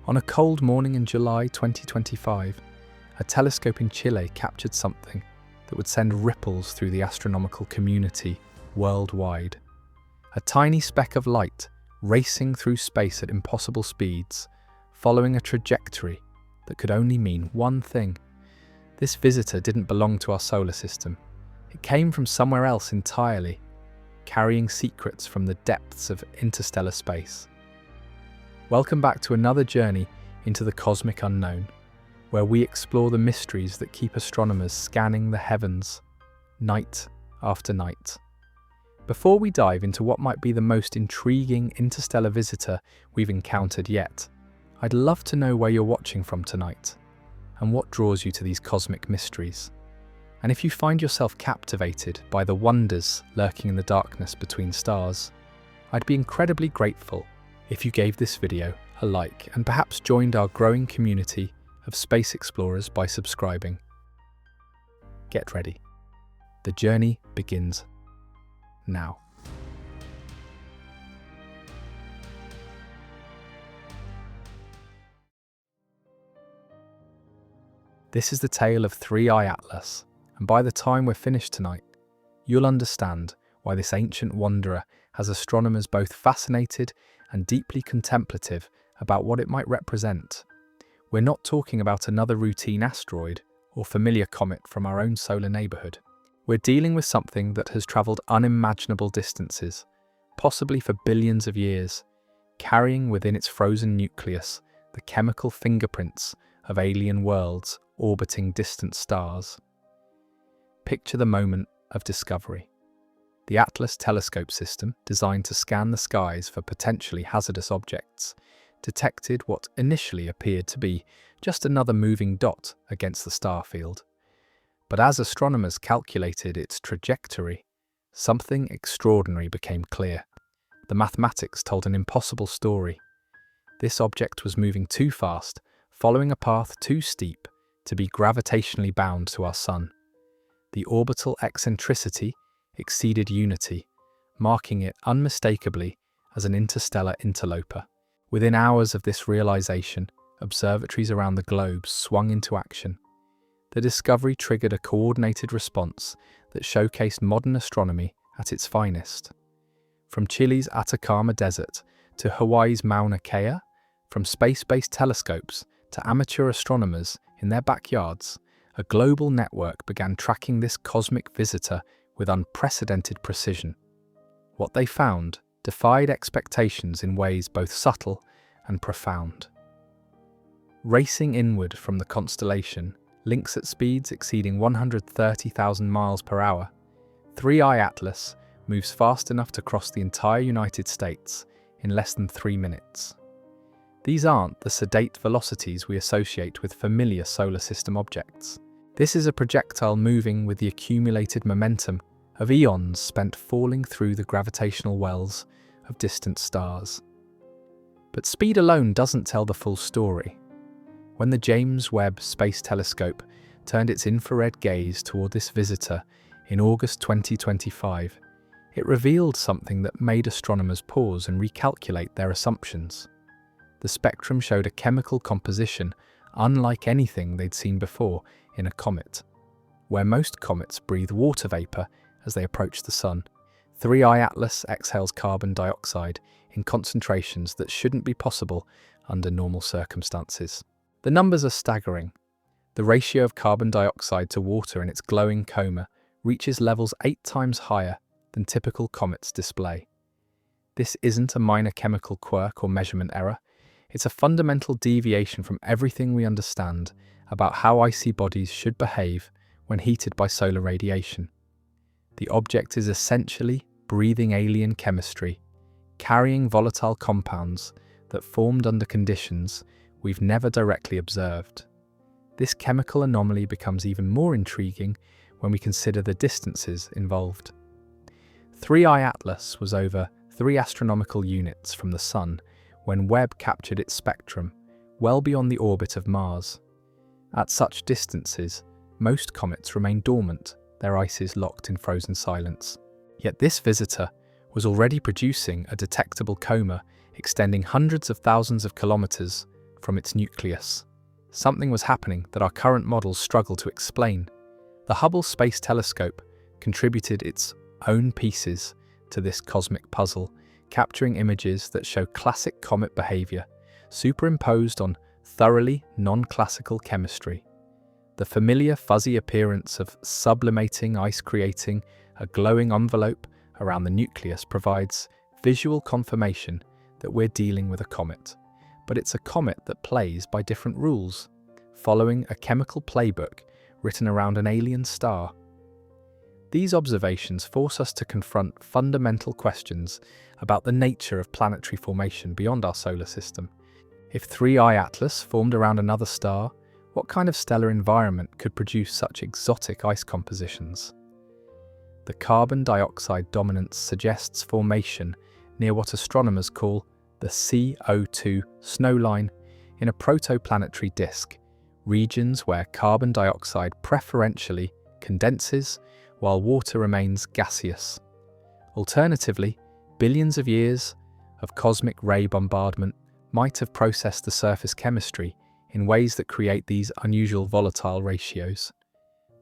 On a cold morning in July 2025, a telescope in Chile captured something that would send ripples through the astronomical community worldwide. A tiny speck of light racing through space at impossible speeds, following a trajectory that could only mean one thing. This visitor didn't belong to our solar system. It came from somewhere else entirely, carrying secrets from the depths of interstellar space. Welcome back to another journey into the cosmic unknown, where we explore the mysteries that keep astronomers scanning the heavens, night after night. Before we dive into what might be the most intriguing interstellar visitor we've encountered yet, I'd love to know where you're watching from tonight, and what draws you to these cosmic mysteries. And if you find yourself captivated by the wonders lurking in the darkness between stars, I'd be incredibly grateful if you gave this video a like and perhaps joined our growing community of space explorers by subscribing. Get ready. The journey begins now. This is the tale of 3i Atlas, and by the time we're finished tonight, you'll understand why this ancient wanderer has astronomers both fascinated and deeply contemplative about what it might represent. We're not talking about another routine asteroid or familiar comet from our own solar neighbourhood. We're dealing with something that has travelled unimaginable distances, possibly for billions of years, carrying within its frozen nucleus the chemical fingerprints of alien worlds orbiting distant stars. Picture the moment of discovery. The Atlas telescope system, designed to scan the skies for potentially hazardous objects, detected what initially appeared to be just another moving dot against the star field. But as astronomers calculated its trajectory, something extraordinary became clear. The mathematics told an impossible story. This object was moving too fast, following a path too steep to be gravitationally bound to our Sun. The orbital eccentricity exceeded unity, marking it unmistakably as an interstellar interloper. Within hours of this realization, observatories around the globe swung into action. The discovery triggered a coordinated response that showcased modern astronomy at its finest. From Chile's Atacama Desert to Hawaii's Mauna Kea, from space-based telescopes to amateur astronomers in their backyards, a global network began tracking this cosmic visitor with unprecedented precision. What they found defied expectations in ways both subtle and profound. Racing inward from the constellation, links at speeds exceeding 130,000 miles per hour, 3i Atlas moves fast enough to cross the entire United States in less than 3 minutes. These aren't the sedate velocities we associate with familiar solar system objects. This is a projectile moving with the accumulated momentum of eons spent falling through the gravitational wells of distant stars. But speed alone doesn't tell the full story. When the James Webb Space Telescope turned its infrared gaze toward this visitor in August 2025, it revealed something that made astronomers pause and recalculate their assumptions. The spectrum showed a chemical composition unlike anything they'd seen before in a comet. Where most comets breathe water vapor as they approach the Sun, 3i Atlas exhales carbon dioxide in concentrations that shouldn't be possible under normal circumstances. The numbers are staggering. The ratio of carbon dioxide to water in its glowing coma reaches levels 8 times higher than typical comets display. This isn't a minor chemical quirk or measurement error. It's a fundamental deviation from everything we understand about how icy bodies should behave when heated by solar radiation. The object is essentially breathing alien chemistry, carrying volatile compounds that formed under conditions we've never directly observed. This chemical anomaly becomes even more intriguing when we consider the distances involved. 3i Atlas was over 3 astronomical units from the Sun when Webb captured its spectrum, well beyond the orbit of Mars. At such distances, most comets remain dormant, their ices locked in frozen silence. Yet this visitor was already producing a detectable coma extending hundreds of thousands of kilometers from its nucleus. Something was happening that our current models struggle to explain. The Hubble Space Telescope contributed its own pieces to this cosmic puzzle, capturing images that show classic comet behavior, superimposed on thoroughly non-classical chemistry. The familiar fuzzy appearance of sublimating ice creating a glowing envelope around the nucleus provides visual confirmation that we're dealing with a comet. But it's a comet that plays by different rules, following a chemical playbook written around an alien star. These observations force us to confront fundamental questions about the nature of planetary formation beyond our solar system. If 3I Atlas formed around another star, what kind of stellar environment could produce such exotic ice compositions? The carbon dioxide dominance suggests formation near what astronomers call the CO2 snowline in a protoplanetary disk, regions where carbon dioxide preferentially condenses while water remains gaseous. Alternatively, billions of years of cosmic ray bombardment might have processed the surface chemistry in ways that create these unusual volatile ratios.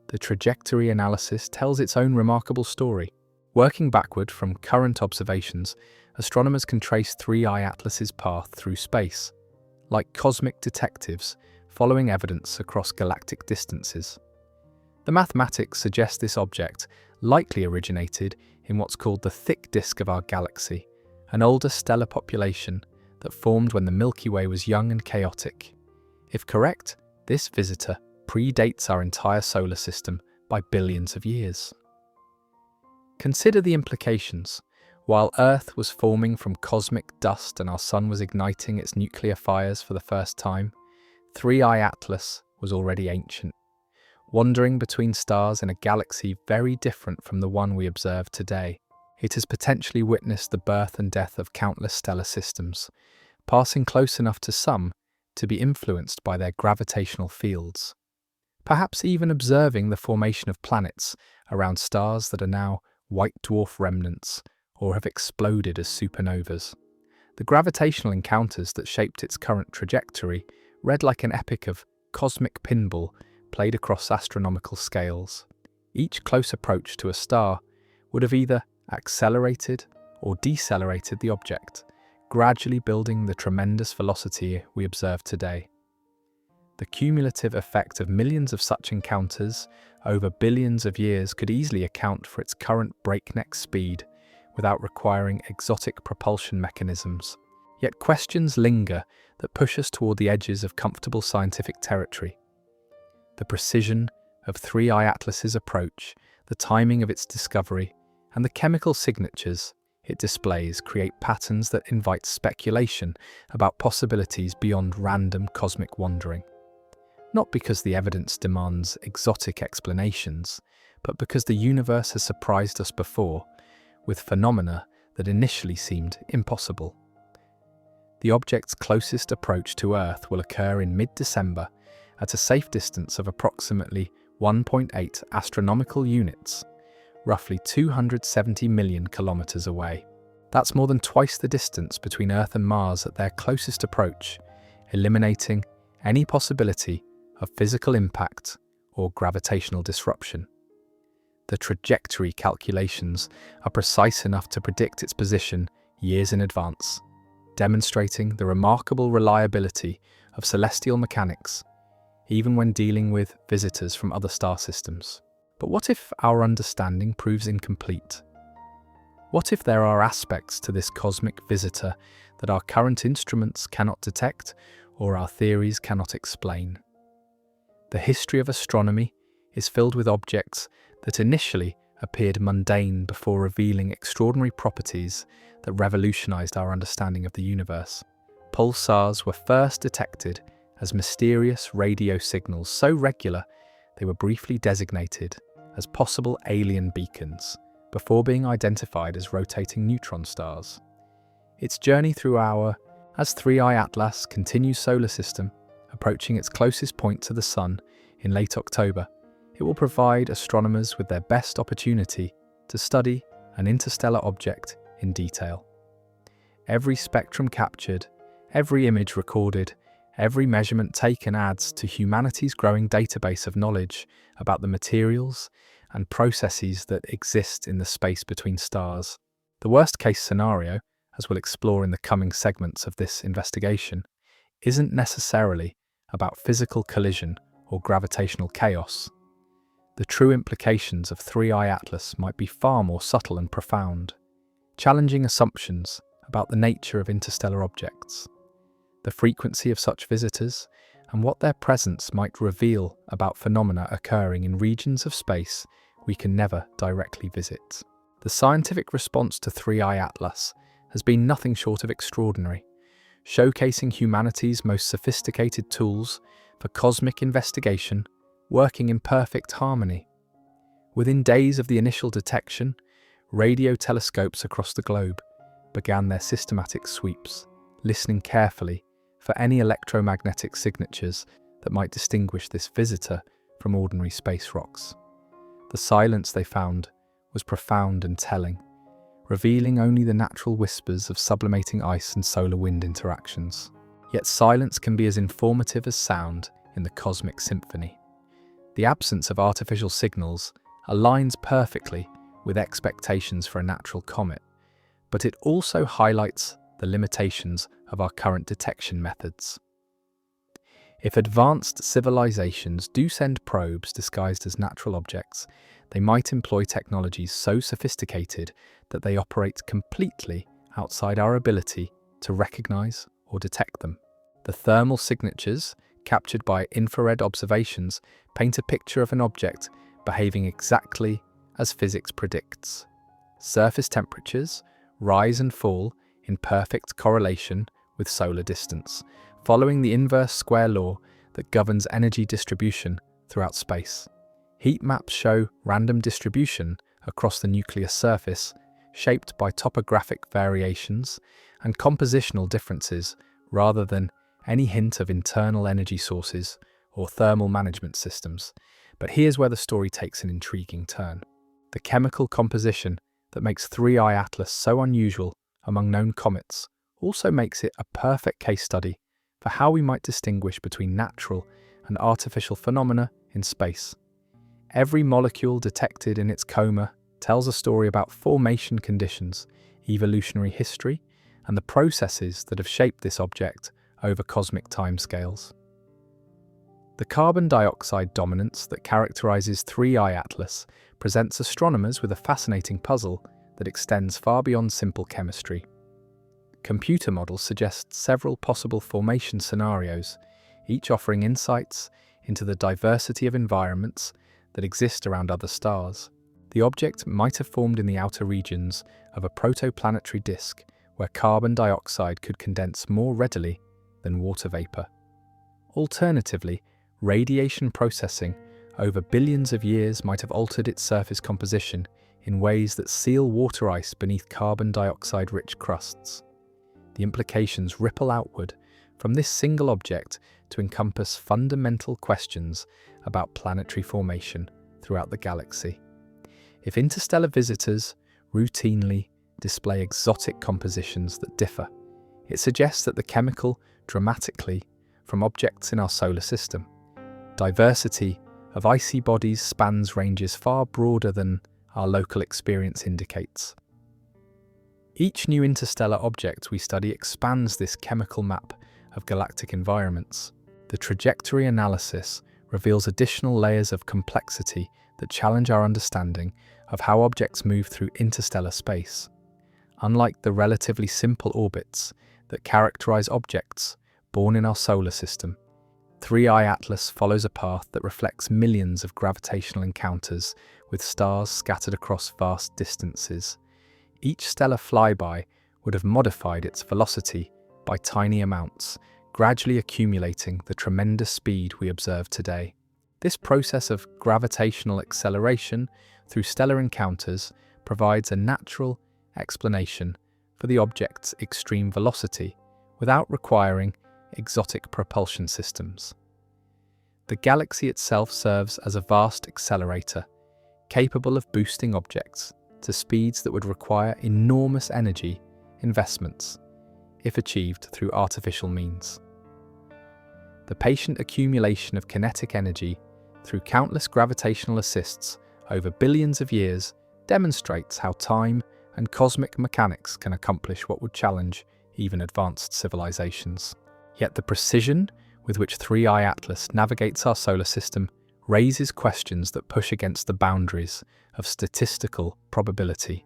The trajectory analysis tells its own remarkable story. Working backward from current observations, astronomers can trace 3I Atlas's path through space, like cosmic detectives following evidence across galactic distances. The mathematics suggest this object likely originated in what's called the thick disk of our galaxy, an older stellar population that formed when the Milky Way was young and chaotic. If correct, this visitor predates our entire solar system by billions of years. Consider the implications. While Earth was forming from cosmic dust and our Sun was igniting its nuclear fires for the first time, 3I Atlas was already ancient, wandering between stars in a galaxy very different from the one we observe today. It has potentially witnessed the birth and death of countless stellar systems, passing close enough to some to be influenced by their gravitational fields, perhaps even observing the formation of planets around stars that are now white dwarf remnants or have exploded as supernovas. The gravitational encounters that shaped its current trajectory read like an epic of cosmic pinball played across astronomical scales. Each close approach to a star would have either accelerated or decelerated the object, gradually building the tremendous velocity we observe today. The cumulative effect of millions of such encounters over billions of years could easily account for its current breakneck speed without requiring exotic propulsion mechanisms. Yet questions linger that push us toward the edges of comfortable scientific territory. The precision of 3I Atlas's approach, the timing of its discovery, and the chemical signatures it displays create patterns that invite speculation about possibilities beyond random cosmic wandering. Not because the evidence demands exotic explanations, but because the universe has surprised us before with phenomena that initially seemed impossible. The object's closest approach to Earth will occur in mid-December at a safe distance of approximately 1.8 astronomical units, roughly 270 million kilometers away. That's more than twice the distance between Earth and Mars at their closest approach, eliminating any possibility of physical impact or gravitational disruption. The trajectory calculations are precise enough to predict its position years in advance, demonstrating the remarkable reliability of celestial mechanics, even when dealing with visitors from other star systems. But what if our understanding proves incomplete? What if there are aspects to this cosmic visitor that our current instruments cannot detect or our theories cannot explain? The history of astronomy is filled with objects that initially appeared mundane before revealing extraordinary properties that revolutionized our understanding of the universe. Pulsars were first detected as mysterious radio signals so regular they were briefly designated as possible alien beacons before being identified as rotating neutron stars. Its journey through as 3I Atlas continues solar system, approaching its closest point to the Sun in late October, it will provide astronomers with their best opportunity to study an interstellar object in detail. Every spectrum captured, every image recorded, Every measurement taken adds to humanity's growing database of knowledge about the materials and processes that exist in the space between stars. The worst-case scenario, as we'll explore in the coming segments of this investigation, isn't necessarily about physical collision or gravitational chaos. The true implications of 3i Atlas might be far more subtle and profound, challenging assumptions about the nature of interstellar objects, the frequency of such visitors, and what their presence might reveal about phenomena occurring in regions of space we can never directly visit. The scientific response to 3i Atlas has been nothing short of extraordinary, showcasing humanity's most sophisticated tools for cosmic investigation working in perfect harmony. Within days of the initial detection, radio telescopes across the globe began their systematic sweeps, listening carefully for any electromagnetic signatures that might distinguish this visitor from ordinary space rocks. The silence they found was profound and telling, revealing only the natural whispers of sublimating ice and solar wind interactions. Yet silence can be as informative as sound in the cosmic symphony. The absence of artificial signals aligns perfectly with expectations for a natural comet, but it also highlights the limitations of our current detection methods. If advanced civilizations do send probes disguised as natural objects, they might employ technologies so sophisticated that they operate completely outside our ability to recognize or detect them. The thermal signatures captured by infrared observations paint a picture of an object behaving exactly as physics predicts. Surface temperatures rise and fall in perfect correlation with solar distance, following the inverse square law that governs energy distribution throughout space. Heat maps show random distribution across the nuclear surface, shaped by topographic variations and compositional differences rather than any hint of internal energy sources or thermal management systems. But here's where the story takes an intriguing turn. The chemical composition that makes 3i Atlas so unusual among known comets also makes it a perfect case study for how we might distinguish between natural and artificial phenomena in space. Every molecule detected in its coma tells a story about formation conditions, evolutionary history, and the processes that have shaped this object over cosmic timescales. The carbon dioxide dominance that characterizes 3i Atlas presents astronomers with a fascinating puzzle that extends far beyond simple chemistry. Computer models suggest several possible formation scenarios, each offering insights into the diversity of environments that exist around other stars. The object might have formed in the outer regions of a protoplanetary disk where carbon dioxide could condense more readily than water vapor. Alternatively, radiation processing over billions of years might have altered its surface composition in ways that seal water ice beneath carbon dioxide-rich crusts. The implications ripple outward from this single object to encompass fundamental questions about planetary formation throughout the galaxy. If interstellar visitors routinely display exotic compositions that differ, it suggests that the chemical dramatically from objects in our solar system. Diversity of icy bodies spans ranges far broader than our local experience indicates. Each new interstellar object we study expands this chemical map of galactic environments. The trajectory analysis reveals additional layers of complexity that challenge our understanding of how objects move through interstellar space. Unlike the relatively simple orbits that characterize objects born in our solar system, 3i Atlas follows a path that reflects millions of gravitational encounters with stars scattered across vast distances. Each stellar flyby would have modified its velocity by tiny amounts, gradually accumulating the tremendous speed we observe today. This process of gravitational acceleration through stellar encounters provides a natural explanation for the object's extreme velocity without requiring exotic propulsion systems. The galaxy itself serves as a vast accelerator, capable of boosting objects to speeds that would require enormous energy investments if achieved through artificial means. The patient accumulation of kinetic energy through countless gravitational assists over billions of years demonstrates how time and cosmic mechanics can accomplish what would challenge even advanced civilizations. Yet the precision with which 3I Atlas navigates our solar system raises questions that push against the boundaries of statistical probability.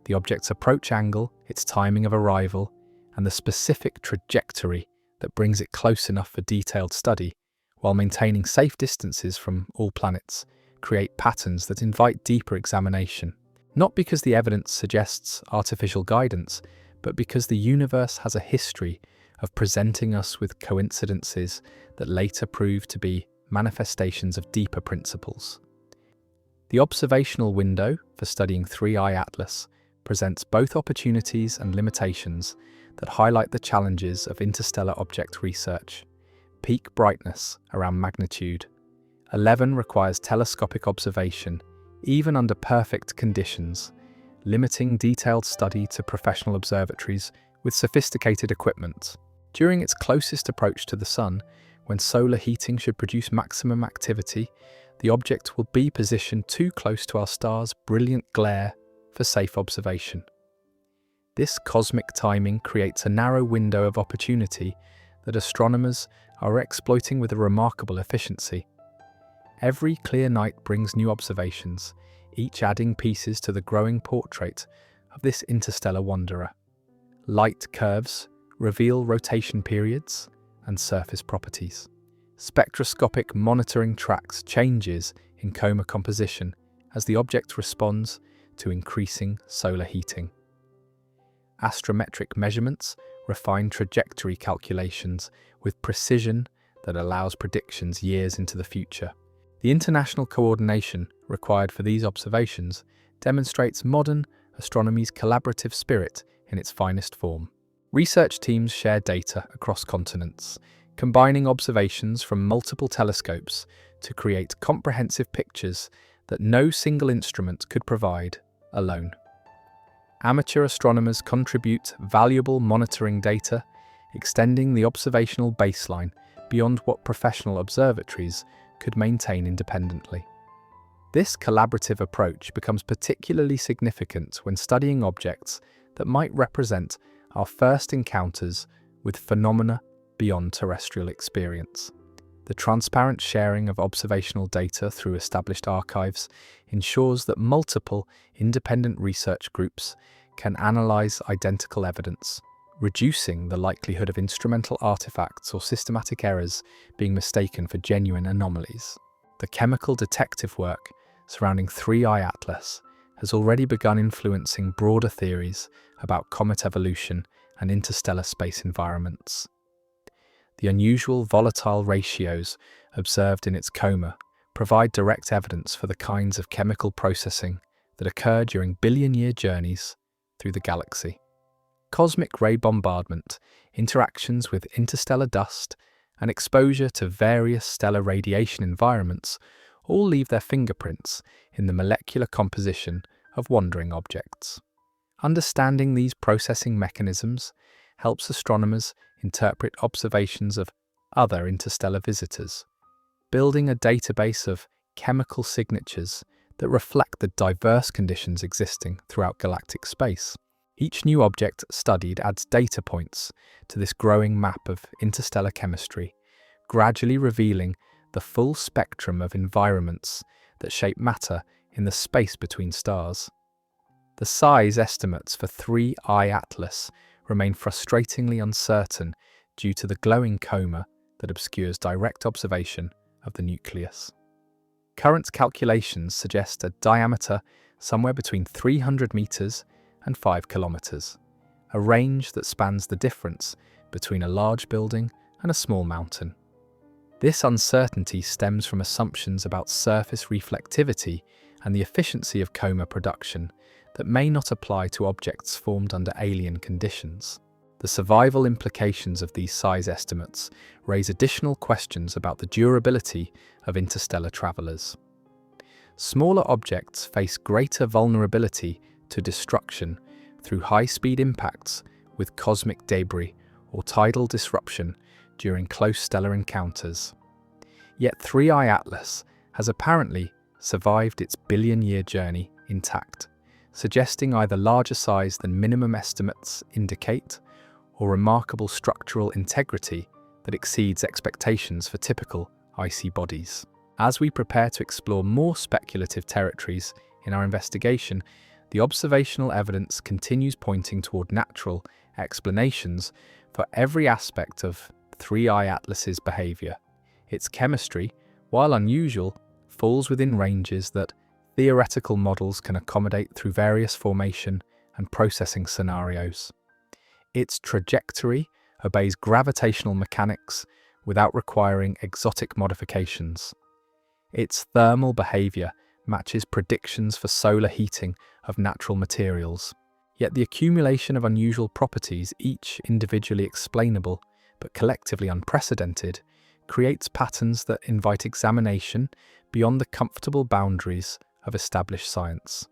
The object's approach angle, its timing of arrival, and the specific trajectory that brings it close enough for detailed study, while maintaining safe distances from all planets, create patterns that invite deeper examination. Not because the evidence suggests artificial guidance, but because the universe has a history of presenting us with coincidences that later prove to be manifestations of deeper principles. The observational window for studying 3I Atlas presents both opportunities and limitations that highlight the challenges of interstellar object research. Peak brightness around magnitude 11 requires telescopic observation, even under perfect conditions, limiting detailed study to professional observatories with sophisticated equipment. During its closest approach to the Sun, when solar heating should produce maximum activity, the object will be positioned too close to our star's brilliant glare for safe observation. This cosmic timing creates a narrow window of opportunity that astronomers are exploiting with a remarkable efficiency. Every clear night brings new observations, each adding pieces to the growing portrait of this interstellar wanderer. Light curves reveal rotation periods and surface properties. Spectroscopic monitoring tracks changes in coma composition as the object responds to increasing solar heating. Astrometric measurements refine trajectory calculations with precision that allows predictions years into the future. The international coordination required for these observations demonstrates modern astronomy's collaborative spirit in its finest form. Research teams share data across continents, combining observations from multiple telescopes to create comprehensive pictures that no single instrument could provide alone. Amateur astronomers contribute valuable monitoring data, extending the observational baseline beyond what professional observatories could maintain independently. This collaborative approach becomes particularly significant when studying objects that might represent our first encounters with phenomena beyond terrestrial experience. The transparent sharing of observational data through established archives ensures that multiple independent research groups can analyze identical evidence, reducing the likelihood of instrumental artifacts or systematic errors being mistaken for genuine anomalies. The chemical detective work surrounding 3I Atlas has already begun influencing broader theories about comet evolution and interstellar space environments. The unusual volatile ratios observed in its coma provide direct evidence for the kinds of chemical processing that occur during billion-year journeys through the galaxy. Cosmic ray bombardment, interactions with interstellar dust, and exposure to various stellar radiation environments all leave their fingerprints in the molecular composition of wandering objects. Understanding these processing mechanisms helps astronomers interpret observations of other interstellar visitors, building a database of chemical signatures that reflect the diverse conditions existing throughout galactic space. Each new object studied adds data points to this growing map of interstellar chemistry, gradually revealing the full spectrum of environments that shape matter in the space between stars. The size estimates for 3I Atlas remain frustratingly uncertain due to the glowing coma that obscures direct observation of the nucleus. Current calculations suggest a diameter somewhere between 300 meters and 5 kilometers, a range that spans the difference between a large building and a small mountain. This uncertainty stems from assumptions about surface reflectivity and the efficiency of coma production that may not apply to objects formed under alien conditions. The survival implications of these size estimates raise additional questions about the durability of interstellar travelers. Smaller objects face greater vulnerability to destruction through high-speed impacts with cosmic debris or tidal disruption during close stellar encounters. Yet 3I Atlas has apparently survived its billion-year journey intact, suggesting either larger size than minimum estimates indicate, or remarkable structural integrity that exceeds expectations for typical icy bodies. As we prepare to explore more speculative territories in our investigation, the observational evidence continues pointing toward natural explanations for every aspect of 3I Atlas's behavior. Its chemistry, while unusual, falls within ranges that theoretical models can accommodate through various formation and processing scenarios. Its trajectory obeys gravitational mechanics without requiring exotic modifications. Its thermal behavior matches predictions for solar heating of natural materials. Yet the accumulation of unusual properties, each individually explainable but collectively unprecedented, creates patterns that invite examination beyond the comfortable boundaries of established science.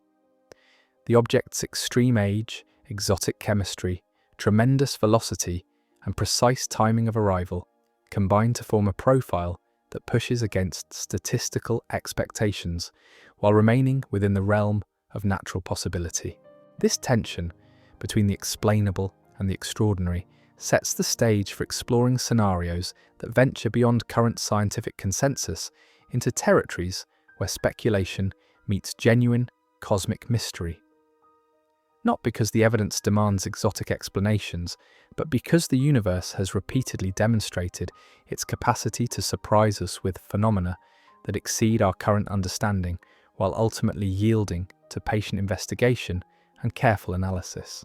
The object's extreme age, exotic chemistry, tremendous velocity, and precise timing of arrival combine to form a profile that pushes against statistical expectations while remaining within the realm of natural possibility. This tension between the explainable and the extraordinary sets the stage for exploring scenarios that venture beyond current scientific consensus into territories where speculation meets genuine cosmic mystery. Not because the evidence demands exotic explanations, but because the universe has repeatedly demonstrated its capacity to surprise us with phenomena that exceed our current understanding, while ultimately yielding to patient investigation and careful analysis.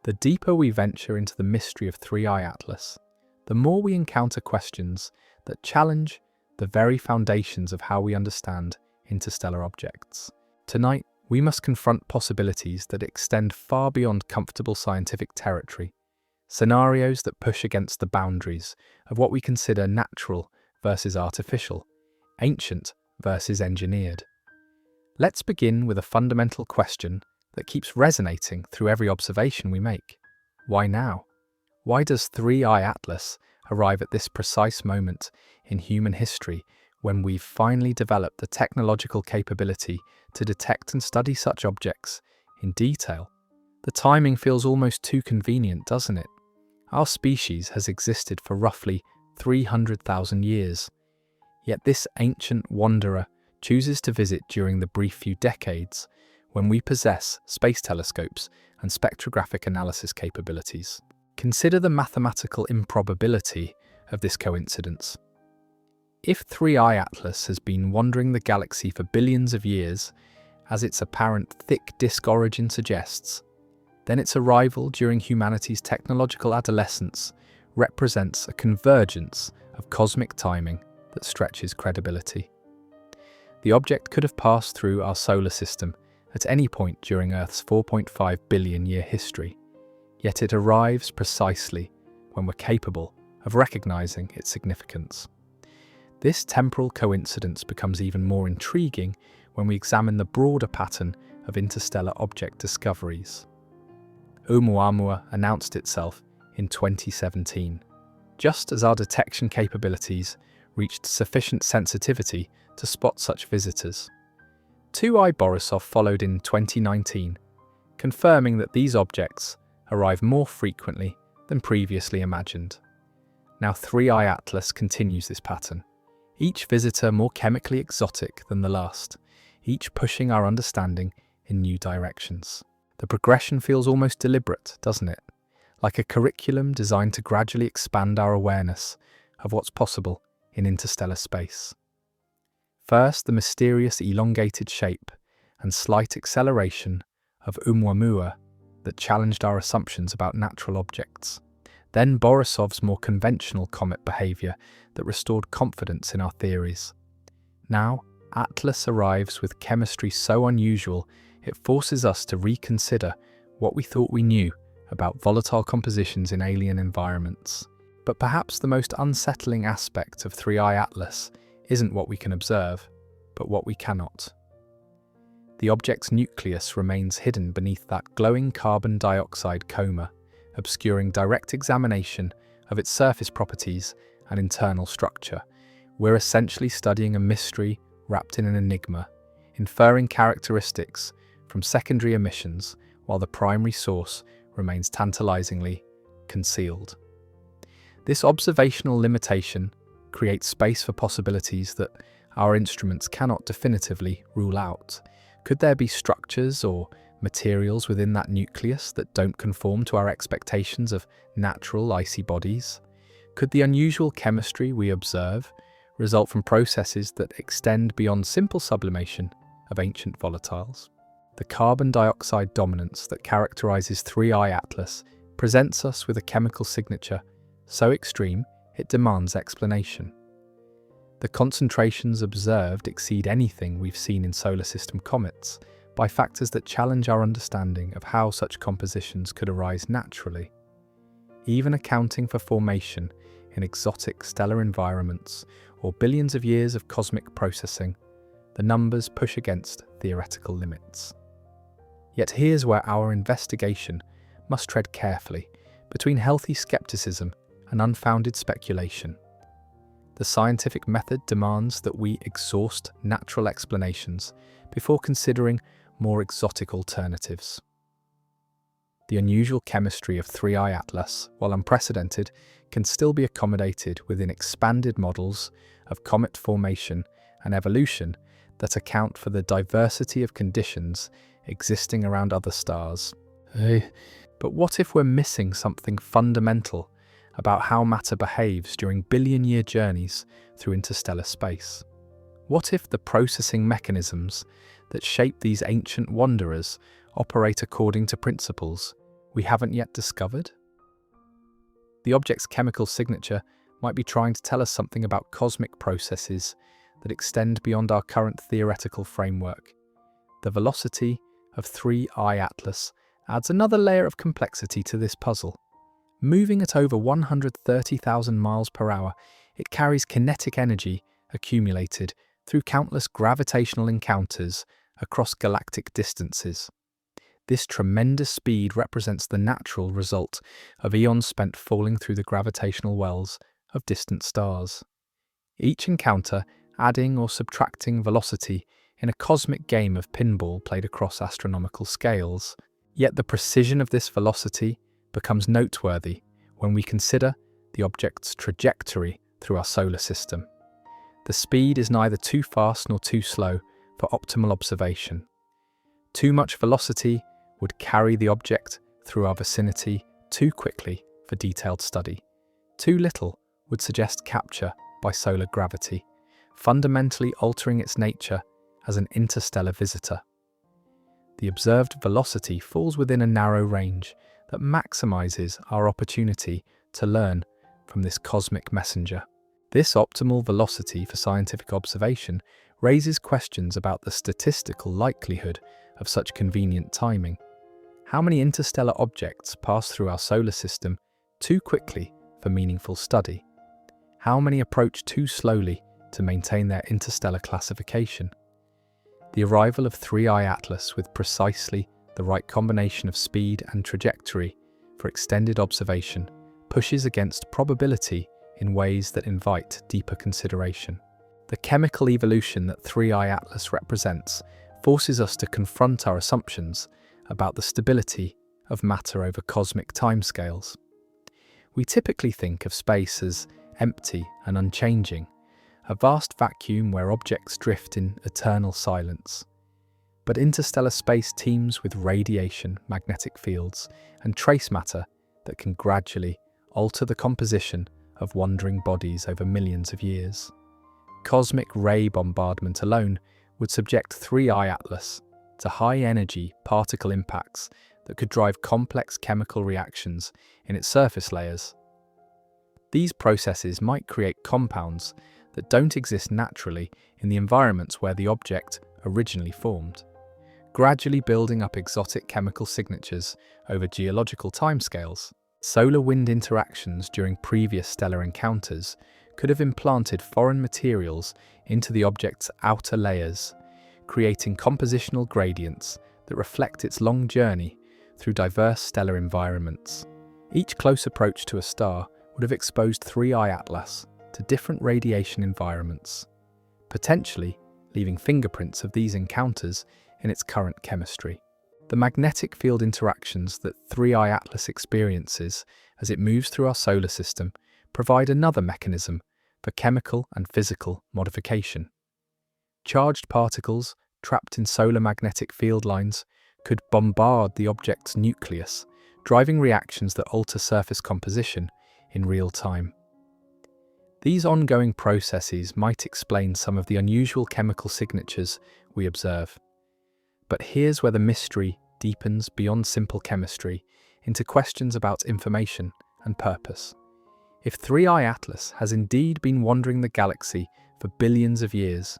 The deeper we venture into the mystery of 3I Atlas, the more we encounter questions that challenge the very foundations of how we understand interstellar objects. Tonight, we must confront possibilities that extend far beyond comfortable scientific territory, scenarios that push against the boundaries of what we consider natural versus artificial, ancient versus engineered. Let's begin with a fundamental question that keeps resonating through every observation we make. Why now? Why does 3I Atlas arrive at this precise moment in human history when we've finally developed the technological capability to detect and study such objects in detail? The timing feels almost too convenient, doesn't it? Our species has existed for roughly 300,000 years, yet this ancient wanderer chooses to visit during the brief few decades when we possess space telescopes and spectrographic analysis capabilities. Consider the mathematical improbability of this coincidence. If 3I Atlas has been wandering the galaxy for billions of years, as its apparent thick disk origin suggests, then its arrival during humanity's technological adolescence represents a convergence of cosmic timing that stretches credibility. The object could have passed through our solar system at any point during Earth's 4.5 billion year history, yet it arrives precisely when we're capable of recognizing its significance. This temporal coincidence becomes even more intriguing when we examine the broader pattern of interstellar object discoveries. ʻOumuamua announced itself in 2017, just as our detection capabilities reached sufficient sensitivity to spot such visitors. 2I Borisov followed in 2019, confirming that these objects arrive more frequently than previously imagined. Now 3I Atlas continues this pattern, each visitor more chemically exotic than the last, each pushing our understanding in new directions. The progression feels almost deliberate, doesn't it? Like a curriculum designed to gradually expand our awareness of what's possible in interstellar space. First, the mysterious elongated shape and slight acceleration of ʻOumuamua that challenged our assumptions about natural objects. Then Borisov's more conventional comet behavior that restored confidence in our theories. Now, Atlas arrives with chemistry so unusual it forces us to reconsider what we thought we knew about volatile compositions in alien environments. But perhaps the most unsettling aspect of 3I Atlas isn't what we can observe, but what we cannot. The object's nucleus remains hidden beneath that glowing carbon dioxide coma, obscuring direct examination of its surface properties and internal structure. We're essentially studying a mystery wrapped in an enigma, inferring characteristics from secondary emissions while the primary source remains tantalizingly concealed. This observational limitation creates space for possibilities that our instruments cannot definitively rule out. Could there be structures or materials within that nucleus that don't conform to our expectations of natural icy bodies? Could the unusual chemistry we observe result from processes that extend beyond simple sublimation of ancient volatiles? The carbon dioxide dominance that characterizes 3I Atlas presents us with a chemical signature so extreme it demands explanation. The concentrations observed exceed anything we've seen in solar system comets by factors that challenge our understanding of how such compositions could arise naturally. Even accounting for formation in exotic stellar environments or billions of years of cosmic processing, the numbers push against theoretical limits. Yet here's where our investigation must tread carefully between healthy skepticism and unfounded speculation. The scientific method demands that we exhaust natural explanations before considering more exotic alternatives. The unusual chemistry of 3I Atlas, while unprecedented, can still be accommodated within expanded models of comet formation and evolution that account for the diversity of conditions existing around other stars. But what if we're missing something fundamental about how matter behaves during billion-year journeys through interstellar space? What if the processing mechanisms that shape these ancient wanderers operate according to principles we haven't yet discovered? The object's chemical signature might be trying to tell us something about cosmic processes that extend beyond our current theoretical framework. The velocity of 3I Atlas adds another layer of complexity to this puzzle. Moving at over 130,000 miles per hour, it carries kinetic energy accumulated through countless gravitational encounters across galactic distances. This tremendous speed represents the natural result of eons spent falling through the gravitational wells of distant stars. Each encounter adding or subtracting velocity in a cosmic game of pinball played across astronomical scales. Yet the precision of this velocity becomes noteworthy when we consider the object's trajectory through our solar system. The speed is neither too fast nor too slow for optimal observation. Too much velocity would carry the object through our vicinity too quickly for detailed study. Too little would suggest capture by solar gravity, fundamentally altering its nature as an interstellar visitor. The observed velocity falls within a narrow range that maximizes our opportunity to learn from this cosmic messenger. This optimal velocity for scientific observation raises questions about the statistical likelihood of such convenient timing. How many interstellar objects pass through our solar system too quickly for meaningful study? How many approach too slowly to maintain their interstellar classification? The arrival of 3I Atlas with precisely the right combination of speed and trajectory for extended observation pushes against probability in ways that invite deeper consideration. The chemical evolution that 3I Atlas represents forces us to confront our assumptions about the stability of matter over cosmic timescales. We typically think of space as empty and unchanging, a vast vacuum where objects drift in eternal silence. But interstellar space teems with radiation, magnetic fields, and trace matter that can gradually alter the composition of wandering bodies over millions of years. Cosmic ray bombardment alone would subject 3I Atlas to high-energy particle impacts that could drive complex chemical reactions in its surface layers. These processes might create compounds that don't exist naturally in the environments where the object originally formed, gradually building up exotic chemical signatures over geological timescales. Solar-wind interactions during previous stellar encounters could have implanted foreign materials into the object's outer layers, creating compositional gradients that reflect its long journey through diverse stellar environments. Each close approach to a star would have exposed 3I Atlas to different radiation environments, potentially leaving fingerprints of these encounters in its current chemistry. The magnetic field interactions that 3I Atlas experiences as it moves through our solar system provide another mechanism for chemical and physical modification. Charged particles trapped in solar magnetic field lines could bombard the object's nucleus, driving reactions that alter surface composition in real time. These ongoing processes might explain some of the unusual chemical signatures we observe. But here's where the mystery deepens beyond simple chemistry into questions about information and purpose. If 3I Atlas has indeed been wandering the galaxy for billions of years,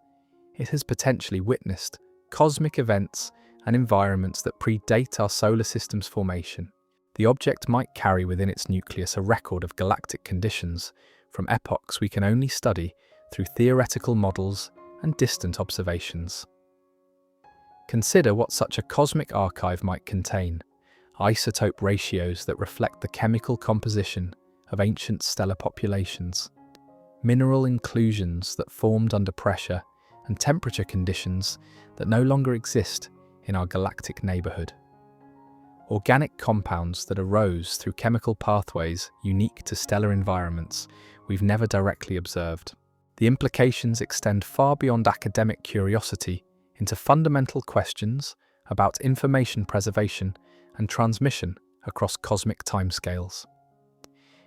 it has potentially witnessed cosmic events and environments that predate our solar system's formation. The object might carry within its nucleus a record of galactic conditions from epochs we can only study through theoretical models and distant observations. Consider what such a cosmic archive might contain: isotope ratios that reflect the chemical composition of ancient stellar populations, mineral inclusions that formed under pressure, and temperature conditions that no longer exist in our galactic neighborhood. Organic compounds that arose through chemical pathways unique to stellar environments we've never directly observed. The implications extend far beyond academic curiosity into fundamental questions about information preservation and transmission across cosmic timescales.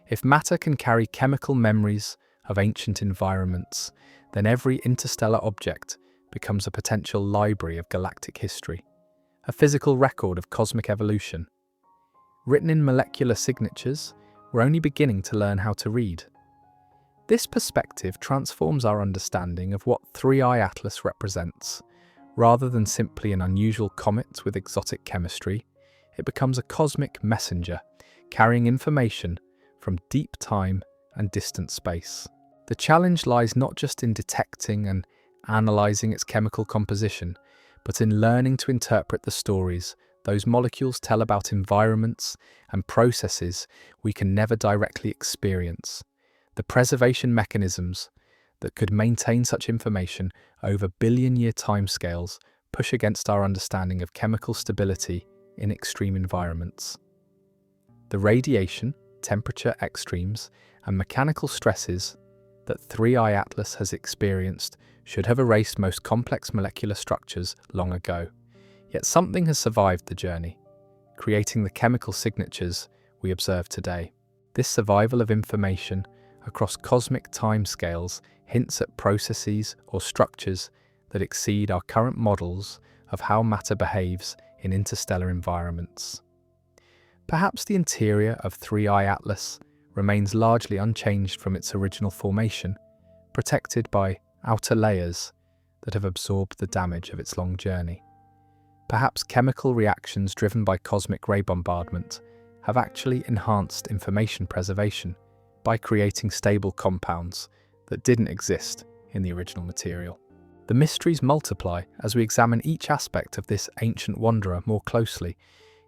If matter can carry chemical memories of ancient environments, then every interstellar object becomes a potential library of galactic history, a physical record of cosmic evolution. Written in molecular signatures, we're only beginning to learn how to read. This perspective transforms our understanding of what 3I Atlas represents. Rather than simply an unusual comet with exotic chemistry, it becomes a cosmic messenger, carrying information from deep time and distant space. The challenge lies not just in detecting and analyzing its chemical composition, but in learning to interpret the stories those molecules tell about environments and processes we can never directly experience. The preservation mechanisms that could maintain such information over billion-year timescales push against our understanding of chemical stability in extreme environments. The radiation, temperature extremes, and mechanical stresses that 3I Atlas has experienced should have erased most complex molecular structures long ago. Yet something has survived the journey, creating the chemical signatures we observe today. This survival of information across cosmic timescales hints at processes or structures that exceed our current models of how matter behaves in interstellar environments. Perhaps the interior of 3I Atlas remains largely unchanged from its original formation, protected by outer layers that have absorbed the damage of its long journey. Perhaps chemical reactions driven by cosmic ray bombardment have actually enhanced information preservation by creating stable compounds that didn't exist in the original material. The mysteries multiply as we examine each aspect of this ancient wanderer more closely: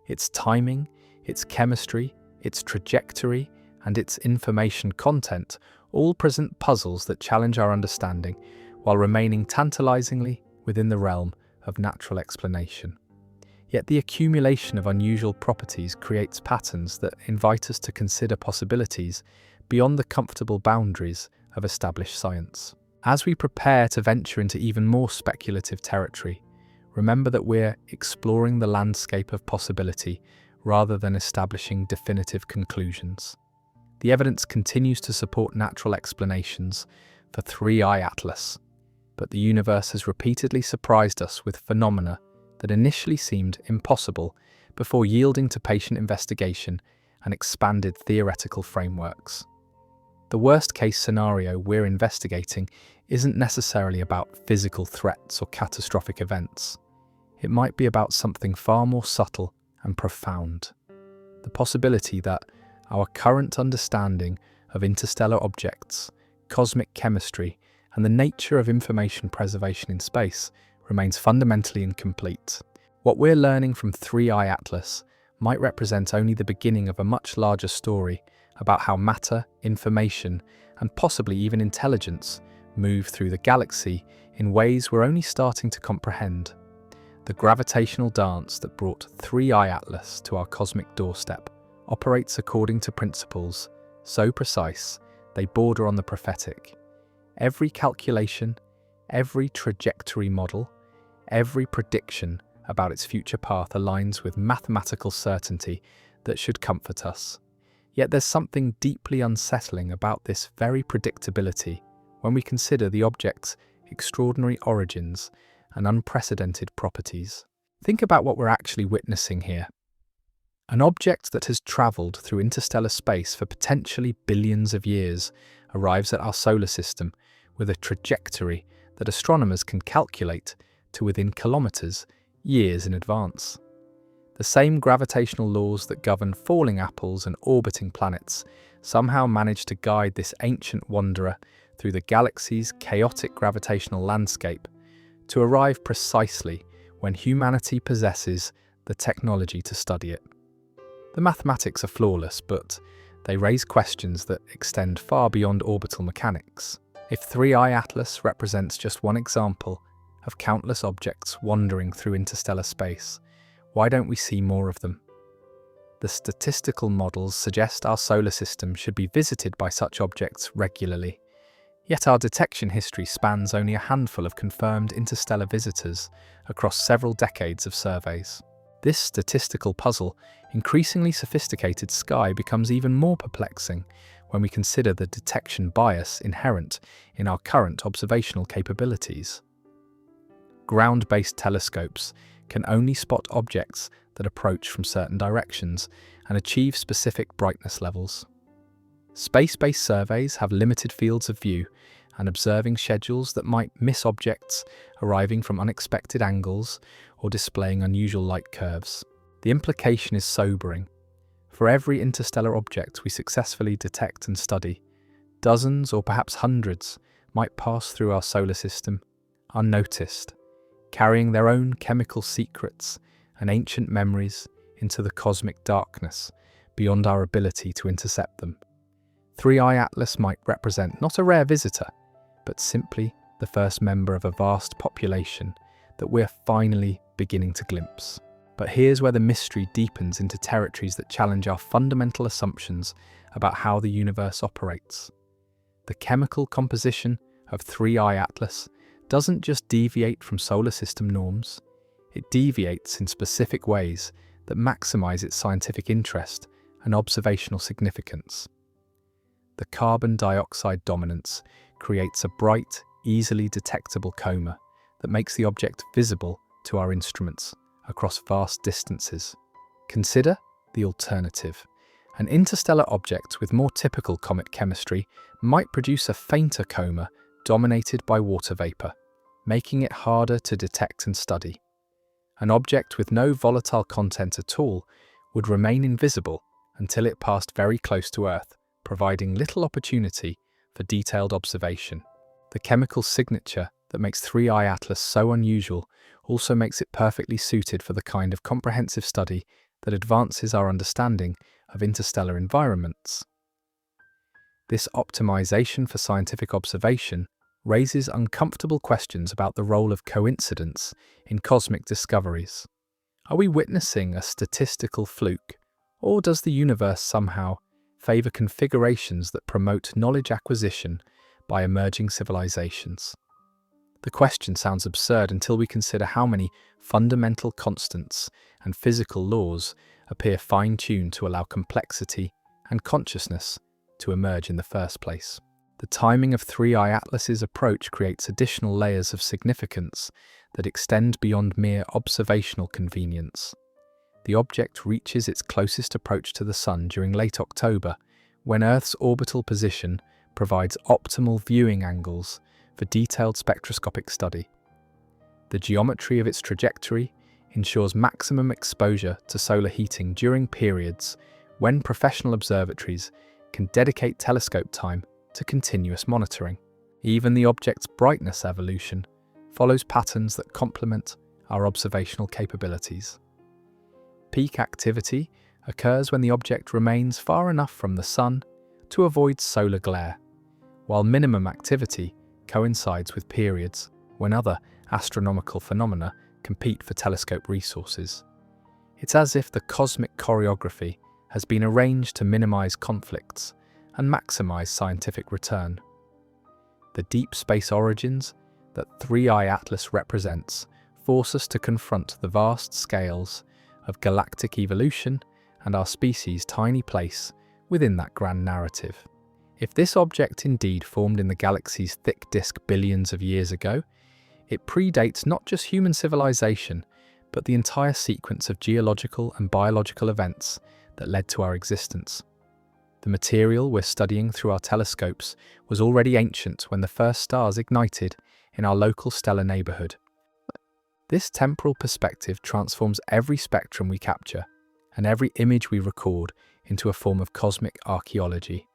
its timing, its chemistry, its trajectory, and its information content all present puzzles that challenge our understanding while remaining tantalizingly within the realm of natural explanation. Yet the accumulation of unusual properties creates patterns that invite us to consider possibilities beyond the comfortable boundaries of established science. As we prepare to venture into even more speculative territory, remember that we're exploring the landscape of possibility rather than establishing definitive conclusions. The evidence continues to support natural explanations for 3I Atlas, but the universe has repeatedly surprised us with phenomena that initially seemed impossible before yielding to patient investigation and expanded theoretical frameworks. The worst-case scenario we're investigating isn't necessarily about physical threats or catastrophic events. It might be about something far more subtle and profound: the possibility that our current understanding of interstellar objects, cosmic chemistry, and the nature of information preservation in space remains fundamentally incomplete. What we're learning from 3I Atlas might represent only the beginning of a much larger story about how matter, information, and possibly even intelligence move through the galaxy in ways we're only starting to comprehend. The gravitational dance that brought 3i Atlas to our cosmic doorstep operates according to principles so precise they border on the prophetic. Every calculation, every trajectory model, every prediction about its future path aligns with mathematical certainty that should comfort us. Yet there's something deeply unsettling about this very predictability when we consider the object's extraordinary origins and unprecedented properties. Think about what we're actually witnessing here. An object that has travelled through interstellar space for potentially billions of years arrives at our solar system with a trajectory that astronomers can calculate to within kilometres, years in advance. The same gravitational laws that govern falling apples and orbiting planets somehow manage to guide this ancient wanderer through the galaxy's chaotic gravitational landscape to arrive precisely when humanity possesses the technology to study it. The mathematics are flawless, but they raise questions that extend far beyond orbital mechanics. If 3i Atlas represents just one example of countless objects wandering through interstellar space, why don't we see more of them? The statistical models suggest our solar system should be visited by such objects regularly. Yet our detection history spans only a handful of confirmed interstellar visitors across several decades of surveys. This statistical puzzle, increasingly sophisticated sky becomes even more perplexing when we consider the detection bias inherent in our current observational capabilities. Ground-based telescopes can only spot objects that approach from certain directions and achieve specific brightness levels. Space-based surveys have limited fields of view and observing schedules that might miss objects arriving from unexpected angles or displaying unusual light curves. The implication is sobering. For every interstellar object we successfully detect and study, dozens or perhaps hundreds might pass through our solar system unnoticed, carrying their own chemical secrets and ancient memories into the cosmic darkness beyond our ability to intercept them. 3i Atlas might represent not a rare visitor, but simply the first member of a vast population that we're finally beginning to glimpse. But here's where the mystery deepens into territories that challenge our fundamental assumptions about how the universe operates. The chemical composition of 3i Atlas doesn't just deviate from solar system norms, it deviates in specific ways that maximize its scientific interest and observational significance. The carbon dioxide dominance creates a bright, easily detectable coma that makes the object visible to our instruments across vast distances. Consider the alternative. An interstellar object with more typical comet chemistry might produce a fainter coma dominated by water vapor, making it harder to detect and study. An object with no volatile content at all would remain invisible until it passed very close to Earth, providing little opportunity for detailed observation. The chemical signature that makes 3i Atlas so unusual also makes it perfectly suited for the kind of comprehensive study that advances our understanding of interstellar environments. This optimization for scientific observation raises uncomfortable questions about the role of coincidence in cosmic discoveries. Are we witnessing a statistical fluke, or does the universe somehow favor configurations that promote knowledge acquisition by emerging civilizations? The question sounds absurd until we consider how many fundamental constants and physical laws appear fine-tuned to allow complexity and consciousness to emerge in the first place. The timing of 3i Atlas's approach creates additional layers of significance that extend beyond mere observational convenience. The object reaches its closest approach to the Sun during late October, when Earth's orbital position provides optimal viewing angles for detailed spectroscopic study. The geometry of its trajectory ensures maximum exposure to solar heating during periods when professional observatories can dedicate telescope time to continuous monitoring. Even the object's brightness evolution follows patterns that complement our observational capabilities. Peak activity occurs when the object remains far enough from the Sun to avoid solar glare, while minimum activity coincides with periods when other astronomical phenomena compete for telescope resources. It's as if the cosmic choreography has been arranged to minimize conflicts and maximize scientific return. The deep space origins that 3i Atlas represents force us to confront the vast scales of galactic evolution and our species' tiny place within that grand narrative. If this object indeed formed in the galaxy's thick disk billions of years ago, it predates not just human civilization, but the entire sequence of geological and biological events that led to our existence. The material we're studying through our telescopes was already ancient when the first stars ignited in our local stellar neighborhood. This temporal perspective transforms every spectrum we capture and every image we record into a form of cosmic archaeology.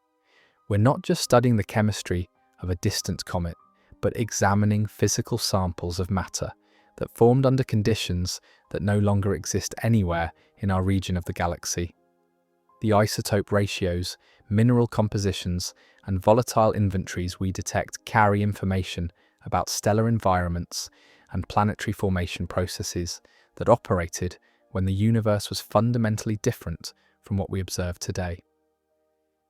We're not just studying the chemistry of a distant comet, but examining physical samples of matter that formed under conditions that no longer exist anywhere in our region of the galaxy. The isotope ratios, mineral compositions, and volatile inventories we detect carry information about stellar environments and planetary formation processes that operated when the universe was fundamentally different from what we observe today.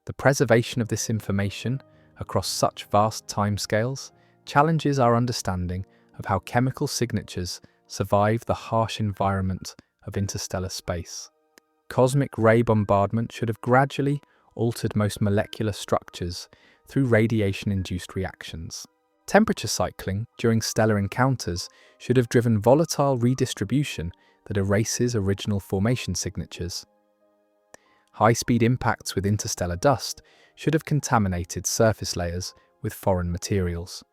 The preservation of this information across such vast timescales challenges our understanding of how chemical signatures survive the harsh environment of interstellar space. Cosmic ray bombardment should have gradually altered most molecular structures through radiation-induced reactions. Temperature cycling during stellar encounters should have driven volatile redistribution that erases original formation signatures. High-speed impacts with interstellar dust should have contaminated surface layers with foreign materials.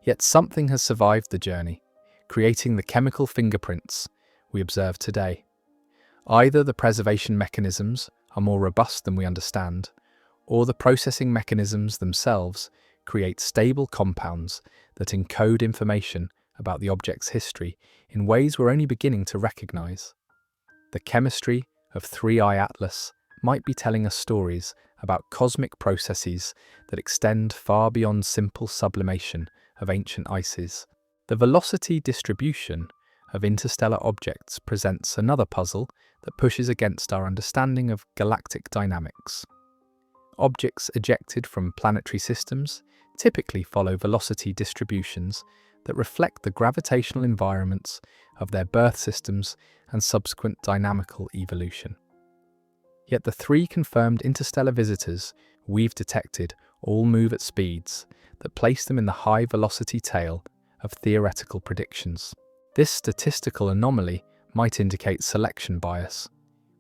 Yet something has survived the journey, creating the chemical fingerprints we observe today. Either the preservation mechanisms are more robust than we understand, or the processing mechanisms themselves create stable compounds that encode information about the object's history in ways we're only beginning to recognize. The chemistry of 3i Atlas might be telling us stories about cosmic processes that extend far beyond simple sublimation of ancient ices. The velocity distribution of interstellar objects presents another puzzle that pushes against our understanding of galactic dynamics. Objects ejected from planetary systems typically follow velocity distributions that reflect the gravitational environments of their birth systems and subsequent dynamical evolution. Yet the 3 confirmed interstellar visitors we've detected all move at speeds that place them in the high-velocity tail of theoretical predictions. This statistical anomaly might indicate selection bias.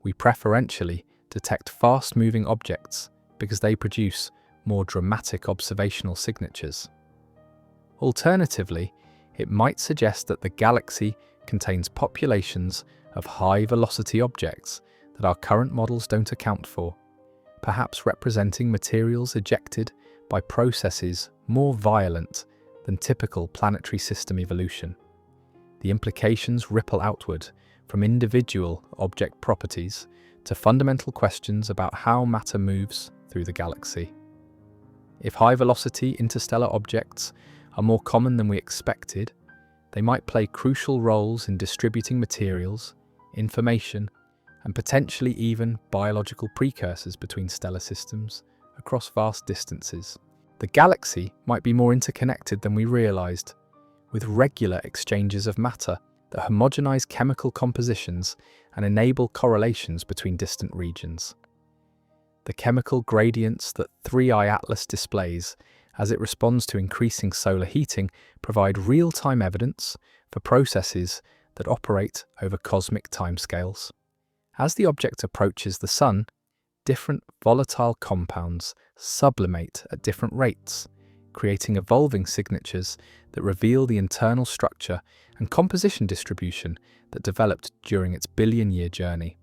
We preferentially detect fast-moving objects because they produce more dramatic observational signatures. Alternatively, it might suggest that the galaxy contains populations of high-velocity objects that our current models don't account for, perhaps representing materials ejected by processes more violent than typical planetary system evolution. The implications ripple outward from individual object properties to fundamental questions about how matter moves through the galaxy. If high-velocity interstellar objects are more common than we expected, they might play crucial roles in distributing materials, information, and potentially even biological precursors between stellar systems across vast distances. The galaxy might be more interconnected than we realized, with regular exchanges of matter that homogenize chemical compositions and enable correlations between distant regions. The chemical gradients that 3i Atlas displays as it responds to increasing solar heating provide real-time evidence for processes that operate over cosmic timescales. As the object approaches the Sun, different volatile compounds sublimate at different rates, creating evolving signatures that reveal the internal structure and composition distribution that developed during its billion-year journey.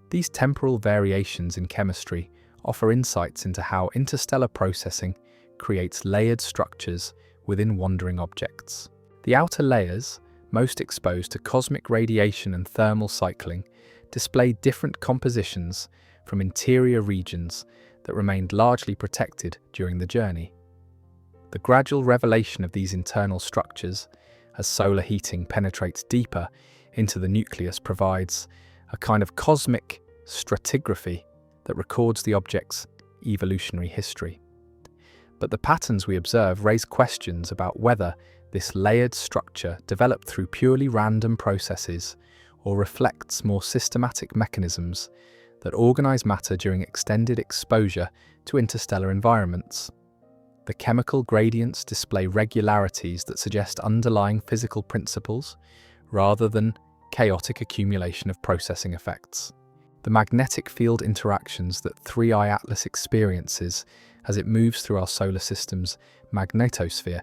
These temporal variations in chemistry offer insights into how interstellar processing creates layered structures within wandering objects. The outer layers, most exposed to cosmic radiation and thermal cycling, displayed different compositions from interior regions that remained largely protected during the journey. The gradual revelation of these internal structures, as solar heating penetrates deeper into the nucleus, provides a kind of cosmic stratigraphy that records the object's evolutionary history. But the patterns we observe raise questions about whether this layered structure developed through purely random processes or reflects more systematic mechanisms that organize matter during extended exposure to interstellar environments. The chemical gradients display regularities that suggest underlying physical principles rather than chaotic accumulation of processing effects. The magnetic field interactions that 3I Atlas experiences as it moves through our solar system's magnetosphere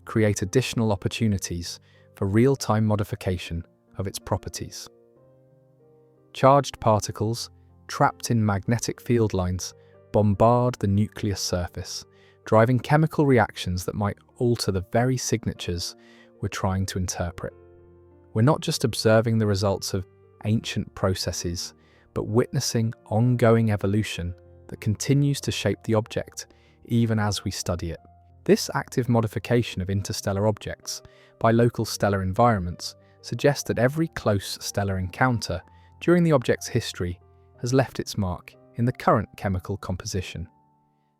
create additional opportunities for real-time modification of its properties. Charged particles, trapped in magnetic field lines, bombard the nucleus surface, driving chemical reactions that might alter the very signatures we're trying to interpret. We're not just observing the results of ancient processes, but witnessing ongoing evolution that continues to shape the object even as we study it. This active modification of interstellar objects by local stellar environments suggests that every close stellar encounter during the object's history has left its mark in the current chemical composition.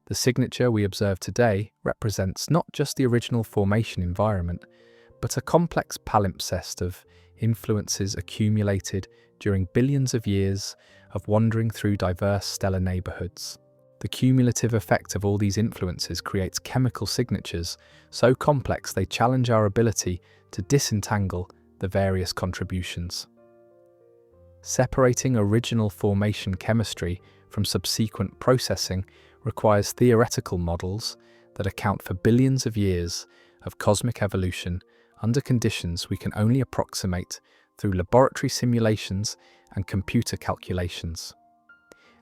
The signature we observe today represents not just the original formation environment, but a complex palimpsest of influences accumulated during billions of years of wandering through diverse stellar neighborhoods. The cumulative effect of all these influences creates chemical signatures so complex they challenge our ability to disentangle the various contributions. Separating original formation chemistry from subsequent processing requires theoretical models that account for billions of years of cosmic evolution under conditions we can only approximate through laboratory simulations and computer calculations.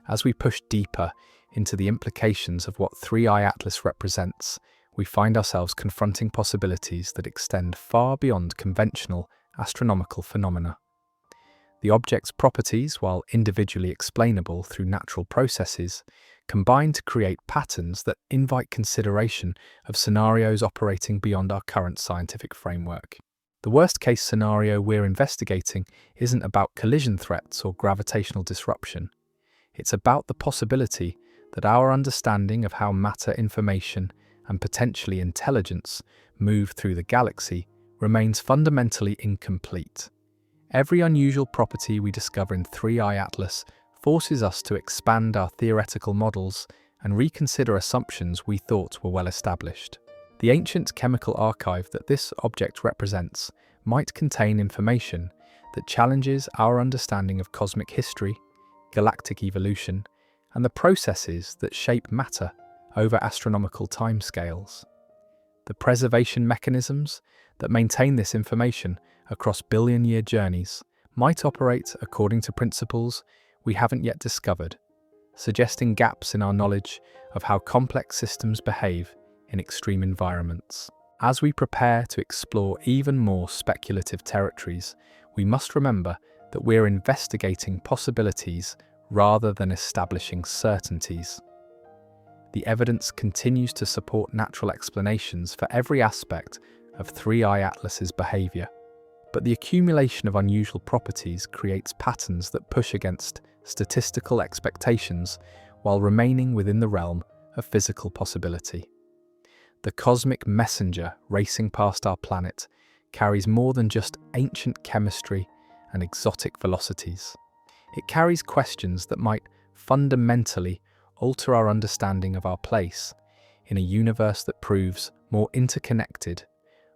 As we push deeper into the implications of what 3I Atlas represents, we find ourselves confronting possibilities that extend far beyond conventional astronomical phenomena. The object's properties, while individually explainable through natural processes, combine to create patterns that invite consideration of scenarios operating beyond our current scientific framework. The worst-case scenario we're investigating isn't about collision threats or gravitational disruption. It's about the possibility that our understanding of how matter, information, and potentially intelligence move through the galaxy remains fundamentally incomplete. Every unusual property we discover in 3I Atlas forces us to expand our theoretical models and reconsider assumptions we thought were well established. The ancient chemical archive that this object represents might contain information that challenges our understanding of cosmic history, galactic evolution, and the processes that shape matter over astronomical timescales. The preservation mechanisms that maintain this information across billion-year journeys might operate according to principles we haven't yet discovered, suggesting gaps in our knowledge of how complex systems behave in extreme environments. As we prepare to explore even more speculative territories, we must remember that we're investigating possibilities rather than establishing certainties. The evidence continues to support natural explanations for every aspect of 3I Atlas's behavior, but the accumulation of unusual properties creates patterns that push against statistical expectations while remaining within the realm of physical possibility. The cosmic messenger racing past our planet carries more than just ancient chemistry and exotic velocities. It carries questions that might fundamentally alter our understanding of our place in a universe that proves more interconnected,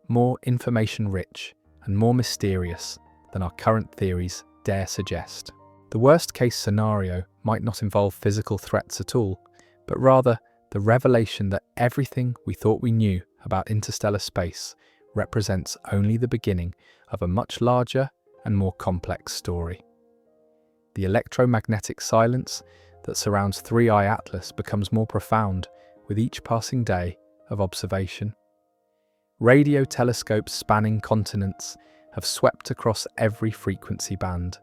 more information-rich, and more mysterious than our current theories dare suggest. The worst-case scenario might not involve physical threats at all, but rather the revelation that everything we thought we knew about interstellar space represents only the beginning of a much larger and more complex story. The electromagnetic silence that surrounds 3I Atlas becomes more profound with each passing day of observation. Radio telescopes spanning continents have swept across every frequency band,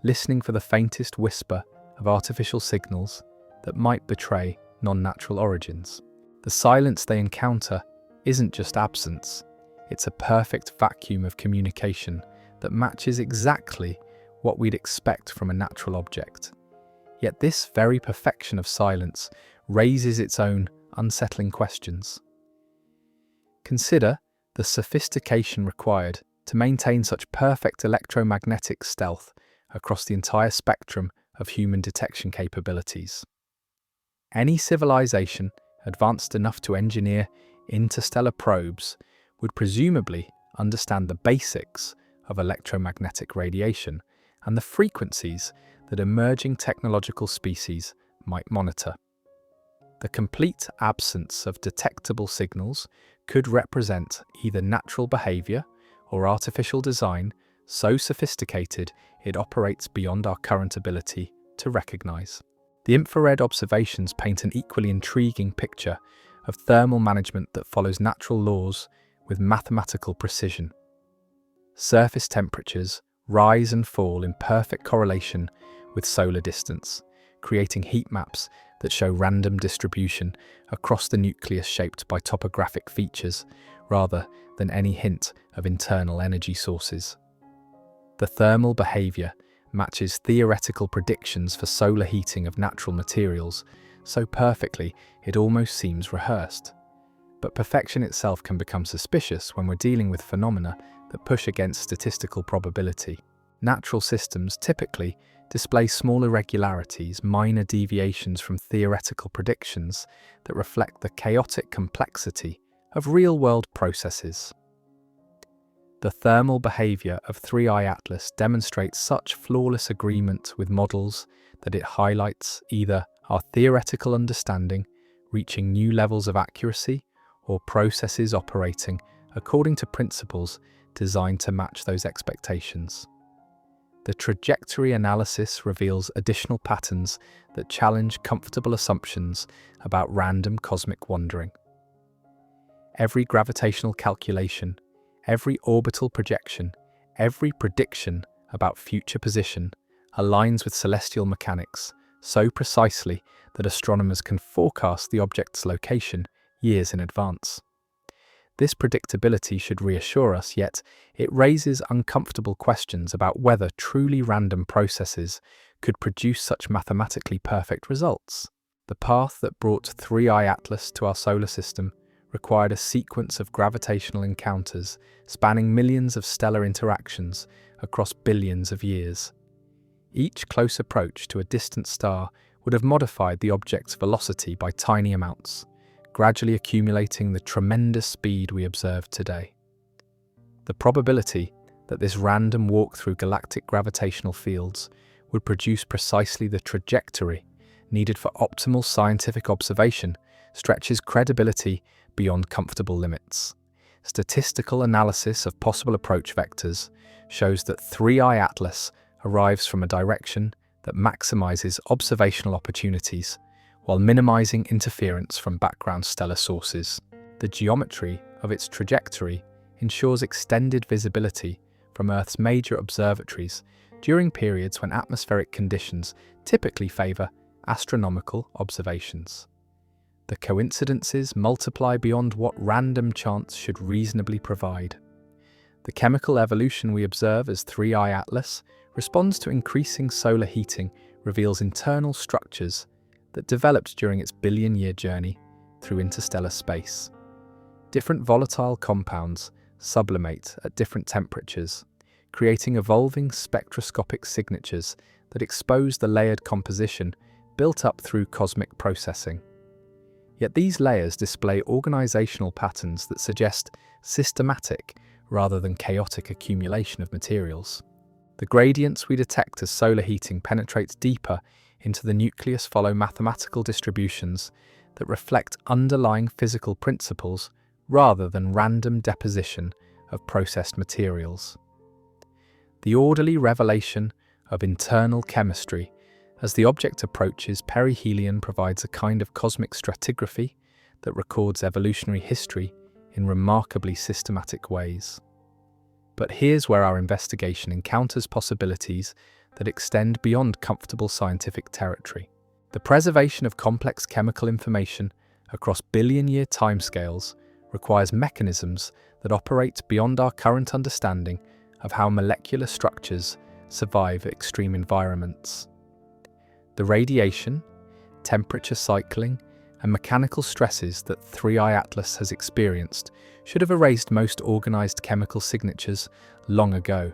listening for the faintest whisper of artificial signals that might betray non-natural origins. The silence they encounter isn't just absence, it's a perfect vacuum of communication that matches exactly what we'd expect from a natural object. Yet this very perfection of silence raises its own unsettling questions. Consider the sophistication required to maintain such perfect electromagnetic stealth across the entire spectrum of human detection capabilities. Any civilization advanced enough to engineer interstellar probes would presumably understand the basics of electromagnetic radiation and the frequencies that emerging technological species might monitor. The complete absence of detectable signals could represent either natural behavior or artificial design so sophisticated it operates beyond our current ability to recognize. The infrared observations paint an equally intriguing picture of thermal management that follows natural laws with mathematical precision. Surface temperatures rise and fall in perfect correlation with solar distance, creating heat maps that show random distribution across the nucleus shaped by topographic features rather than any hint of internal energy sources. The thermal behavior matches theoretical predictions for solar heating of natural materials so perfectly it almost seems rehearsed. But perfection itself can become suspicious when we're dealing with phenomena that push against statistical probability. Natural systems typically display small irregularities, minor deviations from theoretical predictions that reflect the chaotic complexity of real-world processes. The thermal behavior of 3I Atlas demonstrates such flawless agreement with models that it highlights either our theoretical understanding reaching new levels of accuracy or processes operating according to principles designed to match those expectations. The trajectory analysis reveals additional patterns that challenge comfortable assumptions about random cosmic wandering. Every gravitational calculation, every orbital projection, every prediction about future position aligns with celestial mechanics so precisely that astronomers can forecast the object's location years in advance. This predictability should reassure us, yet it raises uncomfortable questions about whether truly random processes could produce such mathematically perfect results. The path that brought 3I Atlas to our solar system required a sequence of gravitational encounters spanning millions of stellar interactions across billions of years. Each close approach to a distant star would have modified the object's velocity by tiny amounts, gradually accumulating the tremendous speed we observe today. The probability that this random walk through galactic gravitational fields would produce precisely the trajectory needed for optimal scientific observation stretches credibility beyond comfortable limits. Statistical analysis of possible approach vectors shows that 3I Atlas arrives from a direction that maximizes observational opportunities while minimizing interference from background stellar sources. The geometry of its trajectory ensures extended visibility from Earth's major observatories during periods when atmospheric conditions typically favor astronomical observations. The coincidences multiply beyond what random chance should reasonably provide. The chemical evolution we observe as 3I Atlas responds to increasing solar heating, reveals internal structures that developed during its billion-year journey through interstellar space. Different volatile compounds sublimate at different temperatures, creating evolving spectroscopic signatures that expose the layered composition built up through cosmic processing. Yet these layers display organizational patterns that suggest systematic rather than chaotic accumulation of materials. The gradients we detect as solar heating penetrates deeper into the nucleus follow mathematical distributions that reflect underlying physical principles rather than random deposition of processed materials. The orderly revelation of internal chemistry as the object approaches perihelion provides a kind of cosmic stratigraphy that records evolutionary history in remarkably systematic ways. But here's where our investigation encounters possibilities that extend beyond comfortable scientific territory. The preservation of complex chemical information across billion-year timescales requires mechanisms that operate beyond our current understanding of how molecular structures survive extreme environments. The radiation, temperature cycling, and mechanical stresses that 3I Atlas has experienced should have erased most organized chemical signatures long ago.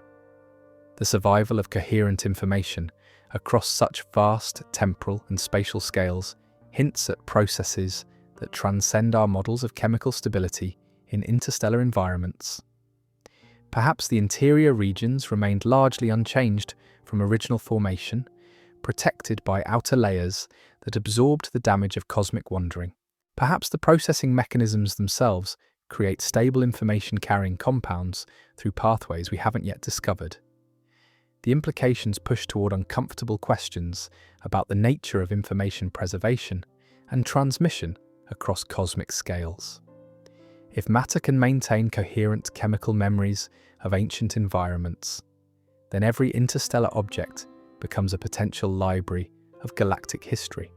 The survival of coherent information across such vast temporal and spatial scales hints at processes that transcend our models of chemical stability in interstellar environments. Perhaps the interior regions remained largely unchanged from original formation, protected by outer layers that absorbed the damage of cosmic wandering. Perhaps the processing mechanisms themselves create stable information-carrying compounds through pathways we haven't yet discovered. The implications push toward uncomfortable questions about the nature of information preservation and transmission across cosmic scales. If matter can maintain coherent chemical memories of ancient environments, then every interstellar object becomes a potential library of galactic history,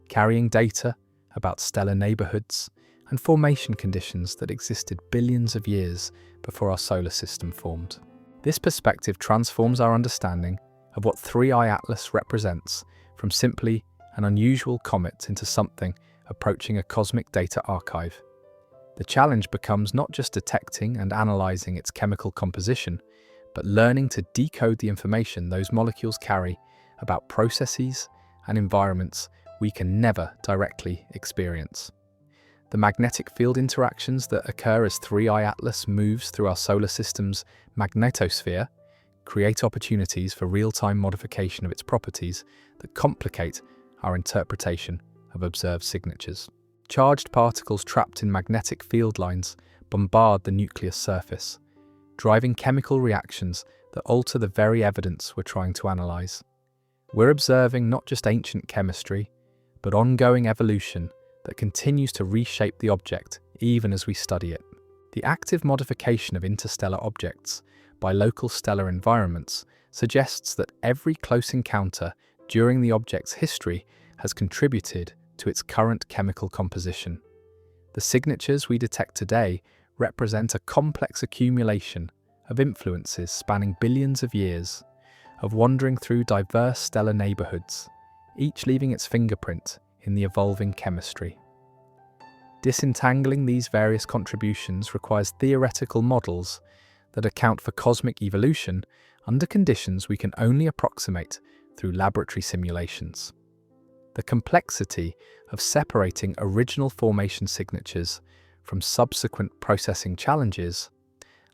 carrying data about stellar neighborhoods and formation conditions that existed billions of years before our solar system formed. This perspective transforms our understanding of what 3I Atlas represents from simply an unusual comet into something approaching a cosmic data archive. The challenge becomes not just detecting and analyzing its chemical composition, but learning to decode the information those molecules carry about processes and environments we can never directly experience. The magnetic field interactions that occur as 3I Atlas moves through our solar system's magnetosphere create opportunities for real-time modification of its properties that complicate our interpretation of observed signatures. Charged particles trapped in magnetic field lines bombard the nucleus surface, driving chemical reactions that alter the very evidence we're trying to analyze. We're observing not just ancient chemistry, but ongoing evolution that continues to reshape the object even as we study it. The active modification of interstellar objects by local stellar environments suggests that every close encounter during the object's history has contributed to its current chemical composition. The signatures we detect today represent a complex accumulation of influences spanning billions of years, of wandering through diverse stellar neighborhoods, each leaving its fingerprint in the evolving chemistry. Disentangling these various contributions requires theoretical models that account for cosmic evolution under conditions we can only approximate through laboratory simulations. The complexity of separating original formation signatures from subsequent processing challenges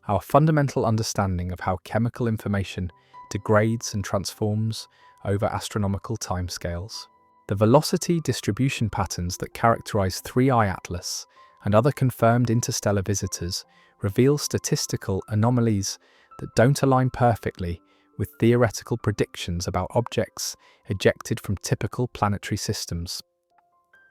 our fundamental understanding of how chemical information degrades and transforms over astronomical timescales. The velocity distribution patterns that characterize 3I Atlas and other confirmed interstellar visitors reveal statistical anomalies that don't align perfectly with theoretical predictions about objects ejected from typical planetary systems.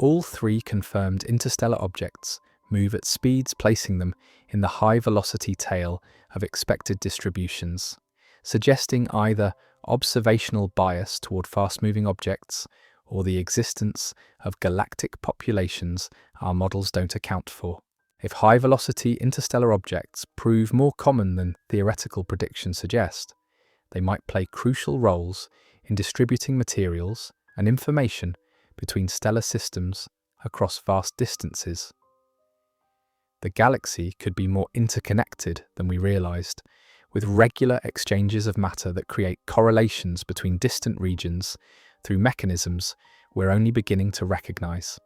All three confirmed interstellar objects move at speeds placing them in the high-velocity tail of expected distributions, suggesting either observational bias toward fast-moving objects or the existence of galactic populations our models don't account for. If high-velocity interstellar objects prove more common than theoretical predictions suggest, they might play crucial roles in distributing materials and information between stellar systems across vast distances. The galaxy could be more interconnected than we realized, with regular exchanges of matter that create correlations between distant regions through mechanisms we're only beginning to recognize.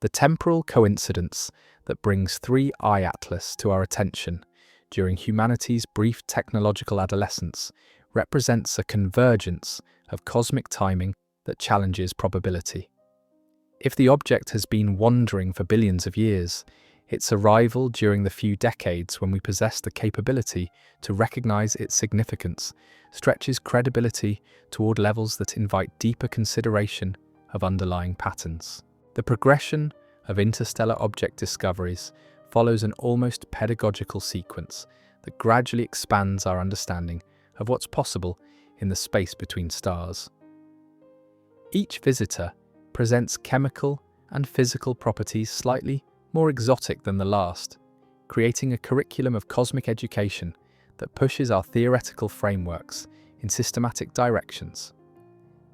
The temporal coincidence that brings 3I Atlas to our attention during humanity's brief technological adolescence represents a convergence of cosmic timing that challenges probability. If the object has been wandering for billions of years, its arrival during the few decades when we possess the capability to recognize its significance stretches credibility toward levels that invite deeper consideration of underlying patterns. The progression of interstellar object discoveries follows an almost pedagogical sequence that gradually expands our understanding of what's possible in the space between stars. Each visitor presents chemical and physical properties slightly more exotic than the last, creating a curriculum of cosmic education that pushes our theoretical frameworks in systematic directions.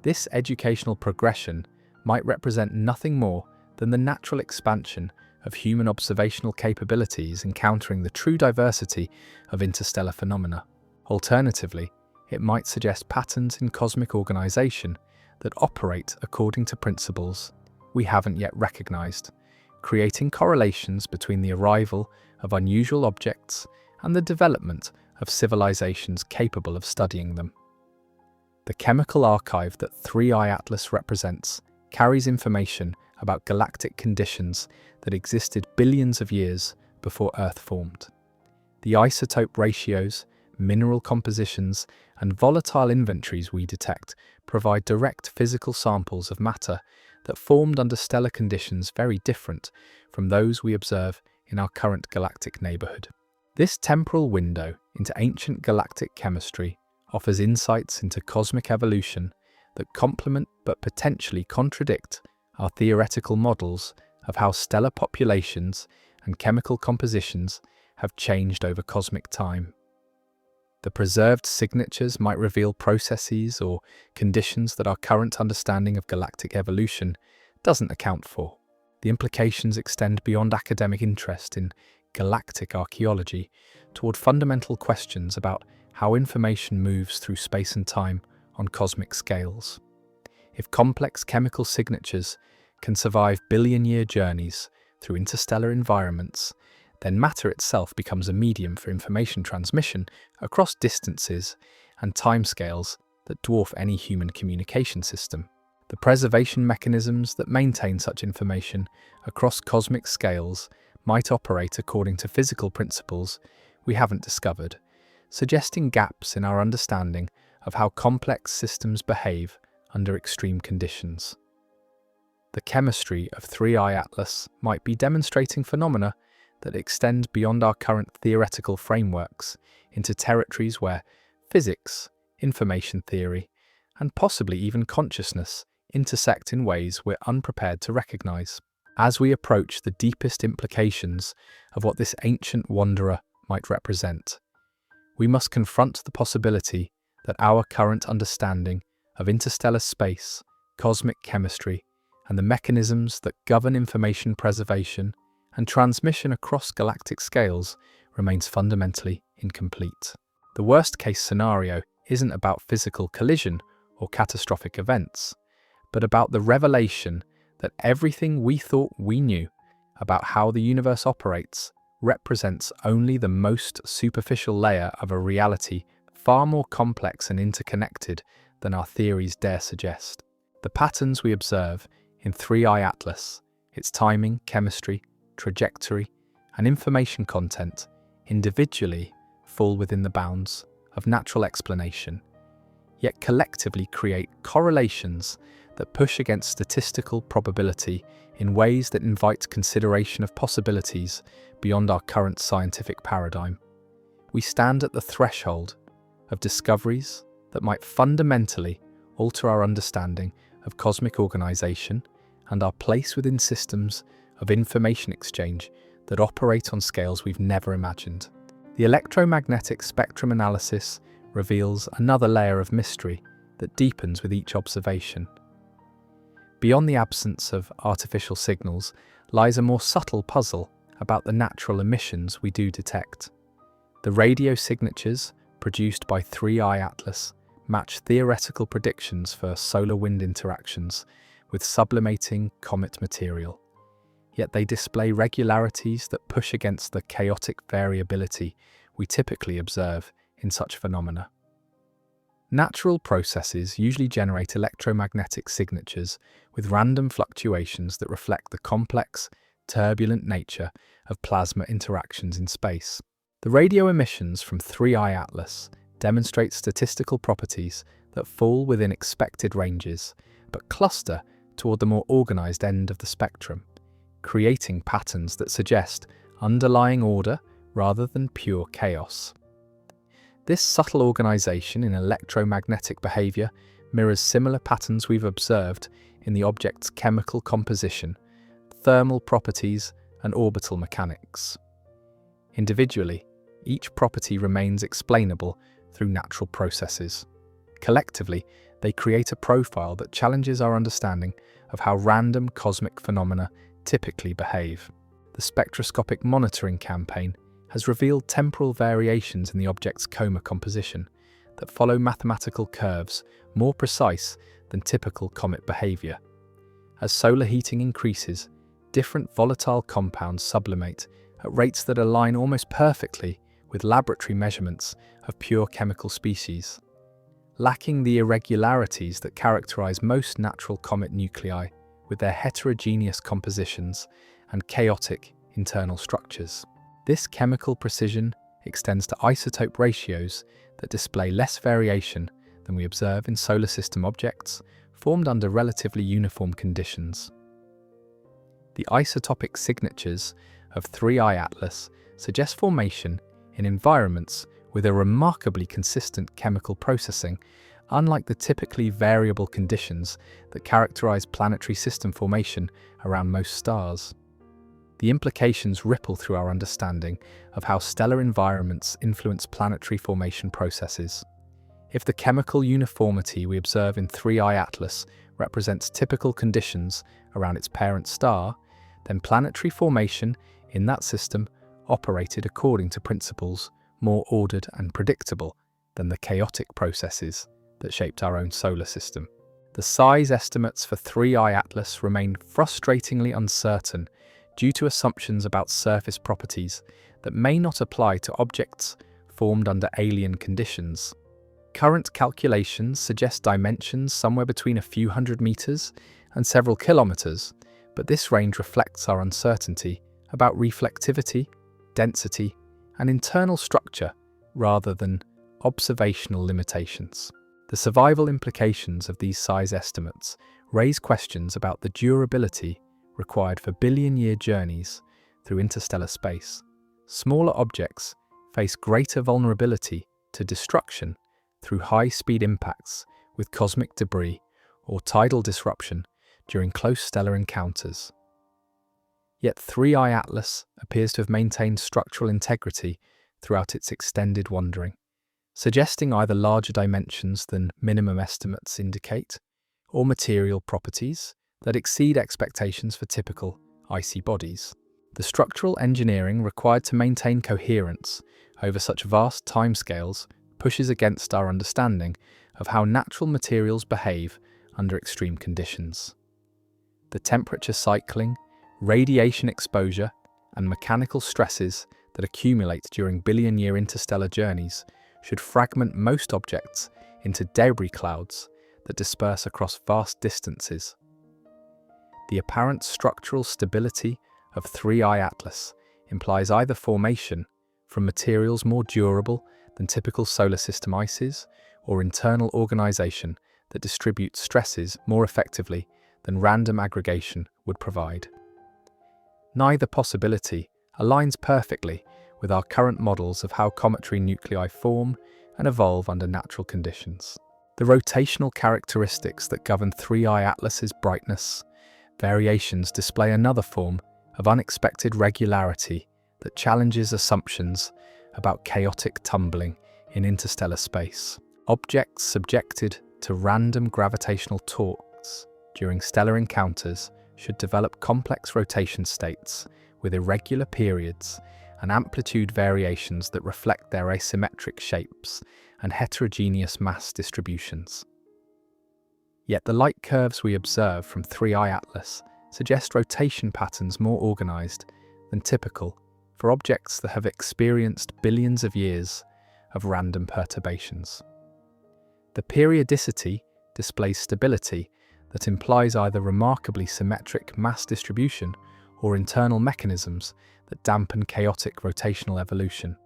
This educational progression might represent nothing more than the natural expansion of human observational capabilities encountering the true diversity of interstellar phenomena. Alternatively, it might suggest patterns in cosmic organization that operate according to principles we haven't yet recognized, creating correlations between the arrival of unusual objects and the development of civilizations capable of studying them. The chemical archive that 3I Atlas represents carries information about galactic conditions that existed billions of years before Earth formed. The isotope ratios, mineral compositions, and volatile inventories we detect provide direct physical samples of matter that formed under stellar conditions very different from those we observe in our current galactic neighborhood. This temporal window into ancient galactic chemistry offers insights into cosmic evolution that complement but potentially contradict our theoretical models of how stellar populations and chemical compositions have changed over cosmic time. The preserved signatures might reveal processes or conditions that our current understanding of galactic evolution doesn't account for. The implications extend beyond academic interest in galactic archaeology toward fundamental questions about how information moves through space and time on cosmic scales. If complex chemical signatures can survive billion-year journeys through interstellar environments, then matter itself becomes a medium for information transmission across distances and timescales that dwarf any human communication system. The preservation mechanisms that maintain such information across cosmic scales might operate according to physical principles we haven't discovered, suggesting gaps in our understanding of how complex systems behave under extreme conditions. The chemistry of 3I Atlas might be demonstrating phenomena that extend beyond our current theoretical frameworks into territories where physics, information theory, and possibly even consciousness intersect in ways we're unprepared to recognize. As we approach the deepest implications of what this ancient wanderer might represent, we must confront the possibility that our current understanding of interstellar space, cosmic chemistry, and the mechanisms that govern information preservation and transmission across galactic scales remains fundamentally incomplete. The worst-case scenario isn't about physical collision or catastrophic events, but about the revelation that everything we thought we knew about how the universe operates represents only the most superficial layer of a reality far more complex and interconnected than our theories dare suggest. The patterns we observe in 3I Atlas, its timing, chemistry, trajectory, and information content individually fall within the bounds of natural explanation, yet collectively create correlations that push against statistical probability in ways that invite consideration of possibilities beyond our current scientific paradigm. We stand at the threshold of discoveries that might fundamentally alter our understanding of cosmic organization and our place within systems of information exchange that operate on scales we've never imagined. The electromagnetic spectrum analysis reveals another layer of mystery that deepens with each observation. Beyond the absence of artificial signals lies a more subtle puzzle about the natural emissions we do detect. The radio signatures produced by 3I Atlas match theoretical predictions for solar-wind interactions with sublimating comet material, yet they display regularities that push against the chaotic variability we typically observe in such phenomena. Natural processes usually generate electromagnetic signatures with random fluctuations that reflect the complex, turbulent nature of plasma interactions in space. The radio emissions from 3I Atlas demonstrate statistical properties that fall within expected ranges, but cluster toward the more organized end of the spectrum, creating patterns that suggest underlying order rather than pure chaos. This subtle organization in electromagnetic behavior mirrors similar patterns we've observed in the object's chemical composition, thermal properties, and orbital mechanics. Individually, each property remains explainable through natural processes. Collectively, they create a profile that challenges our understanding of how random cosmic phenomena typically behave. The spectroscopic monitoring campaign has revealed temporal variations in the object's coma composition that follow mathematical curves more precise than typical comet behavior. As solar heating increases, different volatile compounds sublimate at rates that align almost perfectly with laboratory measurements of pure chemical species. Lacking the irregularities that characterize most natural comet nuclei with their heterogeneous compositions and chaotic internal structures. This chemical precision extends to isotope ratios that display less variation than we observe in solar system objects formed under relatively uniform conditions. The isotopic signatures of 3I Atlas suggest formation in environments with a remarkably consistent chemical processing, unlike the typically variable conditions that characterize planetary system formation around most stars. The implications ripple through our understanding of how stellar environments influence planetary formation processes. If the chemical uniformity we observe in 3I Atlas represents typical conditions around its parent star, then planetary formation in that system operated according to principles more ordered and predictable than the chaotic processes that shaped our own solar system. The size estimates for 3I Atlas remain frustratingly uncertain due to assumptions about surface properties that may not apply to objects formed under alien conditions. Current calculations suggest dimensions somewhere between a few hundred meters and several kilometers, but this range reflects our uncertainty about reflectivity, density, and internal structure rather than observational limitations. The survival implications of these size estimates raise questions about the durability required for billion-year journeys through interstellar space. Smaller objects face greater vulnerability to destruction through high-speed impacts with cosmic debris or tidal disruption during close stellar encounters. Yet 3I Atlas appears to have maintained structural integrity throughout its extended wandering, suggesting either larger dimensions than minimum estimates indicate, or material properties that exceed expectations for typical icy bodies. The structural engineering required to maintain coherence over such vast timescales pushes against our understanding of how natural materials behave under extreme conditions. The temperature cycling, radiation exposure, and mechanical stresses that accumulate during billion-year interstellar journeys should fragment most objects into debris clouds that disperse across vast distances. The apparent structural stability of 3I Atlas implies either formation from materials more durable than typical solar system ices, or internal organization that distributes stresses more effectively than random aggregation would provide. Neither possibility aligns perfectly with our current models of how cometary nuclei form and evolve under natural conditions. The rotational characteristics that govern 3I Atlas's brightness variations display another form of unexpected regularity that challenges assumptions about chaotic tumbling in interstellar space. Objects subjected to random gravitational torques during stellar encounters should develop complex rotation states with irregular periods and amplitude variations that reflect their asymmetric shapes and heterogeneous mass distributions. Yet the light curves we observe from 3I Atlas suggest rotation patterns more organized than typical for objects that have experienced billions of years of random perturbations. The periodicity displays stability that implies either remarkably symmetric mass distribution or internal mechanisms that dampen chaotic rotational evolution.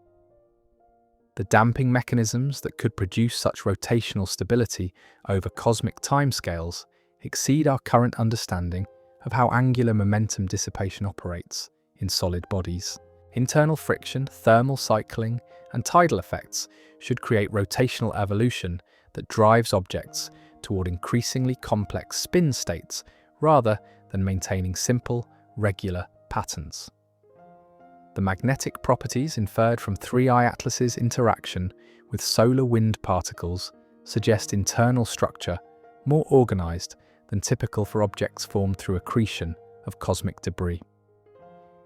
The damping mechanisms that could produce such rotational stability over cosmic timescales exceed our current understanding of how angular momentum dissipation operates in solid bodies. Internal friction, thermal cycling, and tidal effects should create rotational evolution that drives objects toward increasingly complex spin states rather than maintaining simple, regular patterns. The magnetic properties inferred from 3I atlases' interaction with solar wind particles suggest internal structure more organized than typical for objects formed through accretion of cosmic debris.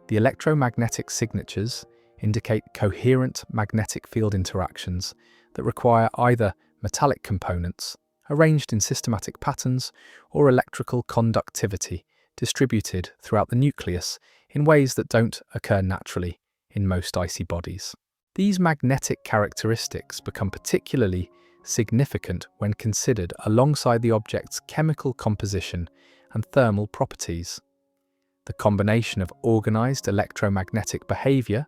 The electromagnetic signatures indicate coherent magnetic field interactions that require either metallic components arranged in systematic patterns or electrical conductivity distributed throughout the nucleus in ways that don't occur naturally in most icy bodies. These magnetic characteristics become particularly significant when considered alongside the object's chemical composition and thermal properties. The combination of organized electromagnetic behavior,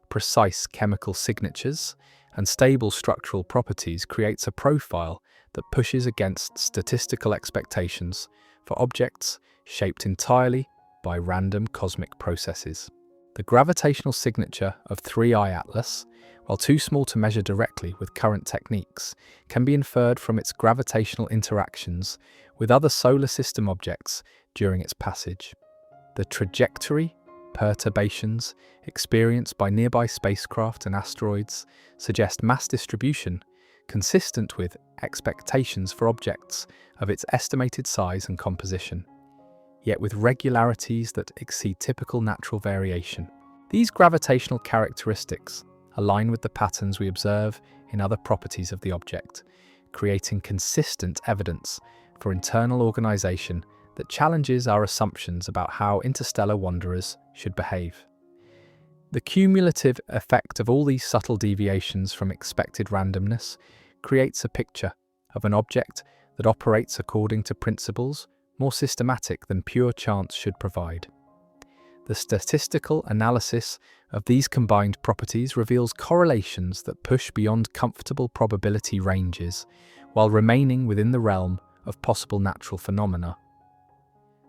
precise chemical signatures, and stable structural properties creates a profile that pushes against statistical expectations for objects shaped entirely by random cosmic processes. The gravitational signature of 3I Atlas, while too small to measure directly with current techniques, can be inferred from its gravitational interactions with other solar system objects during its passage. The trajectory perturbations experienced by nearby spacecraft and asteroids suggest mass distribution consistent with expectations for objects of its estimated size and composition, yet with regularities that exceed typical natural variation. These gravitational characteristics align with the patterns we observe in other properties of the object, creating consistent evidence for internal organization that challenges our assumptions about how interstellar wanderers should behave. The cumulative effect of all these subtle deviations from expected randomness creates a picture of an object that operates according to principles more systematic than pure chance should provide. The statistical analysis of these combined properties reveals correlations that push beyond comfortable probability ranges while remaining within the realm of possible natural phenomena.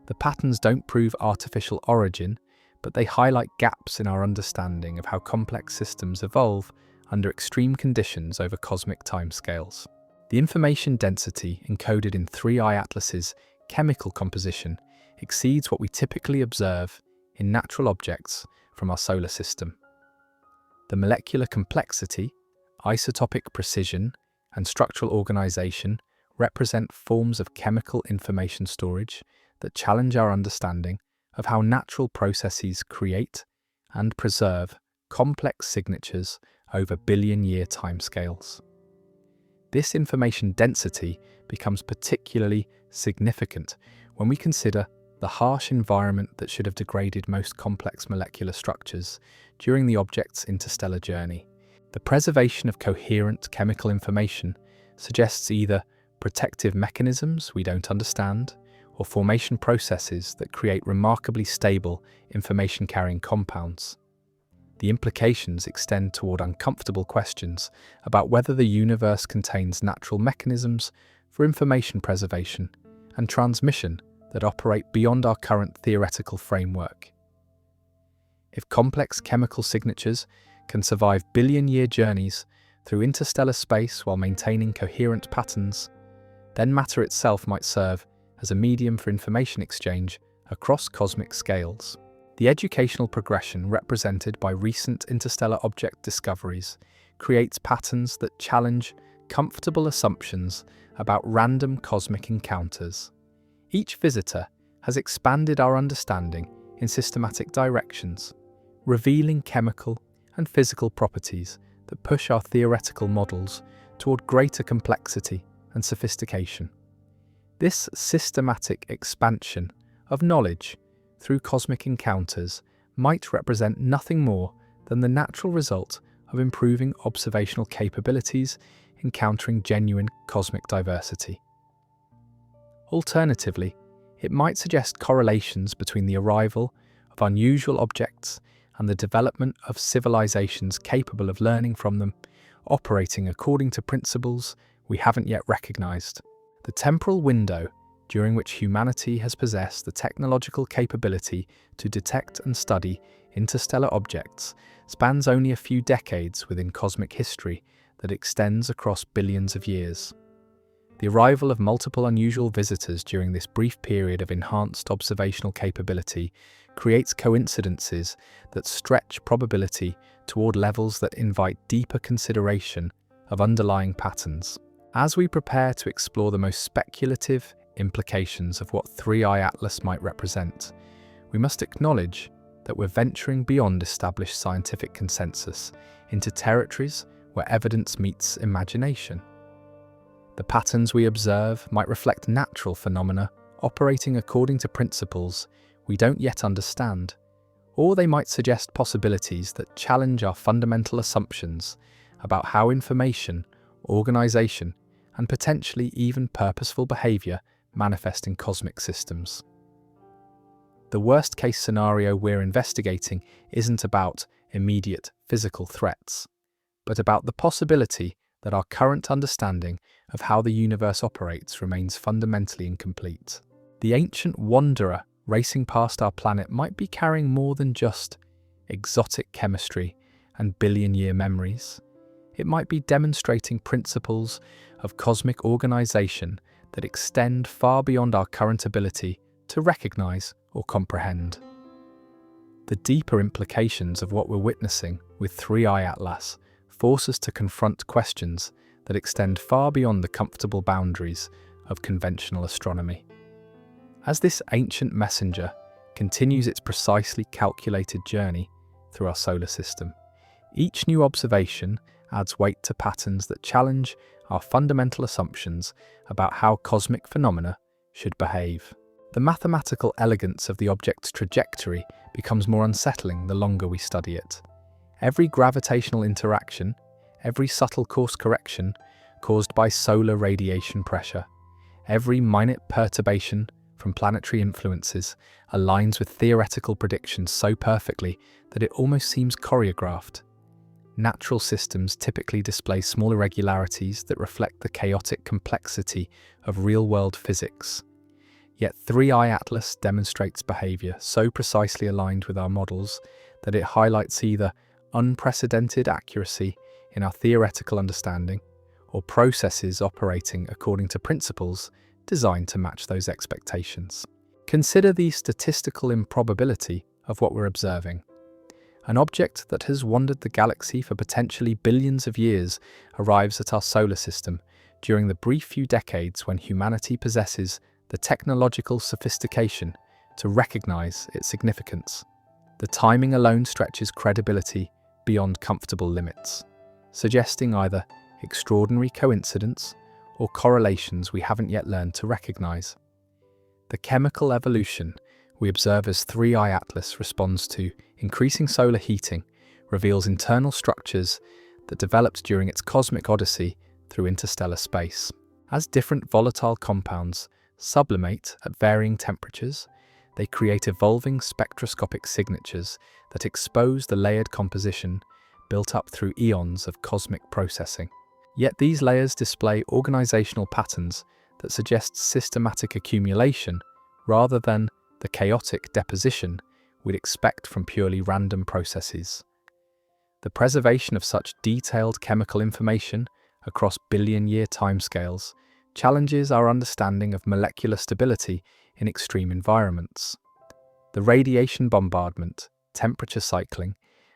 The patterns don't prove artificial origin, but they highlight gaps in our understanding of how complex systems evolve under extreme conditions over cosmic timescales. The information density encoded in 3I Atlas's chemical composition exceeds what we typically observe in natural objects from our solar system. The molecular complexity, isotopic precision, and structural organization represent forms of chemical information storage that challenge our understanding of how natural processes create and preserve complex signatures over billion-year timescales. This information density becomes particularly significant when we consider the harsh environment that should have degraded most complex molecular structures during the object's interstellar journey. The preservation of coherent chemical information suggests either protective mechanisms we don't understand, or formation processes that create remarkably stable information-carrying compounds. The implications extend toward uncomfortable questions about whether the universe contains natural mechanisms for information preservation and transmission that operate beyond our current theoretical framework. If complex chemical signatures can survive billion-year journeys through interstellar space while maintaining coherent patterns, then matter itself might serve as a medium for information exchange across cosmic scales. The educational progression represented by recent interstellar object discoveries creates patterns that challenge comfortable assumptions about random cosmic encounters. Each visitor has expanded our understanding in systematic directions, revealing chemical and physical properties that push our theoretical models toward greater complexity and sophistication. This systematic expansion of knowledge through cosmic encounters might represent nothing more than the natural result of improving observational capabilities encountering genuine cosmic diversity. Alternatively, it might suggest correlations between the arrival of unusual objects and the development of civilizations capable of learning from them, operating according to principles we haven't yet recognized. The temporal window during which humanity has possessed the technological capability to detect and study interstellar objects spans only a few decades within cosmic history that extends across billions of years. The arrival of multiple unusual visitors during this brief period of enhanced observational capability creates coincidences that stretch probability toward levels that invite deeper consideration of underlying patterns. As we prepare to explore the most speculative implications of what 3i Atlas might represent, we must acknowledge that we're venturing beyond established scientific consensus into territories where evidence meets imagination. The patterns we observe might reflect natural phenomena operating according to principles we don't yet understand, or they might suggest possibilities that challenge our fundamental assumptions about how information, organization, and potentially even purposeful behavior manifest in cosmic systems. The worst-case scenario we're investigating isn't about immediate physical threats, but about the possibility that our current understanding of how the universe operates remains fundamentally incomplete. The ancient wanderer racing past our planet might be carrying more than just exotic chemistry and billion-year memories. It might be demonstrating principles of cosmic organization that extend far beyond our current ability to recognize or comprehend. The deeper implications of what we're witnessing with 3i Atlas force us to confront questions that extend far beyond the comfortable boundaries of conventional astronomy. As this ancient messenger continues its precisely calculated journey through our solar system, each new observation adds weight to patterns that challenge our fundamental assumptions about how cosmic phenomena should behave. The mathematical elegance of the object's trajectory becomes more unsettling the longer we study it. Every gravitational interaction, every subtle course correction caused by solar radiation pressure, every minute perturbation from planetary influences aligns with theoretical predictions so perfectly that it almost seems choreographed. Natural systems typically display small irregularities that reflect the chaotic complexity of real-world physics. Yet 3i Atlas demonstrates behavior so precisely aligned with our models that it highlights either unprecedented accuracy in our theoretical understanding or processes operating according to principles designed to match those expectations. Consider the statistical improbability of what we're observing. An object that has wandered the galaxy for potentially billions of years arrives at our solar system during the brief few decades when humanity possesses the technological sophistication to recognize its significance. The timing alone stretches credibility beyond comfortable limits, suggesting either extraordinary coincidence or correlations we haven't yet learned to recognize. The chemical evolution we observe as 3i Atlas responds to increasing solar heating reveals internal structures that developed during its cosmic odyssey through interstellar space. As different volatile compounds sublimate at varying temperatures, they create evolving spectroscopic signatures that expose the layered composition built up through eons of cosmic processing. Yet these layers display organizational patterns that suggest systematic accumulation rather than the chaotic deposition we'd expect from purely random processes. The preservation of such detailed chemical information across billion-year timescales challenges our understanding of molecular stability in extreme environments. The radiation bombardment, temperature cycling,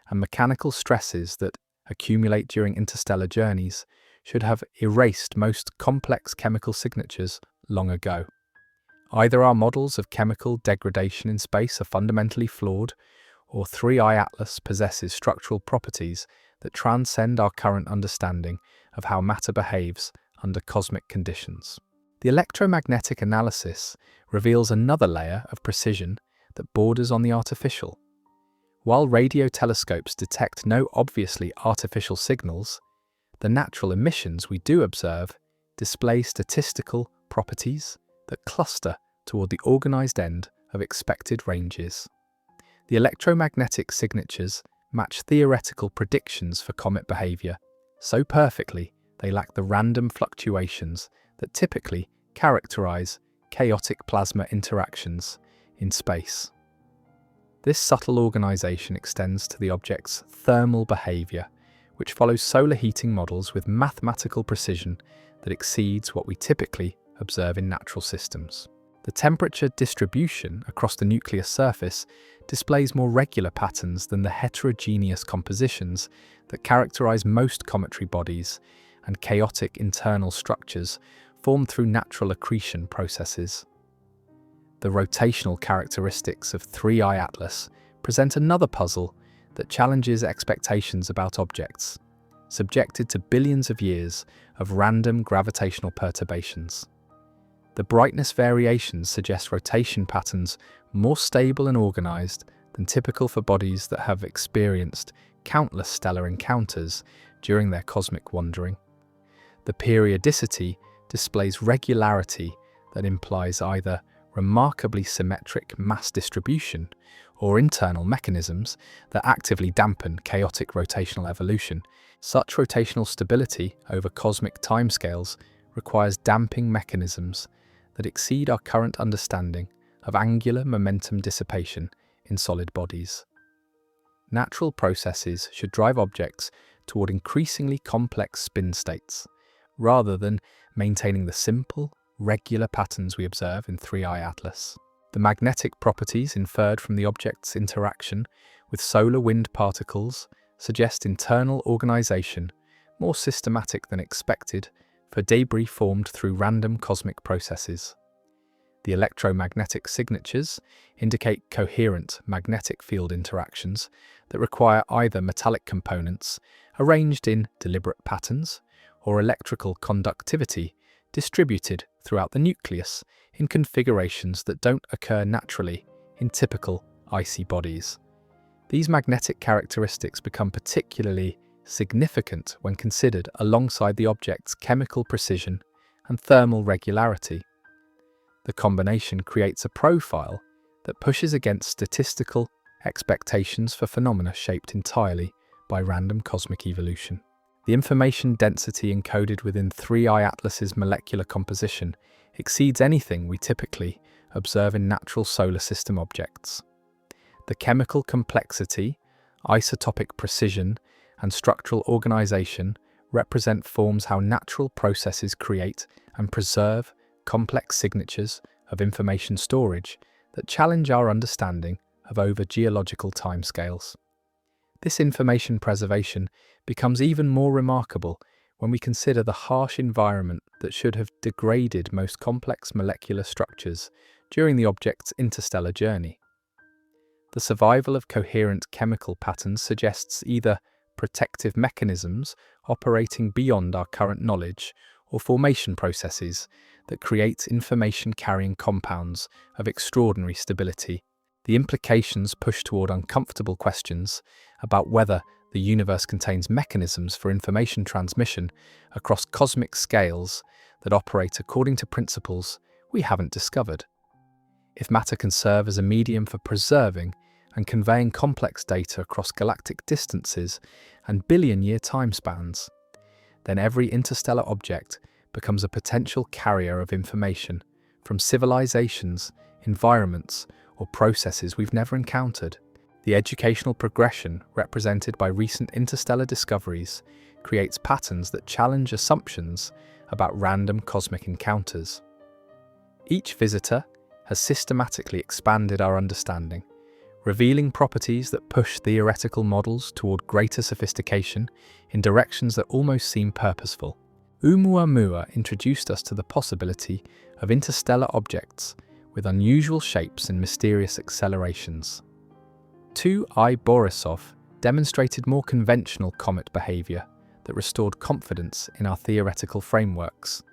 and mechanical stresses that accumulate during interstellar journeys should have erased most complex chemical signatures long ago. Either our models of chemical degradation in space are fundamentally flawed, or 3i Atlas possesses structural properties that transcend our current understanding of how matter behaves under cosmic conditions. The electromagnetic analysis reveals another layer of precision that borders on the artificial. While radio telescopes detect no obviously artificial signals, the natural emissions we do observe display statistical properties that cluster toward the organized end of expected ranges. The electromagnetic signatures match theoretical predictions for comet behavior so perfectly they lack the random fluctuations that typically characterize chaotic plasma interactions in space. This subtle organization extends to the object's thermal behavior, which follows solar heating models with mathematical precision that exceeds what we typically observe in natural systems. The temperature distribution across the nuclear surface displays more regular patterns than the heterogeneous compositions that characterize most cometary bodies and chaotic internal structures formed through natural accretion processes. The rotational characteristics of 3I Atlas present another puzzle that challenges expectations about objects, subjected to billions of years of random gravitational perturbations. The brightness variations suggest rotation patterns more stable and organized than typical for bodies that have experienced countless stellar encounters during their cosmic wandering. The periodicity displays regularity that implies either remarkably symmetric mass distribution or internal mechanisms that actively dampen chaotic rotational evolution. Such rotational stability over cosmic timescales requires damping mechanisms that exceed our current understanding of angular momentum dissipation in solid bodies. Natural processes should drive objects toward increasingly complex spin states, rather than maintaining the simple, regular patterns we observe in 3I Atlas. The magnetic properties inferred from the object's interaction with solar wind particles suggest internal organization more systematic than expected for debris formed through random cosmic processes. The electromagnetic signatures indicate coherent magnetic field interactions that require either metallic components arranged in deliberate patterns or electrical conductivity distributed throughout the nucleus in configurations that don't occur naturally in typical icy bodies. These magnetic characteristics become particularly significant when considered alongside the object's chemical precision and thermal regularity. The combination creates a profile that pushes against statistical expectations for phenomena shaped entirely by random cosmic evolution. The information density encoded within 3I Atlas's molecular composition exceeds anything we typically observe in natural solar system objects. The chemical complexity, isotopic precision, and structural organization represent forms how natural processes create and preserve complex signatures of information storage that challenge our understanding of over-geological timescales. This information preservation becomes even more remarkable when we consider the harsh environment that should have degraded most complex molecular structures during the object's interstellar journey. The survival of coherent chemical patterns suggests either protective mechanisms operating beyond our current knowledge or formation processes that create information-carrying compounds of extraordinary stability. The implications push toward uncomfortable questions about whether the universe contains mechanisms for information transmission across cosmic scales that operate according to principles we haven't discovered. If matter can serve as a medium for preserving and conveying complex data across galactic distances and billion-year timespans, then every interstellar object becomes a potential carrier of information from civilizations, environments, or processes we've never encountered. The educational progression represented by recent interstellar discoveries creates patterns that challenge assumptions about random cosmic encounters. Each visitor has systematically expanded our understanding, revealing properties that push theoretical models toward greater sophistication in directions that almost seem purposeful. ʻOumuamua introduced us to the possibility of interstellar objects with unusual shapes and mysterious accelerations. 2I Borisov demonstrated more conventional comet behavior that restored confidence in our theoretical frameworks.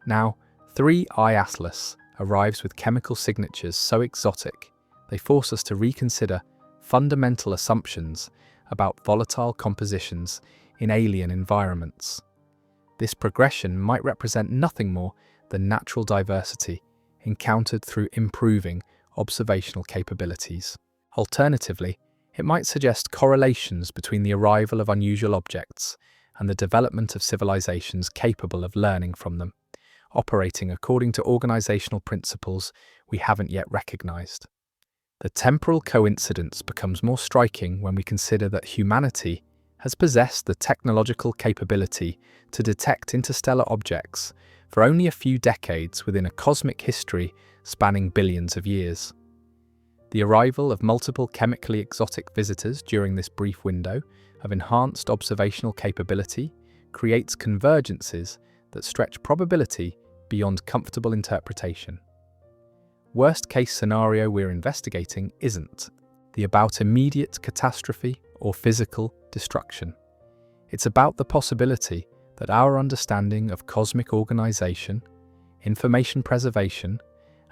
Now, 3I Atlas arrives with chemical signatures so exotic they force us to reconsider fundamental assumptions about volatile compositions in alien environments. This progression might represent nothing more than natural diversity encountered through improving observational capabilities. Alternatively, it might suggest correlations between the arrival of unusual objects and the development of civilizations capable of learning from them, operating according to organizational principles we haven't yet recognized. The temporal coincidence becomes more striking when we consider that humanity has possessed the technological capability to detect interstellar objects for only a few decades within a cosmic history spanning billions of years. The arrival of multiple chemically exotic visitors during this brief window of enhanced observational capability creates convergences that stretch probability beyond comfortable interpretation. Worst-case scenario we're investigating isn't the about immediate catastrophe or physical destruction. It's about the possibility that our understanding of cosmic organization, information preservation,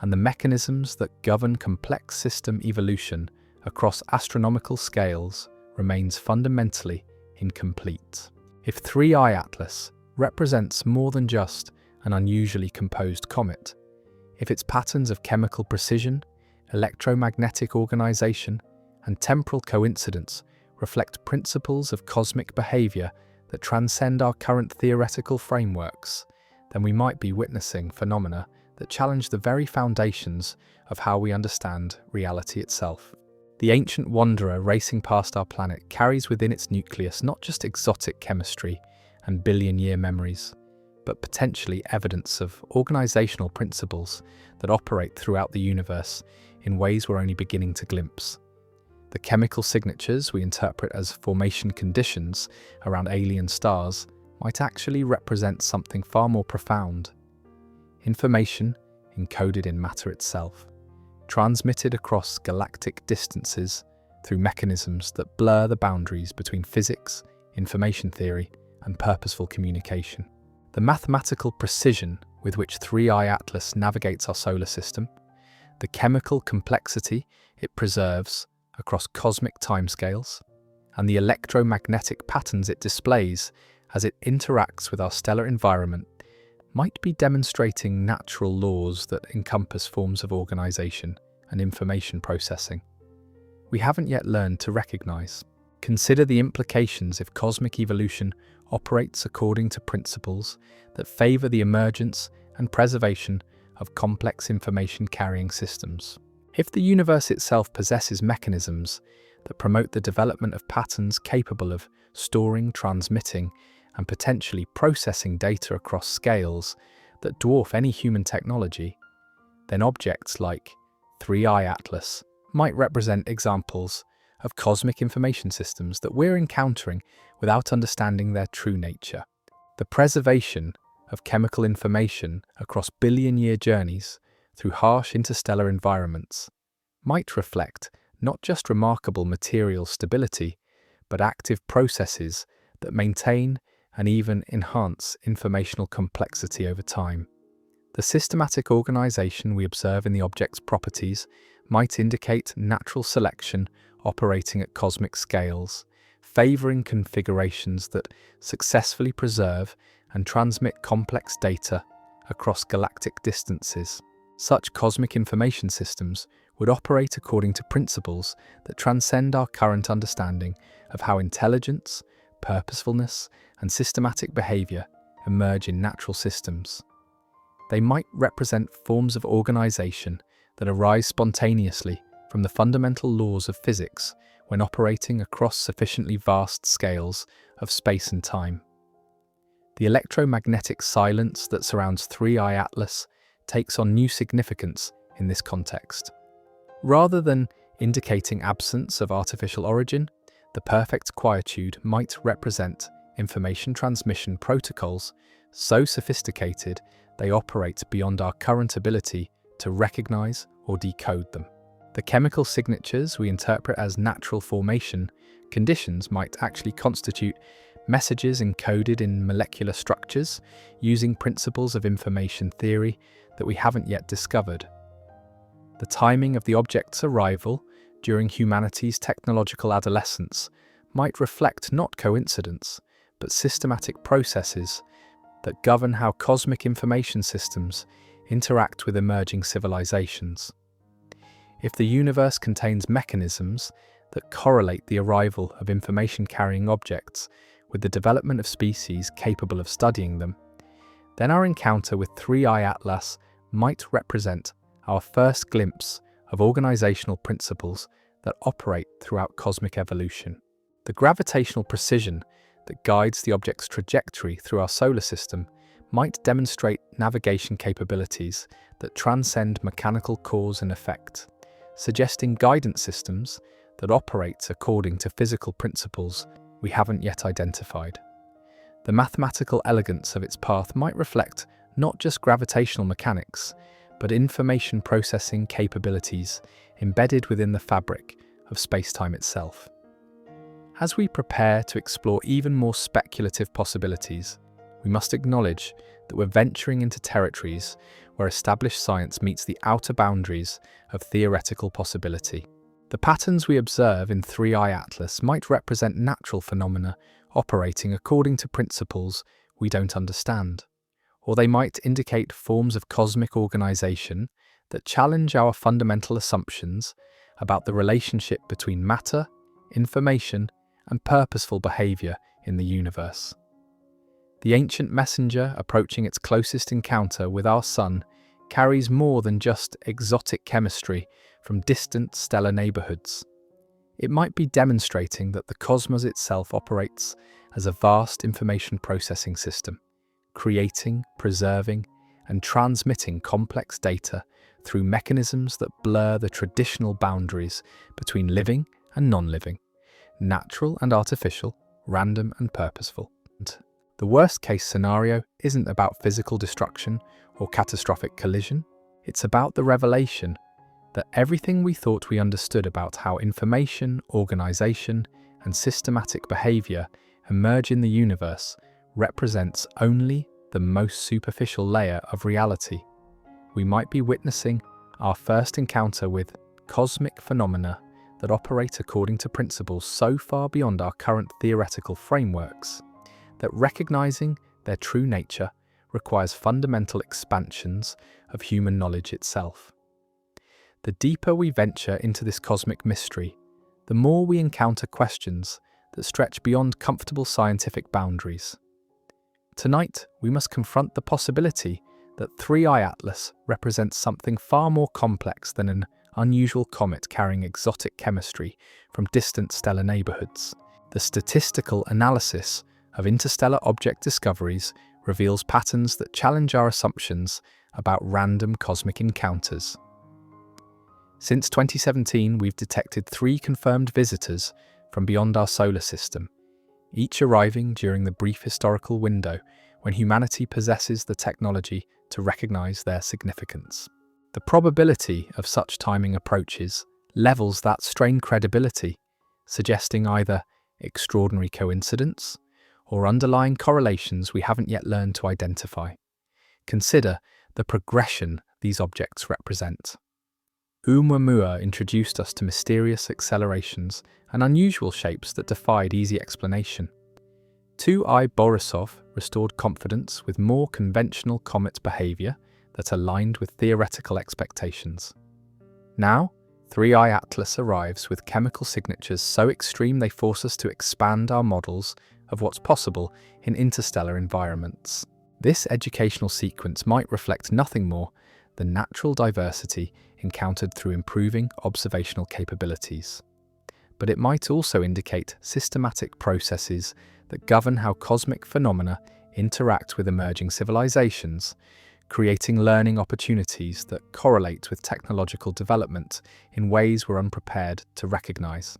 and the mechanisms that govern complex system evolution across astronomical scales remains fundamentally incomplete. If 3I Atlas represents more than just an unusually composed comet, if its patterns of chemical precision, electromagnetic organization, and temporal coincidence reflect principles of cosmic behavior that transcend our current theoretical frameworks, then we might be witnessing phenomena that challenge the very foundations of how we understand reality itself. The ancient wanderer racing past our planet carries within its nucleus not just exotic chemistry and billion-year memories, but potentially evidence of organizational principles that operate throughout the universe in ways we're only beginning to glimpse. The chemical signatures we interpret as formation conditions around alien stars might actually represent something far more profound. Information encoded in matter itself, transmitted across galactic distances through mechanisms that blur the boundaries between physics, information theory, and purposeful communication. The mathematical precision with which 3I Atlas navigates our solar system, the chemical complexity it preserves across cosmic timescales, and the electromagnetic patterns it displays as it interacts with our stellar environment might be demonstrating natural laws that encompass forms of organization and information processing we haven't yet learned to recognize. Consider the implications if cosmic evolution operates according to principles that favor the emergence and preservation of complex information-carrying systems. If the universe itself possesses mechanisms that promote the development of patterns capable of storing, transmitting, and potentially processing data across scales that dwarf any human technology, then objects like 3I Atlas might represent examples of cosmic information systems that we're encountering without understanding their true nature. The preservation of chemical information across billion-year journeys through harsh interstellar environments might reflect not just remarkable material stability, but active processes that maintain and even enhance informational complexity over time. The systematic organization we observe in the object's properties might indicate natural selection operating at cosmic scales, favoring configurations that successfully preserve and transmit complex data across galactic distances. Such cosmic information systems would operate according to principles that transcend our current understanding of how intelligence, purposefulness, and systematic behavior emerge in natural systems. They might represent forms of organization that arise spontaneously from the fundamental laws of physics when operating across sufficiently vast scales of space and time. The electromagnetic silence that surrounds 3I Atlas takes on new significance in this context. Rather than indicating absence of artificial origin, the perfect quietude might represent information transmission protocols so sophisticated they operate beyond our current ability to recognize or decode them. The chemical signatures we interpret as natural formation conditions might actually constitute messages encoded in molecular structures using principles of information theory that we haven't yet discovered. The timing of the object's arrival during humanity's technological adolescence might reflect not coincidence, but systematic processes that govern how cosmic information systems interact with emerging civilizations. If the universe contains mechanisms that correlate the arrival of information-carrying objects with the development of species capable of studying them, then our encounter with 3I Atlas might represent our first glimpse of organizational principles that operate throughout cosmic evolution. The gravitational precision that guides the object's trajectory through our solar system might demonstrate navigation capabilities that transcend mechanical cause and effect, suggesting guidance systems that operate according to physical principles we haven't yet identified. The mathematical elegance of its path might reflect not just gravitational mechanics, but information processing capabilities embedded within the fabric of space-time itself. As we prepare to explore even more speculative possibilities, we must acknowledge that we're venturing into territories where established science meets the outer boundaries of theoretical possibility. The patterns we observe in 3i Atlas might represent natural phenomena operating according to principles we don't understand, or they might indicate forms of cosmic organization that challenge our fundamental assumptions about the relationship between matter, information, and purposeful behavior in the universe. The ancient messenger approaching its closest encounter with our Sun carries more than just exotic chemistry from distant stellar neighborhoods. It might be demonstrating that the cosmos itself operates as a vast information processing system, creating, preserving, and transmitting complex data through mechanisms that blur the traditional boundaries between living and non-living, natural and artificial, random and purposeful. The worst-case scenario isn't about physical destruction or catastrophic collision. It's about the revelation that everything we thought we understood about how information, organization, and systematic behavior emerge in the universe represents only the most superficial layer of reality. We might be witnessing our first encounter with cosmic phenomena that operate according to principles so far beyond our current theoretical frameworks that recognizing their true nature requires fundamental expansions of human knowledge itself. The deeper we venture into this cosmic mystery, the more we encounter questions that stretch beyond comfortable scientific boundaries. Tonight, we must confront the possibility that 3i Atlas represents something far more complex than an unusual comet carrying exotic chemistry from distant stellar neighborhoods. The statistical analysis of interstellar object discoveries reveals patterns that challenge our assumptions about random cosmic encounters. Since 2017, we've detected 3 confirmed visitors from beyond our solar system, each arriving during the brief historical window when humanity possesses the technology to recognize their significance. The probability of such timing approaches levels that strained credibility, suggesting either extraordinary coincidence or underlying correlations we haven't yet learned to identify. Consider the progression these objects represent. ʻOumuamua introduced us to mysterious accelerations and unusual shapes that defied easy explanation. 2i Borisov restored confidence with more conventional comet behavior that aligned with theoretical expectations. Now, 3i Atlas arrives with chemical signatures so extreme they force us to expand our models of what's possible in interstellar environments. This educational sequence might reflect nothing more than natural diversity encountered through improving observational capabilities. But it might also indicate systematic processes that govern how cosmic phenomena interact with emerging civilizations, creating learning opportunities that correlate with technological development in ways we're unprepared to recognize.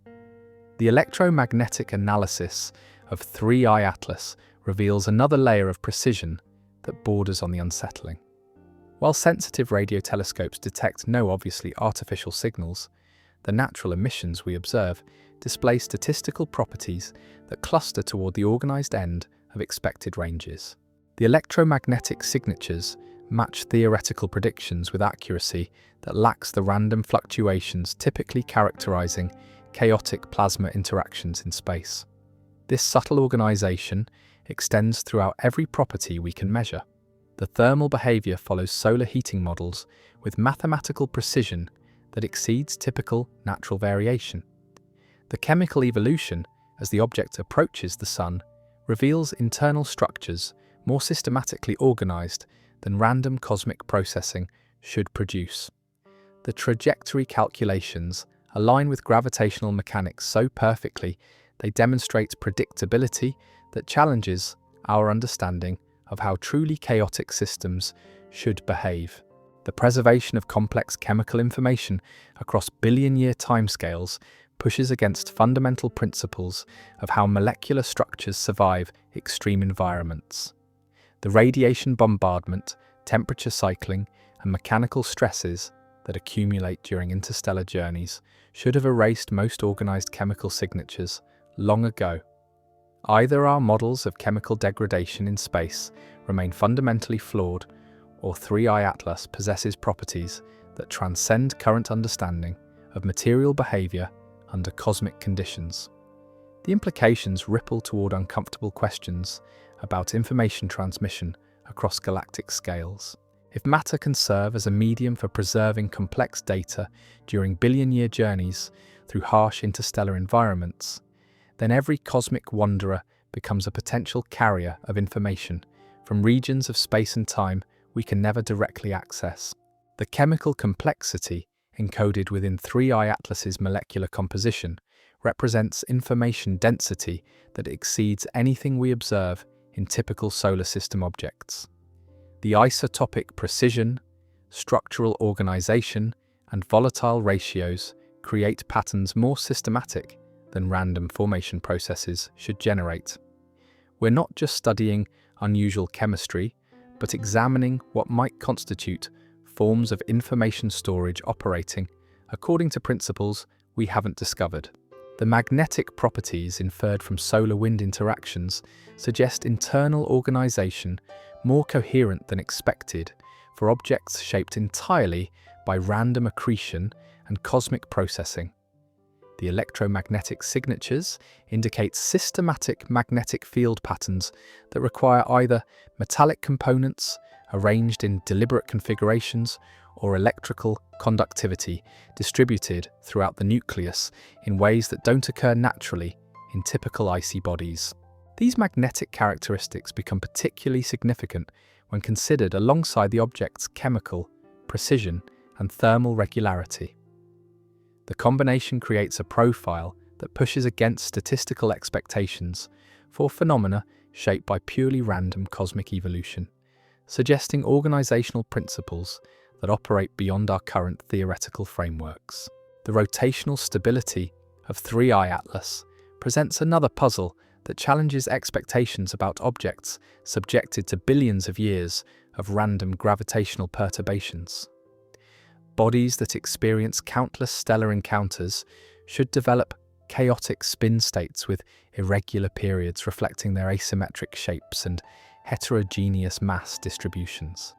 The electromagnetic analysis of 3i Atlas reveals another layer of precision that borders on the unsettling. While sensitive radio telescopes detect no obviously artificial signals, the natural emissions we observe display statistical properties that cluster toward the organized end of expected ranges. The electromagnetic signatures match theoretical predictions with accuracy that lacks the random fluctuations typically characterizing chaotic plasma interactions in space. This subtle organization extends throughout every property we can measure. The thermal behavior follows solar heating models with mathematical precision that exceeds typical natural variation. The chemical evolution, as the object approaches the Sun, reveals internal structures more systematically organized than random cosmic processing should produce. The trajectory calculations align with gravitational mechanics so perfectly They demonstrate predictability that challenges our understanding of how truly chaotic systems should behave. The preservation of complex chemical information across billion-year timescales pushes against fundamental principles of how molecular structures survive extreme environments. The radiation bombardment, temperature cycling, and mechanical stresses that accumulate during interstellar journeys should have erased most organized chemical signatures long ago. Either our models of chemical degradation in space remain fundamentally flawed, or 3I Atlas possesses properties that transcend current understanding of material behavior under cosmic conditions. The implications ripple toward uncomfortable questions about information transmission across galactic scales. If matter can serve as a medium for preserving complex data during billion-year journeys through harsh interstellar environments, then every cosmic wanderer becomes a potential carrier of information from regions of space and time we can never directly access. The chemical complexity encoded within 3I Atlas's molecular composition represents information density that exceeds anything we observe in typical solar system objects. The isotopic precision, structural organization, and volatile ratios create patterns more systematic than random formation processes should generate. We're not just studying unusual chemistry, but examining what might constitute forms of information storage operating according to principles we haven't discovered. The magnetic properties inferred from solar-wind interactions suggest internal organization more coherent than expected for objects shaped entirely by random accretion and cosmic processing. The electromagnetic signatures indicate systematic magnetic field patterns that require either metallic components arranged in deliberate configurations or electrical conductivity distributed throughout the nucleus in ways that don't occur naturally in typical icy bodies. These magnetic characteristics become particularly significant when considered alongside the object's chemical precision and thermal regularity. The combination creates a profile that pushes against statistical expectations for phenomena shaped by purely random cosmic evolution, suggesting organizational principles that operate beyond our current theoretical frameworks. The rotational stability of 3I Atlas presents another puzzle that challenges expectations about objects subjected to billions of years of random gravitational perturbations. Bodies that experience countless stellar encounters should develop chaotic spin states with irregular periods reflecting their asymmetric shapes and heterogeneous mass distributions.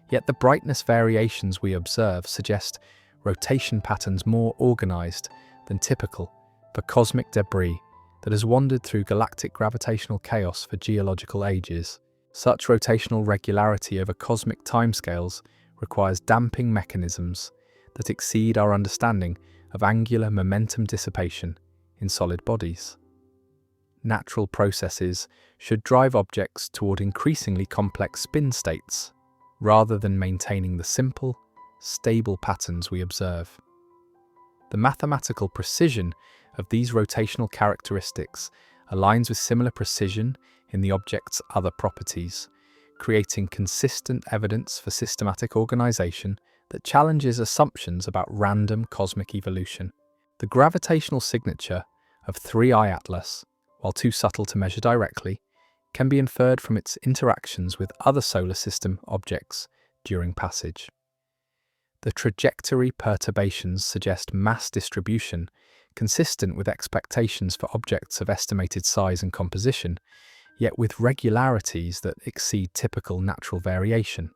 Yet the brightness variations we observe suggest rotation patterns more organized than typical for cosmic debris that has wandered through galactic gravitational chaos for geological ages. Such rotational regularity over cosmic timescales requires damping mechanisms that exceed our understanding of angular momentum dissipation in solid bodies. Natural processes should drive objects toward increasingly complex spin states, rather than maintaining the simple, stable patterns we observe. The mathematical precision of these rotational characteristics aligns with similar precision in the object's other properties, creating consistent evidence for systematic organization that challenges assumptions about random cosmic evolution. The gravitational signature of 3I Atlas, while too subtle to measure directly, can be inferred from its interactions with other solar system objects during passage. The trajectory perturbations suggest mass distribution consistent with expectations for objects of estimated size and composition, yet with regularities that exceed typical natural variation.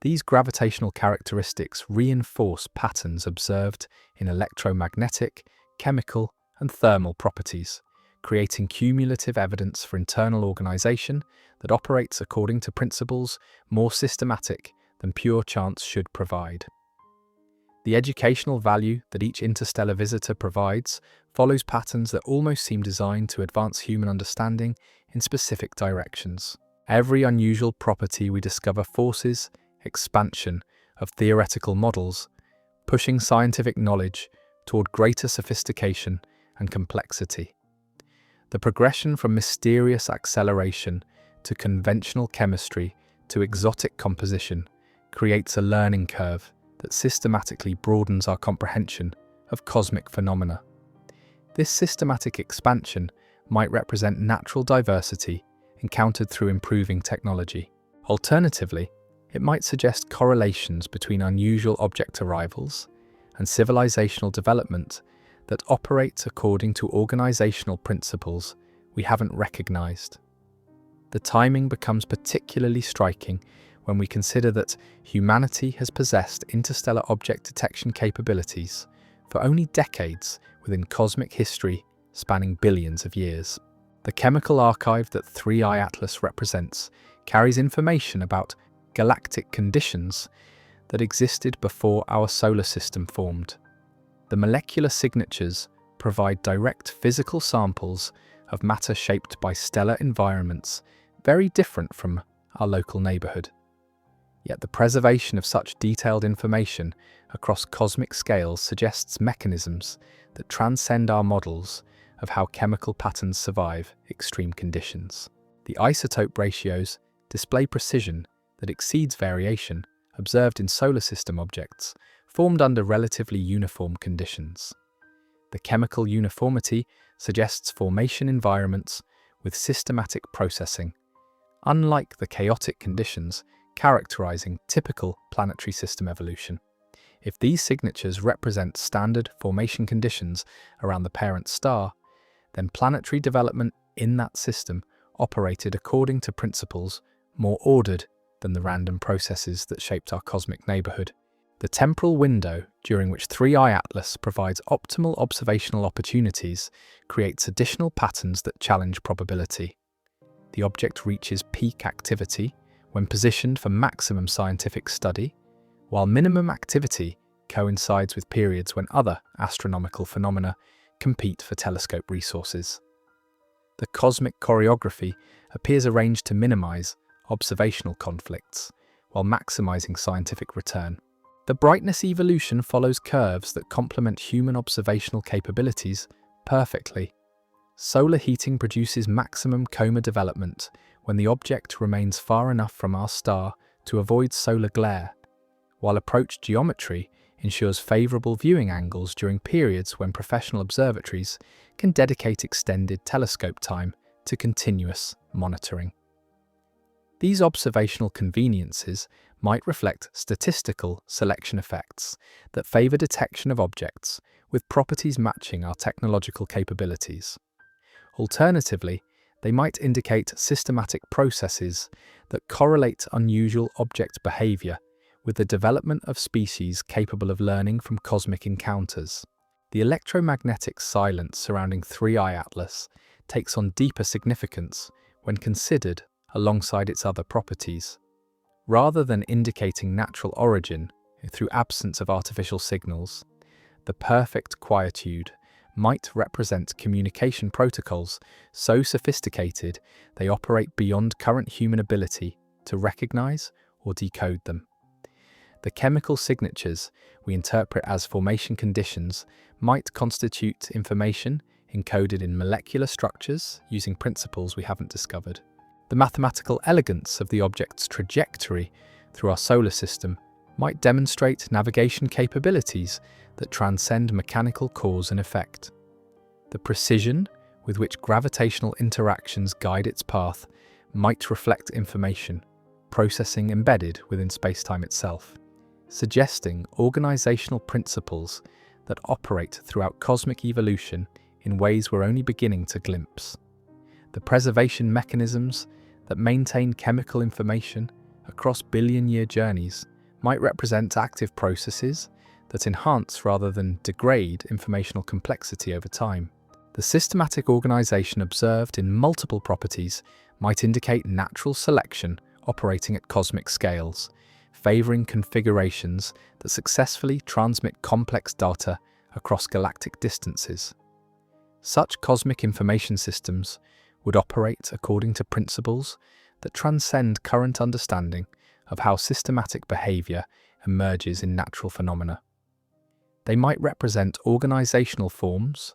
These gravitational characteristics reinforce patterns observed in electromagnetic, chemical, and thermal properties, creating cumulative evidence for internal organization that operates according to principles more systematic than pure chance should provide. The educational value that each interstellar visitor provides follows patterns that almost seem designed to advance human understanding in specific directions. Every unusual property we discover forces expansion of theoretical models, pushing scientific knowledge toward greater sophistication and complexity. The progression from mysterious acceleration to conventional chemistry to exotic composition creates a learning curve that systematically broadens our comprehension of cosmic phenomena. This systematic expansion might represent natural diversity encountered through improving technology. Alternatively, it might suggest correlations between unusual object arrivals and civilizational development that operate according to organizational principles we haven't recognized. The timing becomes particularly striking when we consider that humanity has possessed interstellar object detection capabilities for only decades within cosmic history spanning billions of years. The chemical archive that 3I Atlas represents carries information about galactic conditions that existed before our solar system formed. The molecular signatures provide direct physical samples of matter shaped by stellar environments very different from our local neighborhood. Yet the preservation of such detailed information across cosmic scales suggests mechanisms that transcend our models of how chemical patterns survive extreme conditions. The isotope ratios display precision that exceeds variation observed in solar system objects formed under relatively uniform conditions. The chemical uniformity suggests formation environments with systematic processing, unlike the chaotic conditions characterizing typical planetary system evolution. If these signatures represent standard formation conditions around the parent star, then planetary development in that system operated according to principles more ordered than the random processes that shaped our cosmic neighborhood. The temporal window during which 3I Atlas provides optimal observational opportunities creates additional patterns that challenge probability. The object reaches peak activity when positioned for maximum scientific study, while minimum activity coincides with periods when other astronomical phenomena compete for telescope resources. The cosmic choreography appears arranged to minimize observational conflicts while maximizing scientific return. The brightness evolution follows curves that complement human observational capabilities perfectly. Solar heating produces maximum coma development when the object remains far enough from our star to avoid solar glare, while approach geometry ensures favorable viewing angles during periods when professional observatories can dedicate extended telescope time to continuous monitoring. These observational conveniences might reflect statistical selection effects that favor detection of objects with properties matching our technological capabilities. Alternatively, they might indicate systematic processes that correlate unusual object behavior with the development of species capable of learning from cosmic encounters. The electromagnetic silence surrounding 3I Atlas takes on deeper significance when considered alongside its other properties. Rather than indicating natural origin through absence of artificial signals, the perfect quietude might represent communication protocols so sophisticated they operate beyond current human ability to recognize or decode them. The chemical signatures we interpret as formation conditions might constitute information encoded in molecular structures using principles we haven't discovered. The mathematical elegance of the object's trajectory through our solar system might demonstrate navigation capabilities that transcend mechanical cause and effect. The precision with which gravitational interactions guide its path might reflect information processing embedded within spacetime itself, suggesting organizational principles that operate throughout cosmic evolution in ways we're only beginning to glimpse. The preservation mechanisms that maintain chemical information across billion-year journeys might represent active processes that enhance rather than degrade informational complexity over time. The systematic organization observed in multiple properties might indicate natural selection operating at cosmic scales, favoring configurations that successfully transmit complex data across galactic distances. Such cosmic information systems would operate according to principles that transcend current understanding of how systematic behavior emerges in natural phenomena. They might represent organizational forms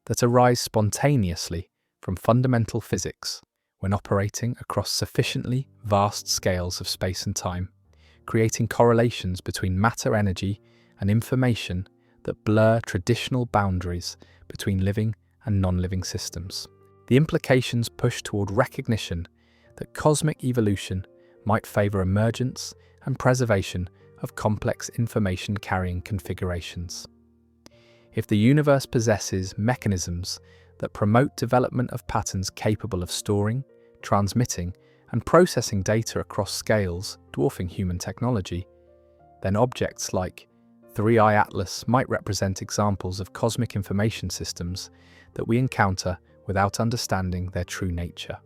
that arise spontaneously from fundamental physics when operating across sufficiently vast scales of space and time, creating correlations between matter, energy, and information that blur traditional boundaries between living and non-living systems. The implications push toward recognition that cosmic evolution might favor emergence and preservation of complex information-carrying configurations. If the universe possesses mechanisms that promote development of patterns capable of storing, transmitting, and processing data across scales dwarfing human technology, then objects like 3I Atlas might represent examples of cosmic information systems that we encounter without understanding their true nature.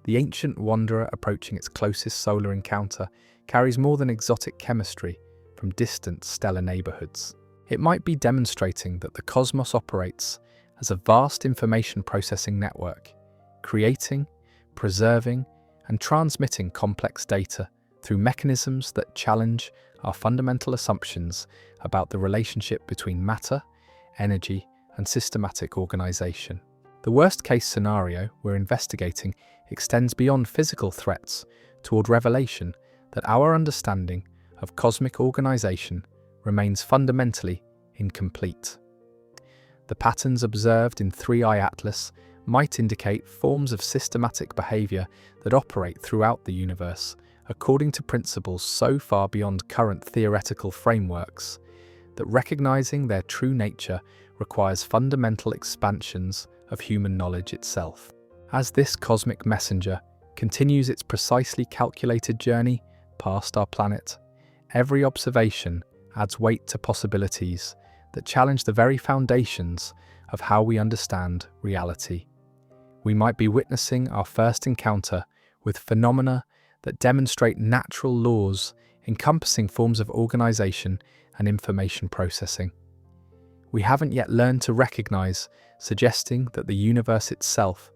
The ancient wanderer approaching its closest solar encounter carries more than exotic chemistry from distant stellar neighborhoods. It might be demonstrating that the cosmos operates as a vast information processing network, creating, preserving, and transmitting complex data through mechanisms that challenge our fundamental assumptions about the relationship between matter, energy, and systematic organization. The worst-case scenario we're investigating extends beyond physical threats toward revelation that our understanding of cosmic organization remains fundamentally incomplete. The patterns observed in 3I Atlas might indicate forms of systematic behavior that operate throughout the universe according to principles so far beyond current theoretical frameworks that recognizing their true nature requires fundamental expansions of human knowledge itself. As this cosmic messenger continues its precisely calculated journey past our planet, every observation adds weight to possibilities that challenge the very foundations of how we understand reality. We might be witnessing our first encounter with phenomena that demonstrate natural laws encompassing forms of organization and information processing we haven't yet learned to recognize, suggesting that the universe itself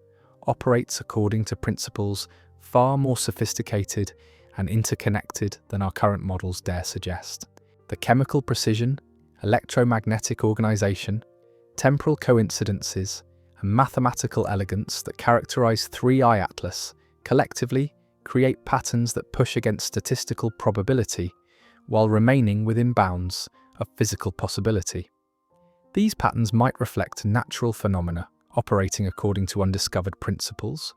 operates according to principles far more sophisticated and interconnected than our current models dare suggest. The chemical precision, electromagnetic organization, temporal coincidences, and mathematical elegance that characterize 3I Atlas collectively create patterns that push against statistical probability while remaining within bounds of physical possibility. These patterns might reflect natural phenomena operating according to undiscovered principles,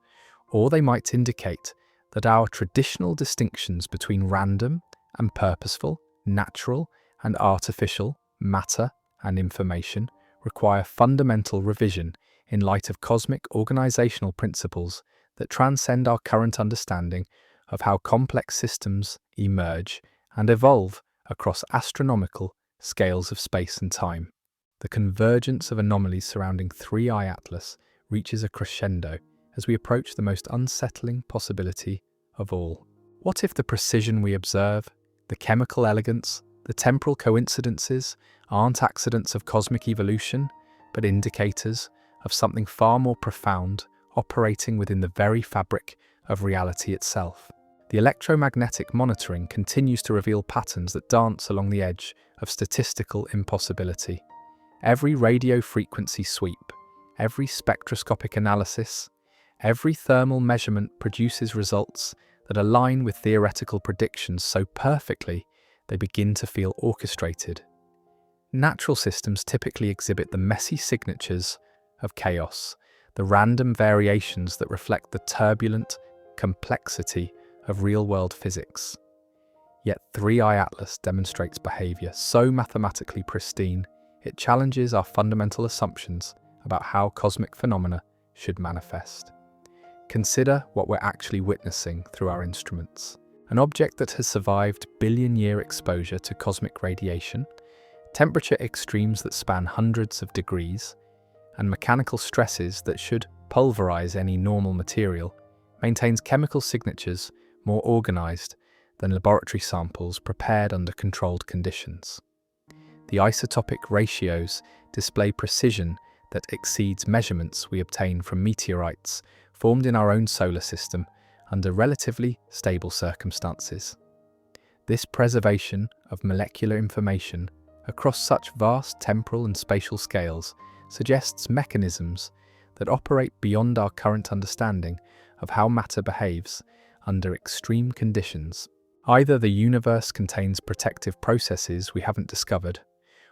or they might indicate that our traditional distinctions between random and purposeful, natural and artificial, matter and information require fundamental revision in light of cosmic organizational principles that transcend our current understanding of how complex systems emerge and evolve across astronomical scales of space and time. The convergence of anomalies surrounding 3I Atlas reaches a crescendo as we approach the most unsettling possibility of all. What if the precision we observe, the chemical elegance, the temporal coincidences aren't accidents of cosmic evolution, but indicators of something far more profound operating within the very fabric of reality itself? The electromagnetic monitoring continues to reveal patterns that dance along the edge of statistical impossibility. Every radio frequency sweep, every spectroscopic analysis, every thermal measurement produces results that align with theoretical predictions so perfectly they begin to feel orchestrated. Natural systems typically exhibit the messy signatures of chaos, the random variations that reflect the turbulent complexity of real-world physics. Yet 3I Atlas demonstrates behavior so mathematically pristine it challenges our fundamental assumptions about how cosmic phenomena should manifest. Consider what we're actually witnessing through our instruments. An object that has survived billion-year exposure to cosmic radiation, temperature extremes that span hundreds of degrees, and mechanical stresses that should pulverize any normal material, maintains chemical signatures more organized than laboratory samples prepared under controlled conditions. The isotopic ratios display precision that exceeds measurements we obtain from meteorites formed in our own solar system under relatively stable circumstances. This preservation of molecular information across such vast temporal and spatial scales suggests mechanisms that operate beyond our current understanding of how matter behaves under extreme conditions. Either the universe contains protective processes we haven't discovered,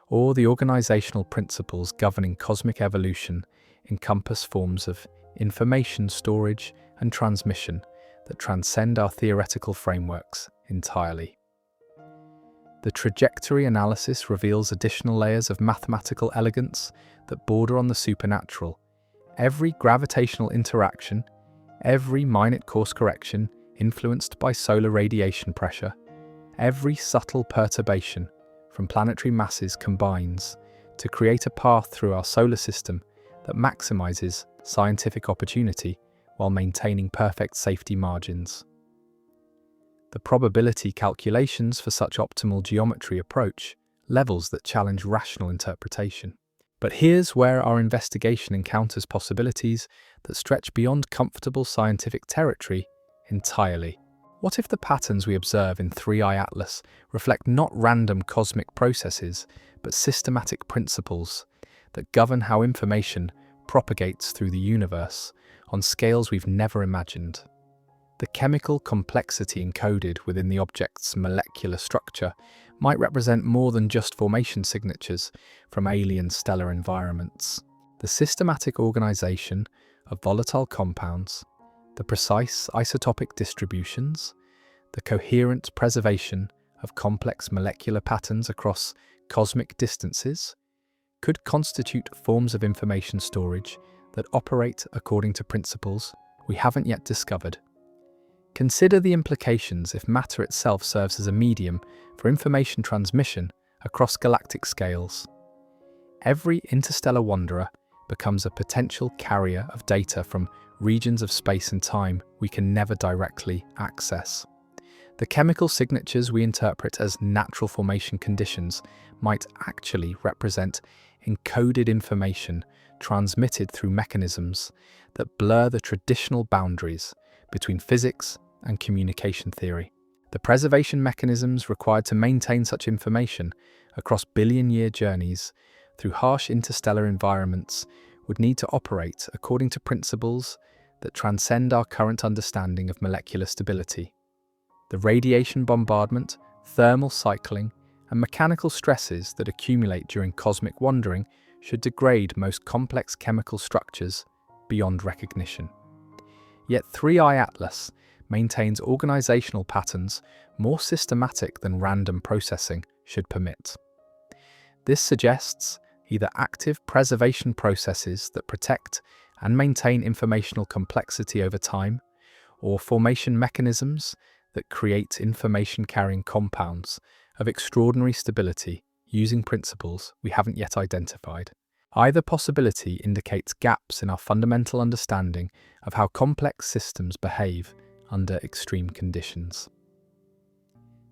or the organizational principles governing cosmic evolution encompass forms of information storage and transmission that transcend our theoretical frameworks entirely. The trajectory analysis reveals additional layers of mathematical elegance that border on the supernatural. Every gravitational interaction, every minute course correction influenced by solar radiation pressure, every subtle perturbation from planetary masses combines to create a path through our solar system that maximizes scientific opportunity while maintaining perfect safety margins. The probability calculations for such optimal geometry approach levels that challenge rational interpretation. But here's where our investigation encounters possibilities that stretch beyond comfortable scientific territory entirely. What if the patterns we observe in 3i Atlas reflect not random cosmic processes, but systematic principles that govern how information propagates through the universe on scales we've never imagined? The chemical complexity encoded within the object's molecular structure might represent more than just formation signatures from alien stellar environments. The systematic organization of volatile compounds, the precise isotopic distributions, the coherent preservation of complex molecular patterns across cosmic distances could constitute forms of information storage that operate according to principles we haven't yet discovered. Consider the implications if matter itself serves as a medium for information transmission across galactic scales. Every interstellar wanderer becomes a potential carrier of data from regions of space and time we can never directly access. The chemical signatures we interpret as natural formation conditions might actually represent encoded information transmitted through mechanisms that blur the traditional boundaries between physics and communication theory. The preservation mechanisms required to maintain such information across billion-year journeys through harsh interstellar environments would need to operate according to principles that transcend our current understanding of molecular stability. The radiation bombardment, thermal cycling, and mechanical stresses that accumulate during cosmic wandering should degrade most complex chemical structures beyond recognition. Yet 3i Atlas maintains organizational patterns more systematic than random processing should permit. This suggests either active preservation processes that protect and maintain informational complexity over time, or formation mechanisms that create information-carrying compounds of extraordinary stability using principles we haven't yet identified. Either possibility indicates gaps in our fundamental understanding of how complex systems behave under extreme conditions.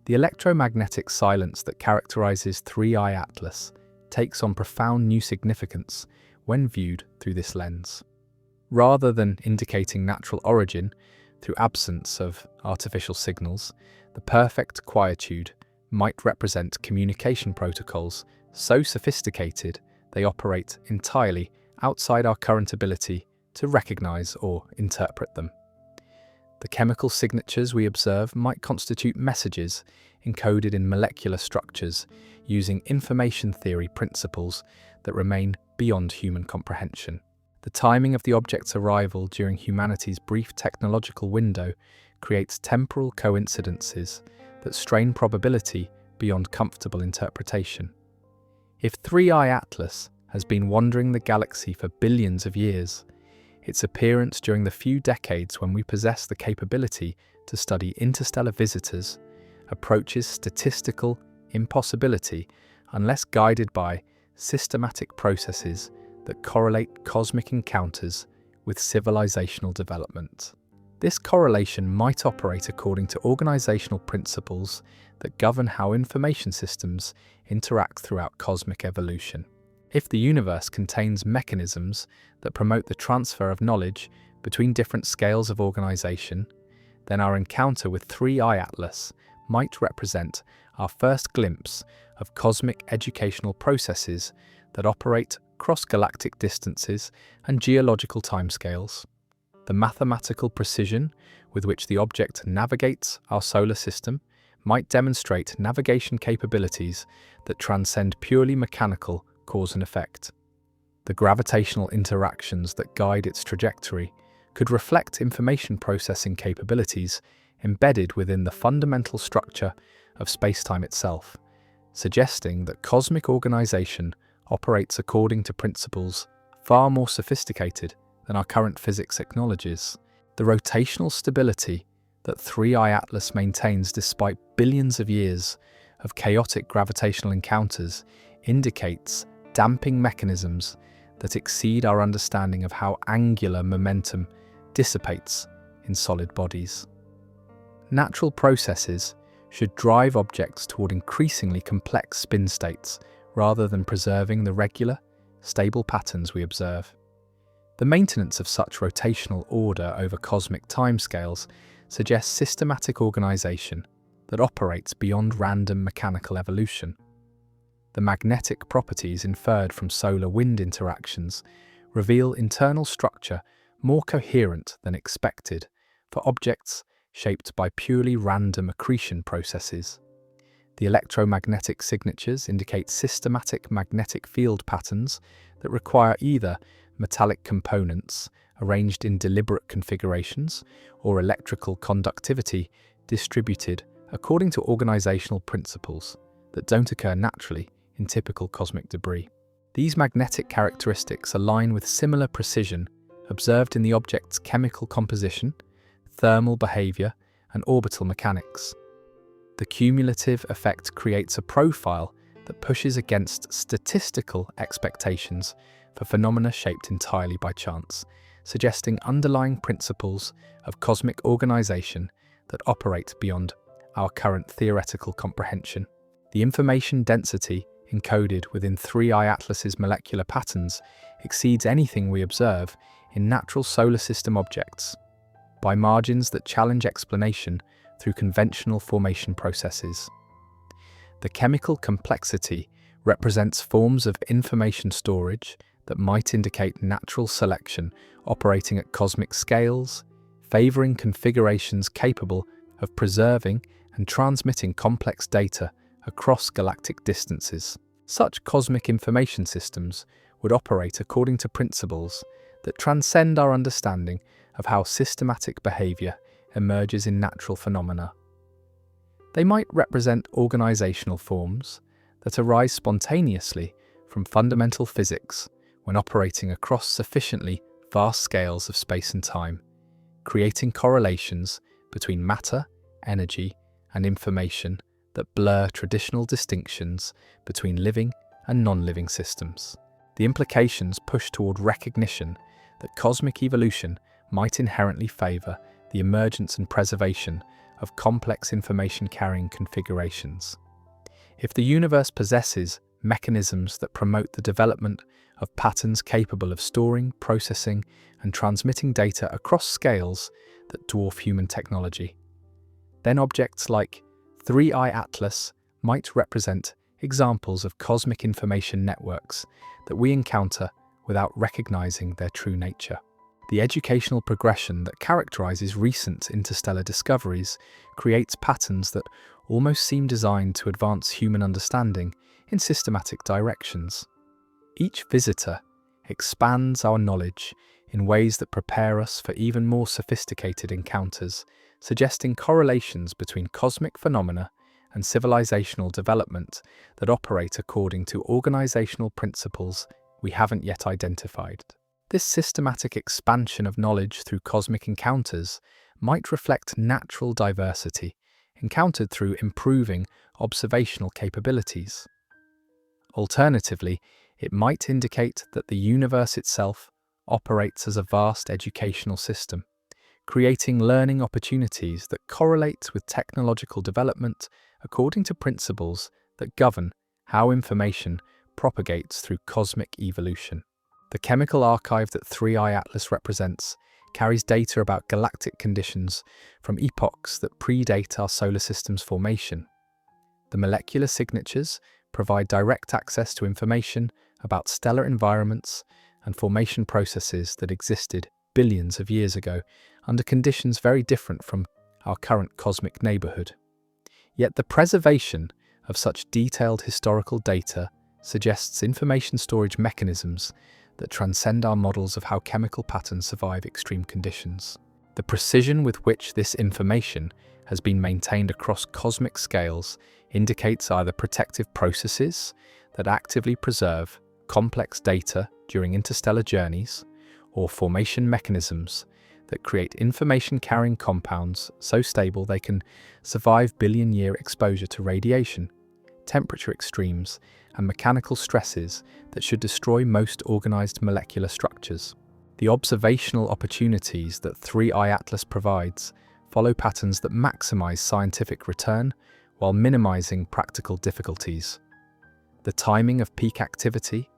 The electromagnetic silence that characterizes 3i Atlas takes on profound new significance when viewed through this lens. Rather than indicating natural origin through absence of artificial signals, the perfect quietude might represent communication protocols so sophisticated they operate entirely outside our current ability to recognize or interpret them. The chemical signatures we observe might constitute messages encoded in molecular structures using information theory principles that remain beyond human comprehension. The timing of the object's arrival during humanity's brief technological window creates temporal coincidences that strain probability beyond comfortable interpretation. If 3i Atlas has been wandering the galaxy for billions of years, its appearance during the few decades when we possess the capability to study interstellar visitors approaches statistical impossibility unless guided by systematic processes that correlate cosmic encounters with civilizational development. This correlation might operate according to organizational principles that govern how information systems interact throughout cosmic evolution. If the universe contains mechanisms that promote the transfer of knowledge between different scales of organization, then our encounter with 3i Atlas might represent our first glimpse of cosmic educational processes that operate across galactic distances and geological timescales. The mathematical precision with which the object navigates our solar system might demonstrate navigation capabilities that transcend purely mechanical cause and effect. The gravitational interactions that guide its trajectory could reflect information processing capabilities embedded within the fundamental structure of spacetime itself, suggesting that cosmic organization operates according to principles far more sophisticated than our current physics acknowledges. The rotational stability that 3I Atlas maintains despite billions of years of chaotic gravitational encounters indicates damping mechanisms that exceed our understanding of how angular momentum dissipates in solid bodies. Natural processes should drive objects toward increasingly complex spin states rather than preserving the regular, stable patterns we observe. The maintenance of such rotational order over cosmic timescales suggests systematic organization that operates beyond random mechanical evolution. The magnetic properties inferred from solar-wind interactions reveal internal structure more coherent than expected for objects shaped by purely random accretion processes. The electromagnetic signatures indicate systematic magnetic field patterns that require either metallic components arranged in deliberate configurations or electrical conductivity distributed according to organizational principles that don't occur naturally in typical cosmic debris. These magnetic characteristics align with similar precision observed in the object's chemical composition, thermal behavior, and orbital mechanics. The cumulative effect creates a profile that pushes against statistical expectations for phenomena shaped entirely by chance, suggesting underlying principles of cosmic organization that operate beyond our current theoretical comprehension. The information density encoded within 3I Atlas's molecular patterns exceeds anything we observe in natural solar system objects, by margins that challenge explanation through conventional formation processes. The chemical complexity represents forms of information storage that might indicate natural selection operating at cosmic scales, favoring configurations capable of preserving and transmitting complex data across galactic distances. Such cosmic information systems would operate according to principles that transcend our understanding of how systematic behavior emerges in natural phenomena. They might represent organizational forms that arise spontaneously from fundamental physics when operating across sufficiently vast scales of space and time, creating correlations between matter, energy, and information that blur traditional distinctions between living and non-living systems. The implications push toward recognition that cosmic evolution might inherently favor the emergence and preservation of complex information-carrying configurations. If the universe possesses mechanisms that promote the development of patterns capable of storing, processing, and transmitting data across scales that dwarf human technology, then objects like 3I Atlas might represent examples of cosmic information networks that we encounter without recognizing their true nature. The educational progression that characterizes recent interstellar discoveries creates patterns that almost seem designed to advance human understanding in systematic directions. Each visitor expands our knowledge in ways that prepare us for even more sophisticated encounters, suggesting correlations between cosmic phenomena and civilizational development that operate according to organizational principles we haven't yet identified. This systematic expansion of knowledge through cosmic encounters might reflect natural diversity encountered through improving observational capabilities. Alternatively, it might indicate that the universe itself operates as a vast educational system, creating learning opportunities that correlate with technological development according to principles that govern how information propagates through cosmic evolution. The chemical archive that 3I Atlas represents carries data about galactic conditions from epochs that predate our solar system's formation. The molecular signatures provide direct access to information about stellar environments and formation processes that existed billions of years ago under conditions very different from our current cosmic neighborhood. Yet the preservation of such detailed historical data suggests information storage mechanisms that transcend our models of how chemical patterns survive extreme conditions. The precision with which this information has been maintained across cosmic scales indicates either protective processes that actively preserve complex data during interstellar journeys, or formation mechanisms that create information-carrying compounds so stable they can survive billion-year exposure to radiation, temperature extremes, and mechanical stresses that should destroy most organized molecular structures. The observational opportunities that 3i Atlas provides follow patterns that maximize scientific return while minimizing practical difficulties. The timing of peak activity,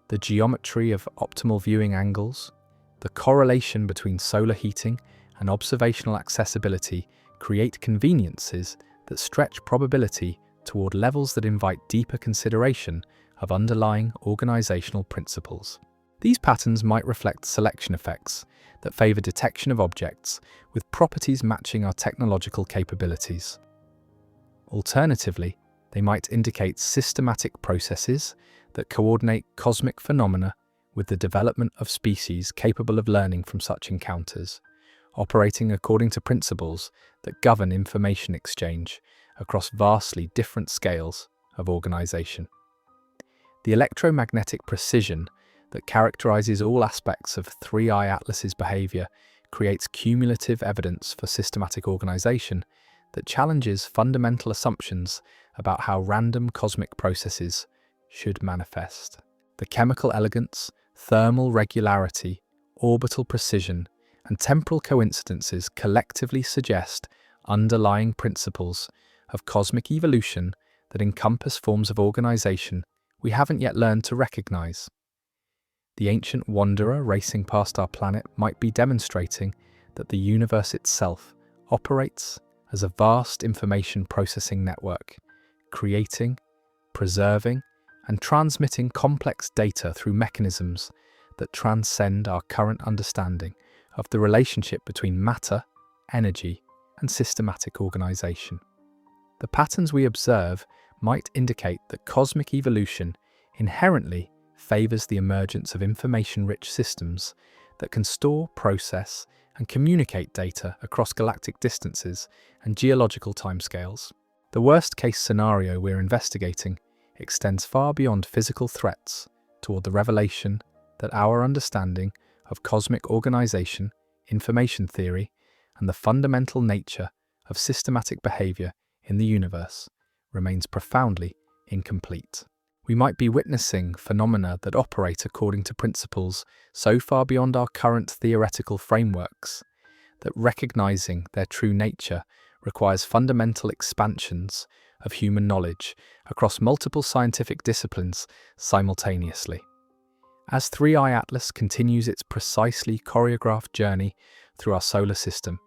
the geometry of optimal viewing angles, the correlation between solar heating and observational accessibility create conveniences that stretch probability toward levels that invite deeper consideration of underlying organizational principles. These patterns might reflect selection effects that favor detection of objects with properties matching our technological capabilities. Alternatively, they might indicate systematic processes that coordinate cosmic phenomena with the development of species capable of learning from such encounters, operating according to principles that govern information exchange across vastly different scales of organization. The electromagnetic precision that characterizes all aspects of 3i Atlas's behavior creates cumulative evidence for systematic organization that challenges fundamental assumptions about how random cosmic processes should manifest. The chemical elegance, thermal regularity, orbital precision, and temporal coincidences collectively suggest underlying principles of cosmic evolution that encompass forms of organization we haven't yet learned to recognize. The ancient wanderer racing past our planet might be demonstrating that the universe itself operates as a vast information processing network, creating, preserving, and transmitting complex data through mechanisms that transcend our current understanding of the relationship between matter, energy, and systematic organization. The patterns we observe might indicate that cosmic evolution inherently favors the emergence of information-rich systems that can store, process, and communicate data across galactic distances and geological timescales. The worst-case scenario we're investigating extends far beyond physical threats toward the revelation that our understanding of cosmic organization, information theory, and the fundamental nature of systematic behavior in the universe remains profoundly incomplete. We might be witnessing phenomena that operate according to principles so far beyond our current theoretical frameworks that recognizing their true nature requires fundamental expansions of human knowledge across multiple scientific disciplines simultaneously. As 3i Atlas continues its precisely choreographed journey through our solar system,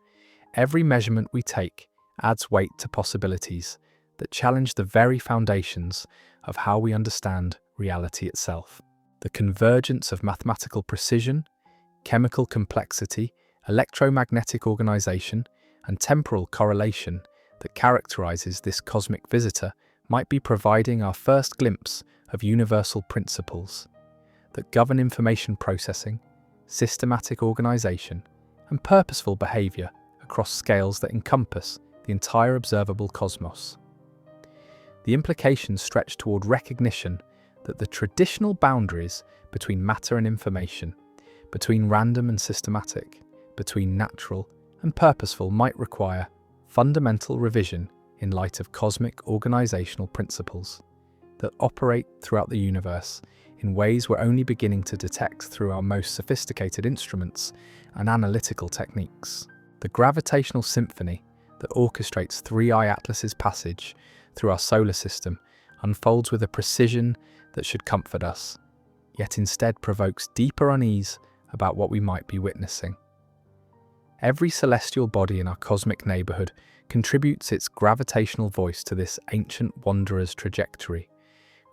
every measurement we take adds weight to possibilities that challenge the very foundations of how we understand reality itself. The convergence of mathematical precision, chemical complexity, electromagnetic organization, and temporal correlation that characterizes this cosmic visitor might be providing our first glimpse of universal principles that govern information processing, systematic organization, and purposeful behavior across scales that encompass the entire observable cosmos. The implications stretch toward recognition that the traditional boundaries between matter and information, between random and systematic, between natural and purposeful might require fundamental revision in light of cosmic organizational principles that operate throughout the universe in ways we're only beginning to detect through our most sophisticated instruments and analytical techniques. The gravitational symphony that orchestrates 3i Atlas's passage through our solar system unfolds with a precision that should comfort us, yet instead provokes deeper unease about what we might be witnessing. Every celestial body in our cosmic neighborhood contributes its gravitational voice to this ancient wanderer's trajectory,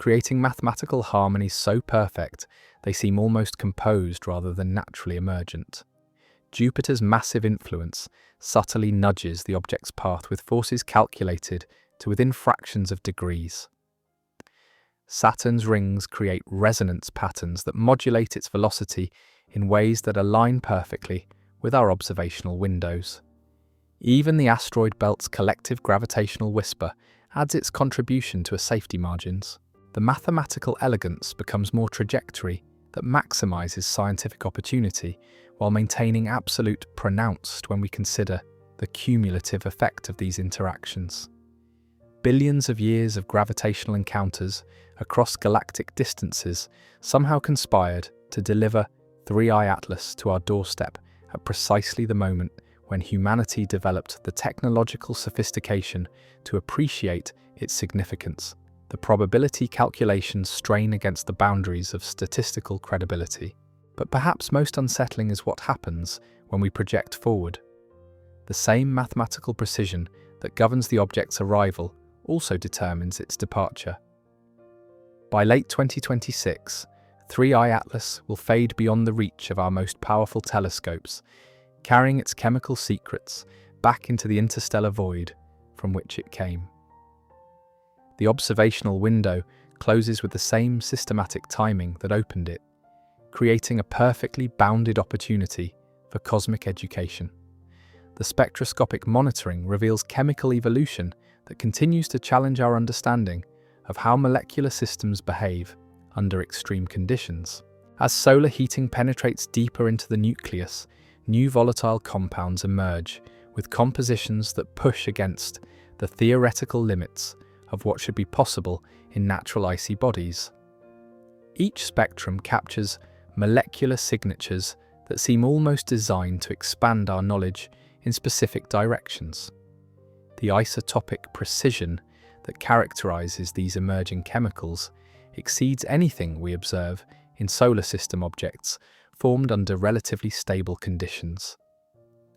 creating mathematical harmonies so perfect they seem almost composed rather than naturally emergent. Jupiter's massive influence subtly nudges the object's path with forces calculated to within fractions of degrees. Saturn's rings create resonance patterns that modulate its velocity in ways that align perfectly with our observational windows. Even the asteroid belt's collective gravitational whisper adds its contribution to a safety margins. The mathematical elegance becomes more trajectory that maximizes scientific opportunity while maintaining absolute pronounced when we consider the cumulative effect of these interactions. Billions of years of gravitational encounters across galactic distances somehow conspired to deliver 3I Atlas to our doorstep at precisely the moment when humanity developed the technological sophistication to appreciate its significance. The probability calculations strain against the boundaries of statistical credibility. But perhaps most unsettling is what happens when we project forward. The same mathematical precision that governs the object's arrival also determines its departure. By late 2026, 3I Atlas will fade beyond the reach of our most powerful telescopes, carrying its chemical secrets back into the interstellar void from which it came. The observational window closes with the same systematic timing that opened it, creating a perfectly bounded opportunity for cosmic education. The spectroscopic monitoring reveals chemical evolution that continues to challenge our understanding of how molecular systems behave under extreme conditions. As solar heating penetrates deeper into the nucleus, new volatile compounds emerge with compositions that push against the theoretical limits of what should be possible in natural icy bodies. Each spectrum captures molecular signatures that seem almost designed to expand our knowledge in specific directions. The isotopic precision that characterizes these emerging chemicals exceeds anything we observe in solar system objects formed under relatively stable conditions.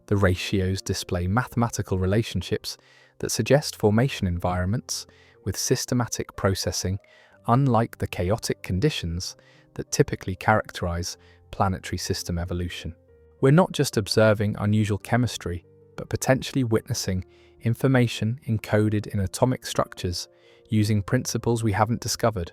The ratios display mathematical relationships that suggest formation environments with systematic processing, unlike the chaotic conditions that typically characterize planetary system evolution. We're not just observing unusual chemistry, but potentially witnessing information encoded in atomic structures using principles we haven't discovered.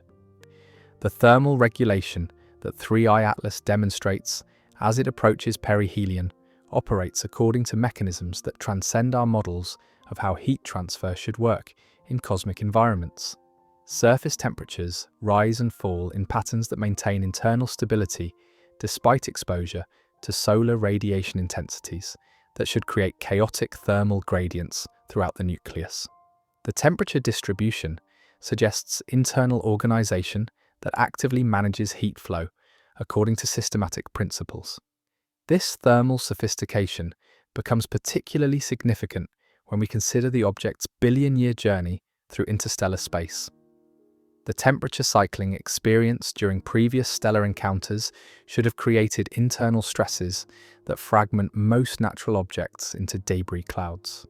The thermal regulation that 3I Atlas demonstrates as it approaches perihelion operates according to mechanisms that transcend our models of how heat transfer should work in cosmic environments. Surface temperatures rise and fall in patterns that maintain internal stability despite exposure to solar radiation intensities that should create chaotic thermal gradients throughout the nucleus. The temperature distribution suggests internal organization that actively manages heat flow according to systematic principles. This thermal sophistication becomes particularly significant when we consider the object's billion-year journey through interstellar space. The temperature cycling experienced during previous stellar encounters should have created internal stresses that fragment most natural objects into debris clouds.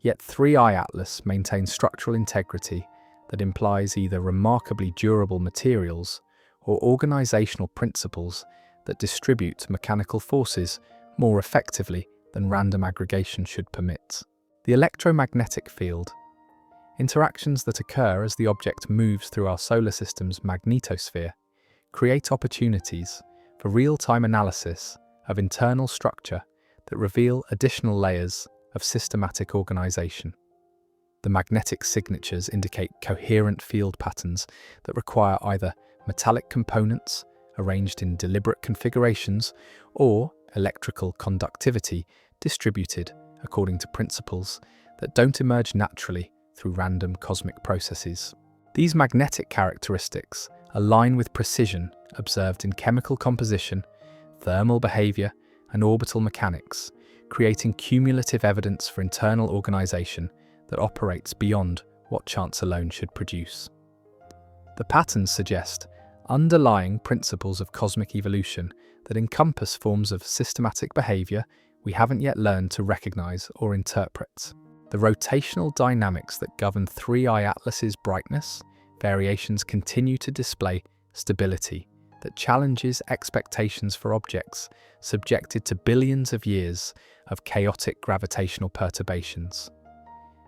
Yet 3I Atlas maintains structural integrity that implies either remarkably durable materials or organizational principles that distribute mechanical forces more effectively than random aggregation should permit. The electromagnetic field, interactions that occur as the object moves through our solar system's magnetosphere, create opportunities for real-time analysis of internal structure that reveal additional layers of systematic organization. The magnetic signatures indicate coherent field patterns that require either metallic components arranged in deliberate configurations or electrical conductivity distributed according to principles that don't emerge naturally through random cosmic processes. These magnetic characteristics align with precision observed in chemical composition, thermal behavior, and orbital mechanics, creating cumulative evidence for internal organization that operates beyond what chance alone should produce. The patterns suggest underlying principles of cosmic evolution that encompass forms of systematic behavior we haven't yet learned to recognize or interpret. The rotational dynamics that govern 3I Atlas's brightness, variations continue to display stability that challenges expectations for objects subjected to billions of years of chaotic gravitational perturbations.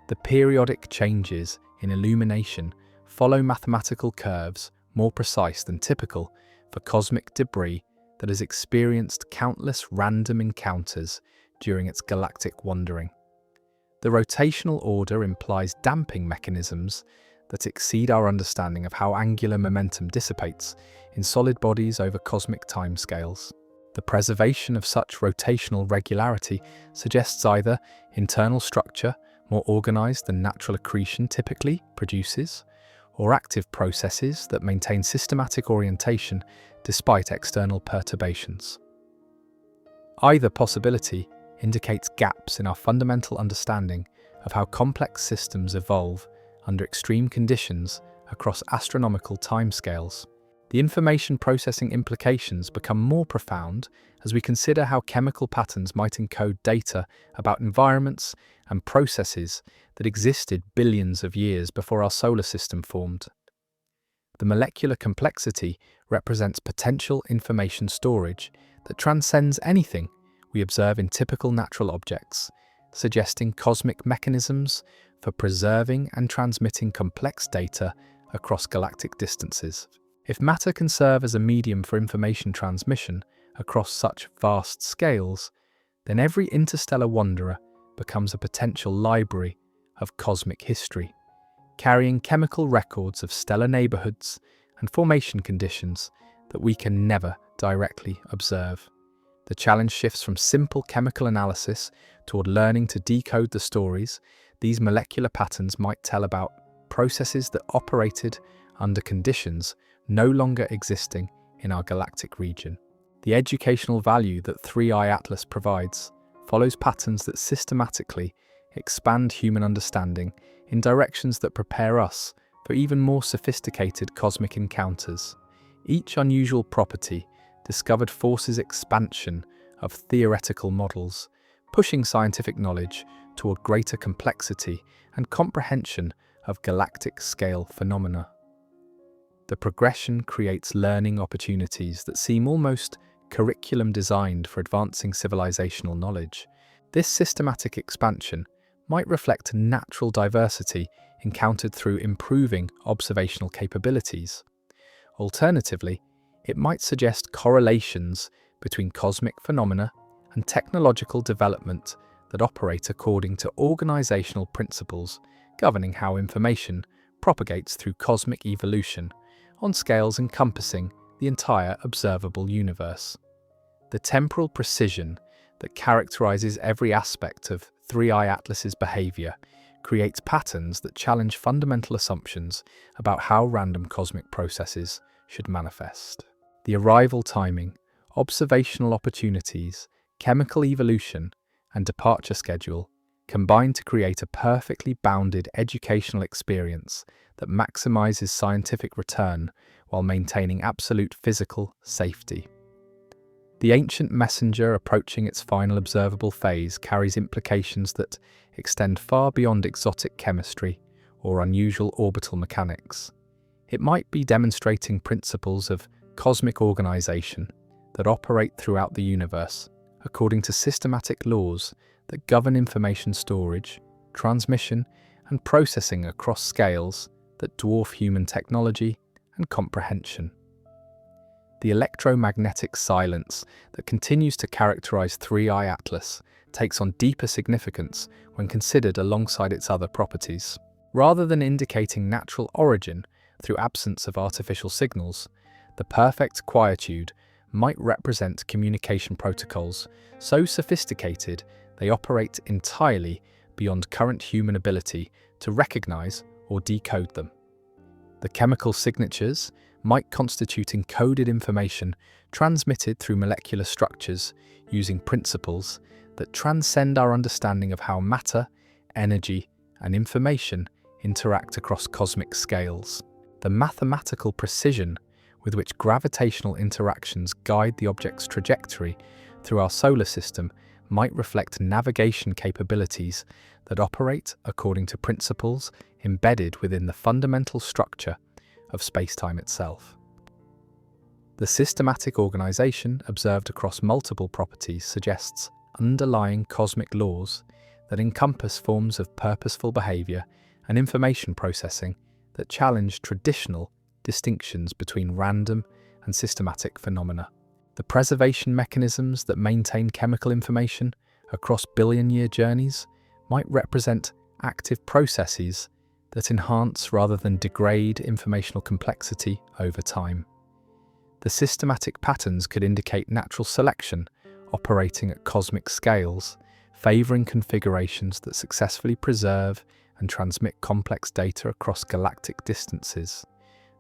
The periodic changes in illumination follow mathematical curves more precise than typical for cosmic debris that has experienced countless random encounters during its galactic wandering. The rotational order implies damping mechanisms that exceed our understanding of how angular momentum dissipates in solid bodies over cosmic timescales. The preservation of such rotational regularity suggests either internal structure more organized than natural accretion typically produces, or active processes that maintain systematic orientation despite external perturbations. Either possibility indicates gaps in our fundamental understanding of how complex systems evolve under extreme conditions across astronomical timescales. The information processing implications become more profound as we consider how chemical patterns might encode data about environments and processes that existed billions of years before our solar system formed. The molecular complexity represents potential information storage that transcends anything we observe in typical natural objects, suggesting cosmic mechanisms for preserving and transmitting complex data across galactic distances. If matter can serve as a medium for information transmission across such vast scales, then every interstellar wanderer becomes a potential library of cosmic history, carrying chemical records of stellar neighborhoods and formation conditions that we can never directly observe. The challenge shifts from simple chemical analysis toward learning to decode the stories these molecular patterns might tell about processes that operated under conditions no longer existing in our galactic region. The educational value that 3i Atlas provides follows patterns that systematically expand human understanding in directions that prepare us for even more sophisticated cosmic encounters. Each unusual property discovered forces expansion of theoretical models, pushing scientific knowledge toward greater complexity and comprehension of galactic-scale phenomena. The progression creates learning opportunities that seem almost curriculum-designed for advancing civilizational knowledge. This systematic expansion might reflect natural diversity encountered through improving observational capabilities. Alternatively, it might suggest correlations between cosmic phenomena and technological development that operate according to organizational principles governing how information propagates through cosmic evolution on scales encompassing the entire observable universe. The temporal precision that characterizes every aspect of 3i Atlas's behavior creates patterns that challenge fundamental assumptions about how random cosmic processes should manifest. The arrival timing, observational opportunities, chemical evolution, and departure schedule combine to create a perfectly bounded educational experience that maximizes scientific return while maintaining absolute physical safety. The ancient messenger approaching its final observable phase carries implications that extend far beyond exotic chemistry or unusual orbital mechanics. It might be demonstrating principles of cosmic organization that operate throughout the universe according to systematic laws that govern information storage, transmission, and processing across scales that dwarf human technology and comprehension. The electromagnetic silence that continues to characterize 3i Atlas takes on deeper significance when considered alongside its other properties. Rather than indicating natural origin through absence of artificial signals, the perfect quietude might represent communication protocols so sophisticated they operate entirely beyond current human ability to recognize or decode them. The chemical signatures might constitute encoded information transmitted through molecular structures using principles that transcend our understanding of how matter, energy, and information interact across cosmic scales. The mathematical precision with which gravitational interactions guide the object's trajectory through our solar system might reflect navigation capabilities that operate according to principles embedded within the fundamental structure of space-time itself. The systematic organization observed across multiple properties suggests underlying cosmic laws that encompass forms of purposeful behavior and information processing that challenge traditional distinctions between random and systematic phenomena. The preservation mechanisms that maintain chemical information across billion-year journeys might represent active processes that enhance rather than degrade informational complexity over time. The systematic patterns could indicate natural selection operating at cosmic scales, favoring configurations that successfully preserve and transmit complex data across galactic distances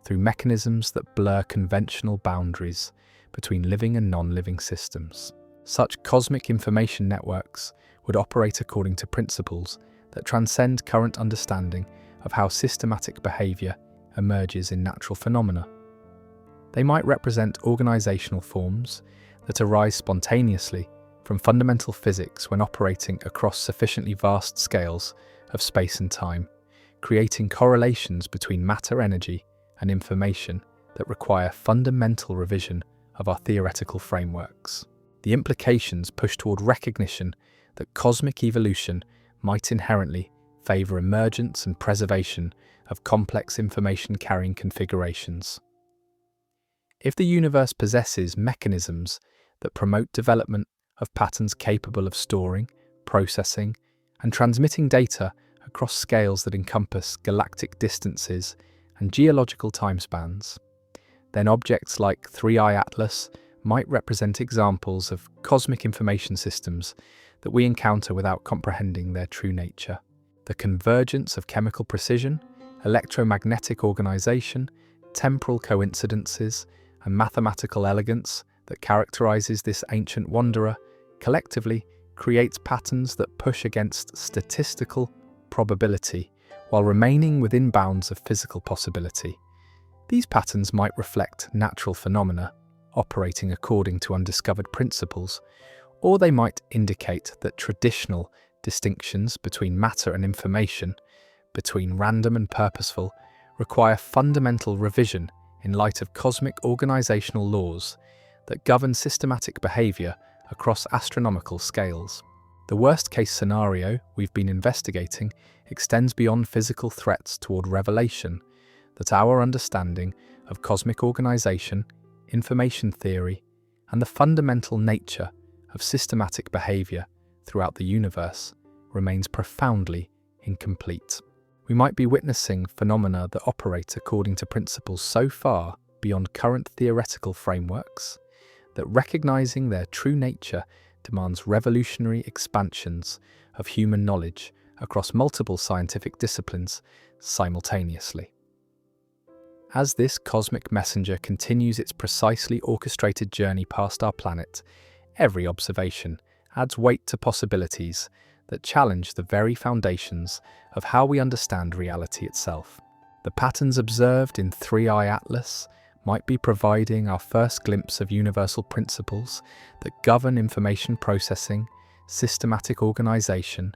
through mechanisms that blur conventional boundaries between living and non-living systems. Such cosmic information networks would operate according to principles that transcend current understanding of how systematic behavior emerges in natural phenomena. They might represent organizational forms that arise spontaneously from fundamental physics when operating across sufficiently vast scales of space and time, creating correlations between matter, energy, and information that require fundamental revision of our theoretical frameworks. The implications push toward recognition that cosmic evolution might inherently favor emergence and preservation of complex information-carrying configurations. If the universe possesses mechanisms that promote development of patterns capable of storing, processing, and transmitting data across scales that encompass galactic distances and geological timespans, then objects like 3I Atlas might represent examples of cosmic information systems that we encounter without comprehending their true nature. The convergence of chemical precision, electromagnetic organization, temporal coincidences, and mathematical elegance that characterizes this ancient wanderer collectively creates patterns that push against statistical probability while remaining within bounds of physical possibility. These patterns might reflect natural phenomena operating according to undiscovered principles, or they might indicate that traditional distinctions between matter and information, between random and purposeful, require fundamental revision in light of cosmic organizational laws that govern systematic behavior across astronomical scales. The worst-case scenario we've been investigating extends beyond physical threats toward revelation that our understanding of cosmic organization, information theory, and the fundamental nature of systematic behavior throughout the universe remains profoundly incomplete. We might be witnessing phenomena that operate according to principles so far beyond current theoretical frameworks that recognizing their true nature demands revolutionary expansions of human knowledge across multiple scientific disciplines simultaneously. As this cosmic messenger continues its precisely orchestrated journey past our planet, every observation adds weight to possibilities that challenge the very foundations of how we understand reality itself. The patterns observed in 3I Atlas might be providing our first glimpse of universal principles that govern information processing, systematic organization,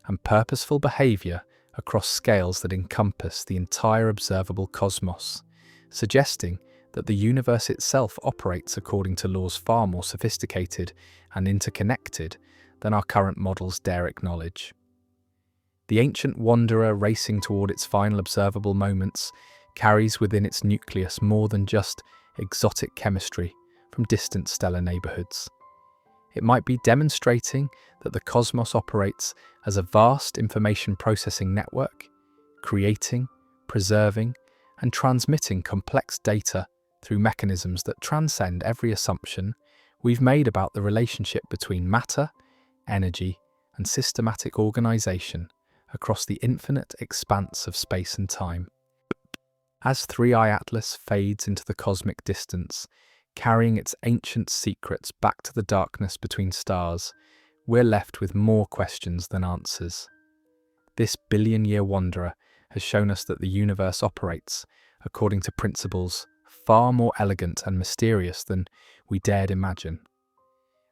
and purposeful behavior across scales that encompass the entire observable cosmos, suggesting that the universe itself operates according to laws far more sophisticated and interconnected than our current models dare acknowledge. The ancient wanderer racing toward its final observable moments carries within its nucleus more than just exotic chemistry from distant stellar neighborhoods. It might be demonstrating that the cosmos operates as a vast information processing network, creating, preserving, and transmitting complex data through mechanisms that transcend every assumption we've made about the relationship between matter, energy, and systematic organization across the infinite expanse of space and time. As 3I Atlas fades into the cosmic distance, carrying its ancient secrets back to the darkness between stars, we're left with more questions than answers. This billion-year wanderer has shown us that the universe operates according to principles far more elegant and mysterious than we dared imagine.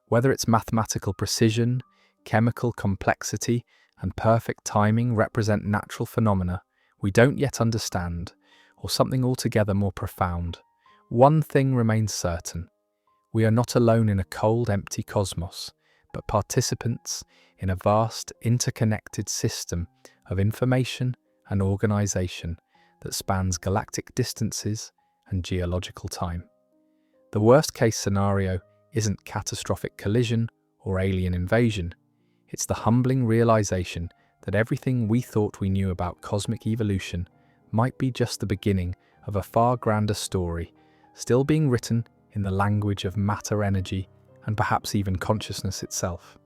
Whether its mathematical precision, chemical complexity, and perfect timing represent natural phenomena we don't yet understand, or something altogether more profound, one thing remains certain. We are not alone in a cold, empty cosmos, but participants in a vast, interconnected system of information and organization that spans galactic distances and geological time. The worst-case scenario isn't catastrophic collision or alien invasion. It's the humbling realization that everything we thought we knew about cosmic evolution might be just the beginning of a far grander story, still being written in the language of matter, energy, and perhaps even consciousness itself.